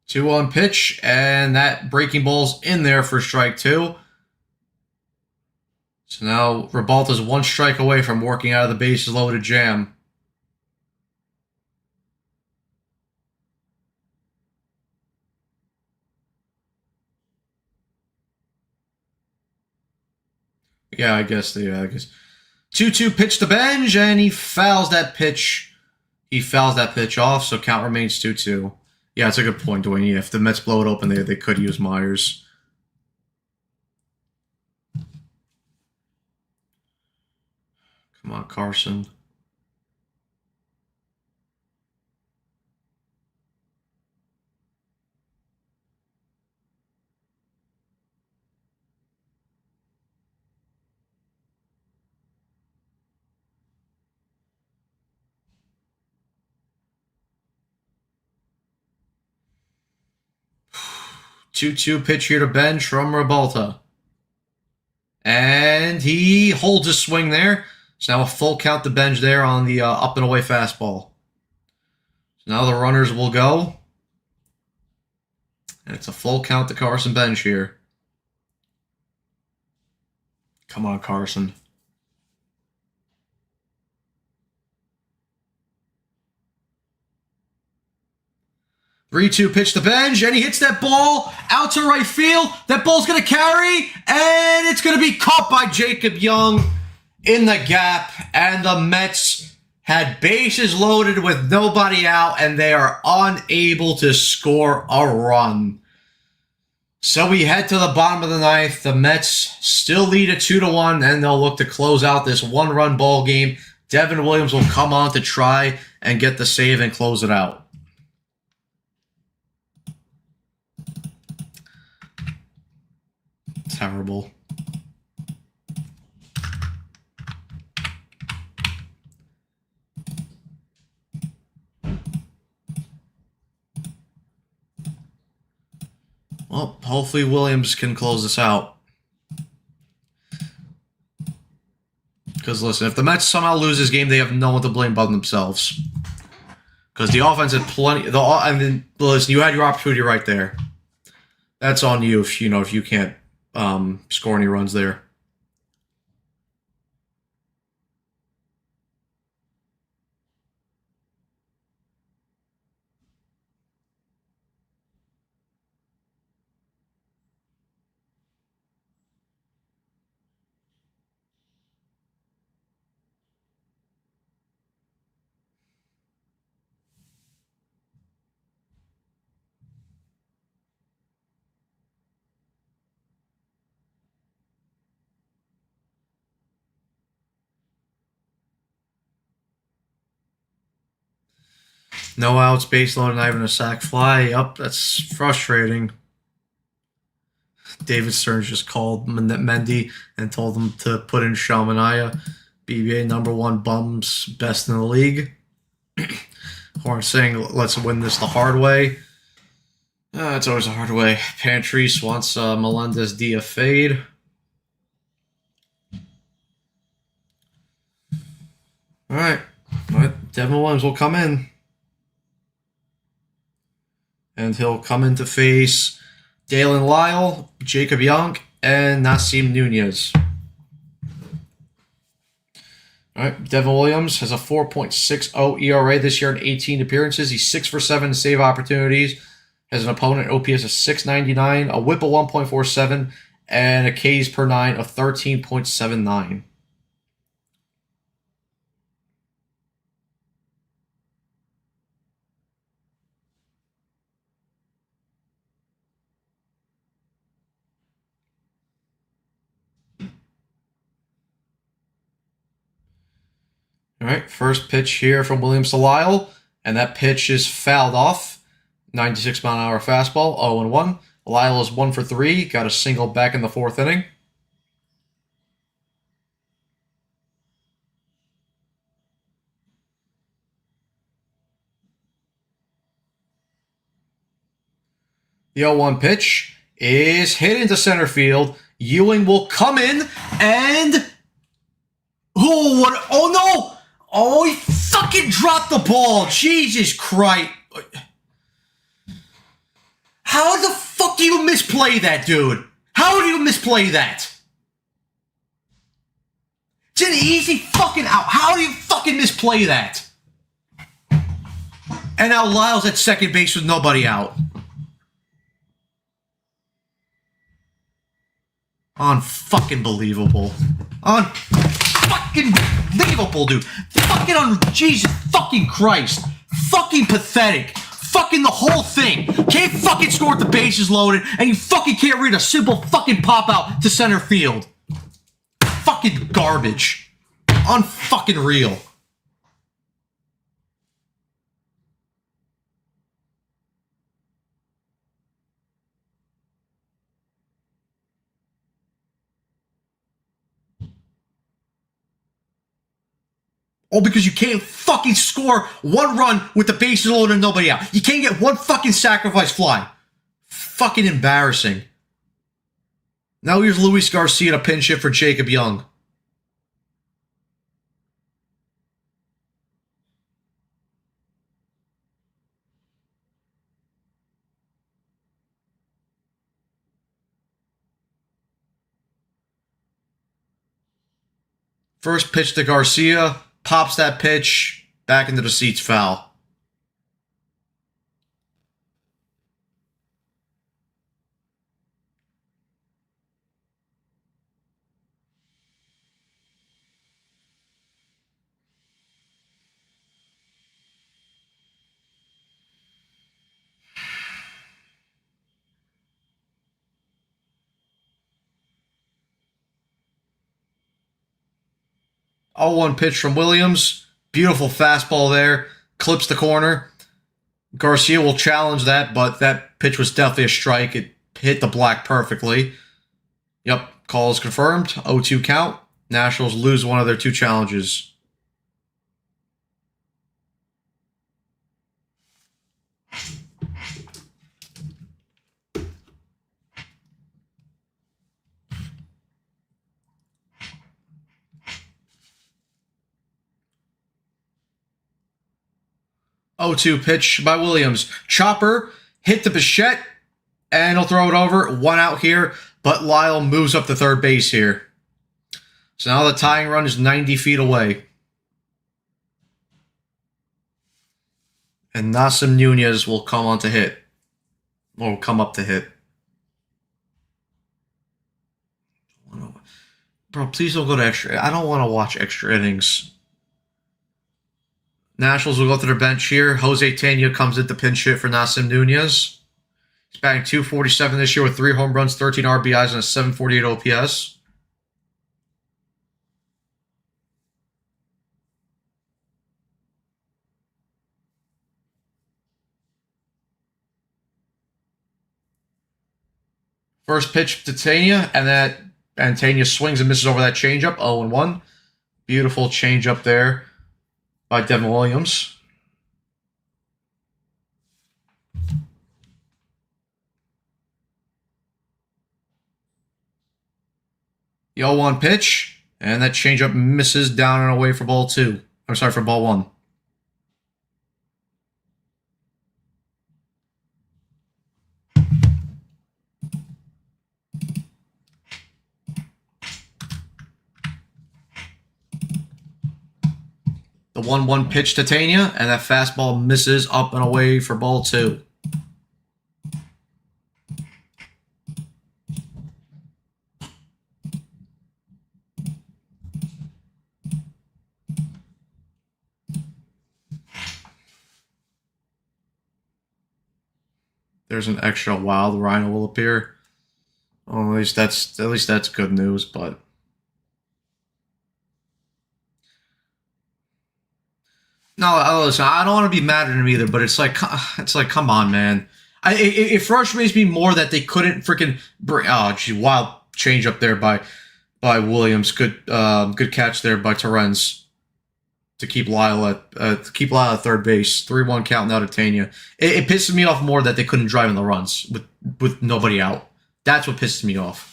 Two on pitch, and that breaking ball's in there for strike 2. So now Rebalta's 1 strike away from working out of the bases loaded jam. Yeah, I guess. 2-2 pitch to Bench, and he fouls that pitch. He fouls that pitch off, so count remains 2-2. Yeah, it's a good point, Dwayne. Yeah, if the Mets blow it open, they could use Myers. Come on, Carson. Two pitch here to Bench from Rebalta. And he holds his swing there. So now a full count to Bench there on the up and away fastball. So now the runners will go. And it's a full count to Carson Bench here. Come on, Carson. Three-two pitch to Bench, and he hits that ball out to right field. That ball's going to carry, and it's going to be caught by Jacob Young in the gap. And the Mets had bases loaded with nobody out, and they are unable to score a run. So we head to the bottom of the 9th. The Mets still lead at 2-1, and they'll look to close out this one-run ball game. Devin Williams will come on to try and get the save and close it out. terrible. Well, hopefully Williams can close this out. Because listen, if the Mets somehow lose this game, they have no one to blame but themselves. Because the offense had plenty. I mean, listen, you had your opportunity right there. That's on you if you can't score any runs there. No outs, base loaded, not even a sac fly. Yup, that's frustrating. David Stearns just called Mendy and told him to put in Shalmanaya. BBA #1 bums, best in the league. Horn saying, let's win this the hard way. It's always a hard way. Pantries wants Melendez DFA'd. All right. Devin Williams will come in. And he'll come in to face Dalen Lyle, Jacob Young, and Nasim Nunez. All right, Devin Williams has a 4.60 ERA this year in 18 appearances. He's 6 for 7 in save opportunities. Has an opponent OPS of 699, a WHIP of 1.47, and a Ks per 9 of 13.79. All right, first pitch here from Williams to Lyle, and that pitch is fouled off. 96-mile-an-hour fastball, 0-1. Lyle is 1 for 3, got a single back in the 4th inning. The 0-1 pitch is hit into center field. Ewing will come in and... Oh, what? Oh, no! Oh, he fucking dropped the ball. Jesus Christ. How the fuck do you misplay that, dude? How do you misplay that? It's an easy fucking out. How do you fucking misplay that? And now Lyle's at second base with nobody out. Unfucking believable. Fucking believable, dude. Fucking Jesus fucking Christ. Fucking pathetic. Fucking the whole thing. Can't fucking score with the bases loaded, and you fucking can't read a simple fucking pop out to center field. Fucking garbage. Unfucking real. Oh, because you can't fucking score one run with the bases loaded and nobody out. You can't get one fucking sacrifice fly. Fucking embarrassing. Now here's Luis Garcia to pinch hit for Jacob Young. First pitch to Garcia. Pops that pitch back into the seats, foul. Oh, 1 pitch from Williams. Beautiful fastball there. Clips the corner. Garcia will challenge that, but that pitch was definitely a strike. It hit the black perfectly. Yep, call is confirmed. 0-2 count. Nationals lose one of their 2 challenges. Oh, 2 pitch by Williams. Chopper hit the Bichette, and he'll throw it over. 1 out here, but Lyle moves up to third base here. So now the tying run is 90 feet away. And Nasim Nunez will come on to hit. Or will come up to hit. Bro, please don't go to extra. I don't want to watch extra innings. Nationals will go to their bench here. Jose Tena comes in to pinch hit for Nasim Nunez. He's batting .247 this year with 3 home runs, 13 RBIs, and a .748 OPS. First pitch to Tena, and Tena swings and misses over that changeup. 0-1. Beautiful changeup there by Devin Williams. The 0-1 pitch, and that changeup misses down and away for ball 2. I'm sorry, for ball 1. The 1-1 pitch to Tena, and that fastball misses up and away for ball 2. There's an extra wild rhino will appear. Well, at least that's good news, but no, listen, I don't want to be mad at him either, but it's like, come on, man. It frustrates me more that they couldn't freaking bring. Oh, gee, wild change up there by Williams. Good catch there by Torrens to keep Lyle at third base. 3-1 count now to Tena. It pisses me off more that they couldn't drive in the runs with nobody out. That's what pisses me off.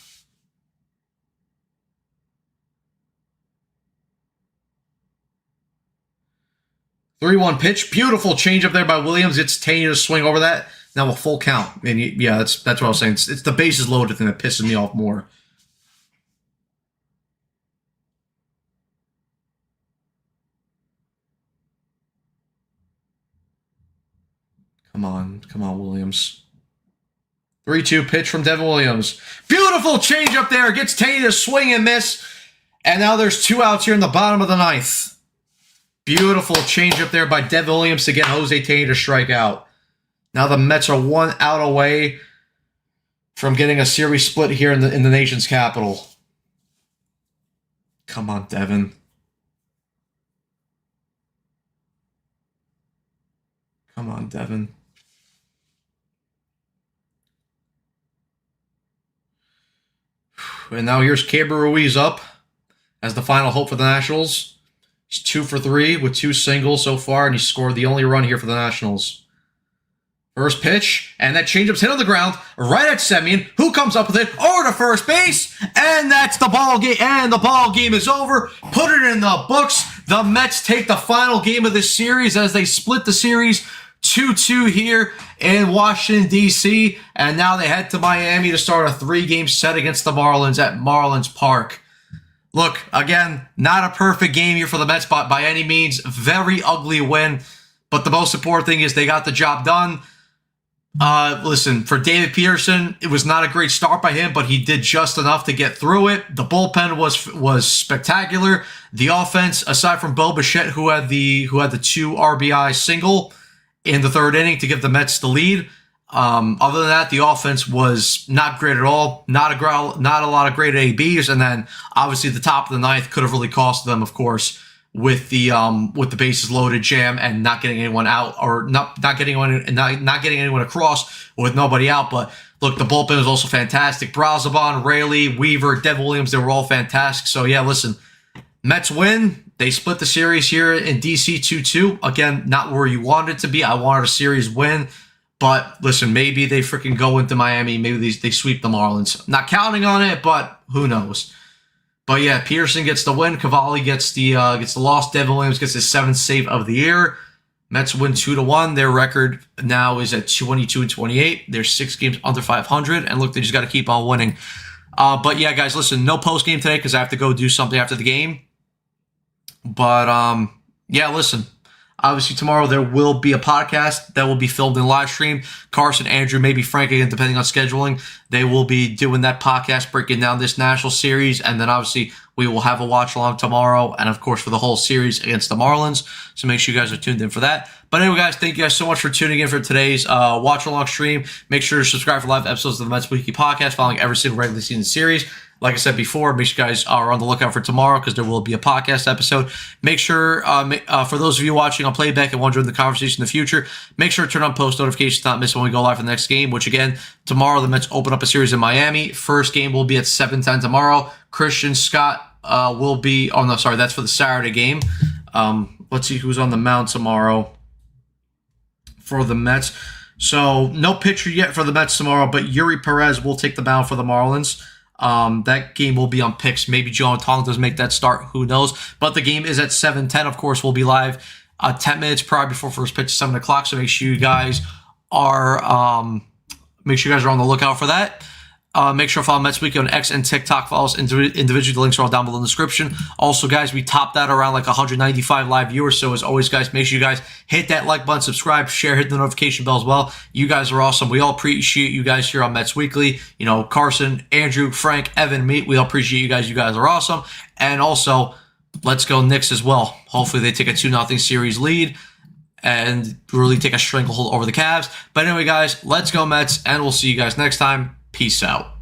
.3-1 pitch, beautiful change up there by Williams. It's Tena to swing over that. Now a full count, and yeah, that's what I was saying. It's the bases loaded thing that pisses me off more. Come on, Williams. 3-2 pitch from Devin Williams. Beautiful change up there. Gets Tena to swing and miss. And now there's 2 outs here in the bottom of the 9th. Beautiful change up there by Devin Williams to get Jose Tena to strike out. Now the Mets are 1 out away from getting a series split here in the nation's capital. Come on, Devin. Come on, Devin. And now here's Keibert Ruiz up as the final hope for the Nationals. He's 2 for 3 with 2 singles so far, and he scored the only run here for the Nationals. First pitch, and that changeup's hit on the ground right at Semien, who comes up with it over to first base, and that's the ball game. And the ball game is over. Put it in the books. The Mets take the final game of this series as they split the series 2-2 here in Washington, D.C., and now they head to Miami to start a 3-game set against the Marlins at Marlins Park. Look, again, not a perfect game here for the Mets by any means. Very ugly win, but the most important thing is they got the job done. Listen, for David Peterson, it was not a great start by him, but he did just enough to get through it. The bullpen was spectacular. The offense, aside from Bo Bichette, who had the 2 RBI single in the 3rd inning to give the Mets the lead. Other than that, the offense was not great at all. Not a lot of great ABs, and then obviously the top of the 9th could have really cost them, of course. with the bases loaded jam and not getting anyone out, or not getting anyone across with nobody out. But look, the bullpen was also fantastic. Brazoban, Rayleigh, Weaver, Devin Williams, they were all fantastic. So yeah, listen, Mets win. They split the series here in DC 2-2. Again, not where you wanted it to be. I wanted a series win. But listen, maybe they freaking go into Miami. Maybe they sweep the Marlins. Not counting on it, but who knows? But yeah, Peterson gets the win. Cavalli gets the loss. Devin Williams gets his 7th save of the year. Mets win 2-1. Their record now is at 22-28. They're 6 games under 500. And look, they just got to keep on winning. But yeah, guys, listen, no post game today because I have to go do something after the game. But yeah, listen. Obviously, tomorrow there will be a podcast that will be filmed in live stream. Carson, Andrew, maybe Frank again, depending on scheduling. They will be doing that podcast, breaking down this National Series. And then obviously we will have a watch along tomorrow. And of course, for the whole series against the Marlins. So make sure you guys are tuned in for that. But anyway, guys, thank you guys so much for tuning in for today's watch along stream. Make sure to subscribe for live episodes of the Mets Weekly Podcast following every single regular season series. Like I said before, make sure you guys are on the lookout for tomorrow because there will be a podcast episode. Make sure, for those of you watching on playback and want to join the conversation in the future, make sure to turn on post notifications to not miss when we go live for the next game, which again, tomorrow the Mets open up a series in Miami. First game will be at 7:10 tomorrow. Christian Scott will be, oh no, sorry, that's for the Saturday game. Let's see who's on the mound tomorrow for the Mets. So no pitcher yet for the Mets tomorrow, but Yuri Perez will take the mound for the Marlins. That game will be on picks. Maybe Joe Tong does make that start. Who knows? But the game is at 7:10. Of course, we'll be live 10 minutes prior before first pitch, 7 o'clock. So make sure you guys are on the lookout for that. Make sure to follow Mets Weekly on X and TikTok. Follow us individually. The links are all down below in the description. Also, guys, we topped that around like 195 live viewers. So as always, guys, make sure you guys hit that like button, subscribe, share, hit the notification bell as well. You guys are awesome. We all appreciate you guys here on Mets Weekly. You know, Carson, Andrew, Frank, Evan, me. We all appreciate you guys. You guys are awesome. And also, let's go Knicks as well. Hopefully they take a 2-0 series lead and really take a stranglehold over the Cavs. But anyway, guys, let's go Mets, and we'll see you guys next time. Peace out.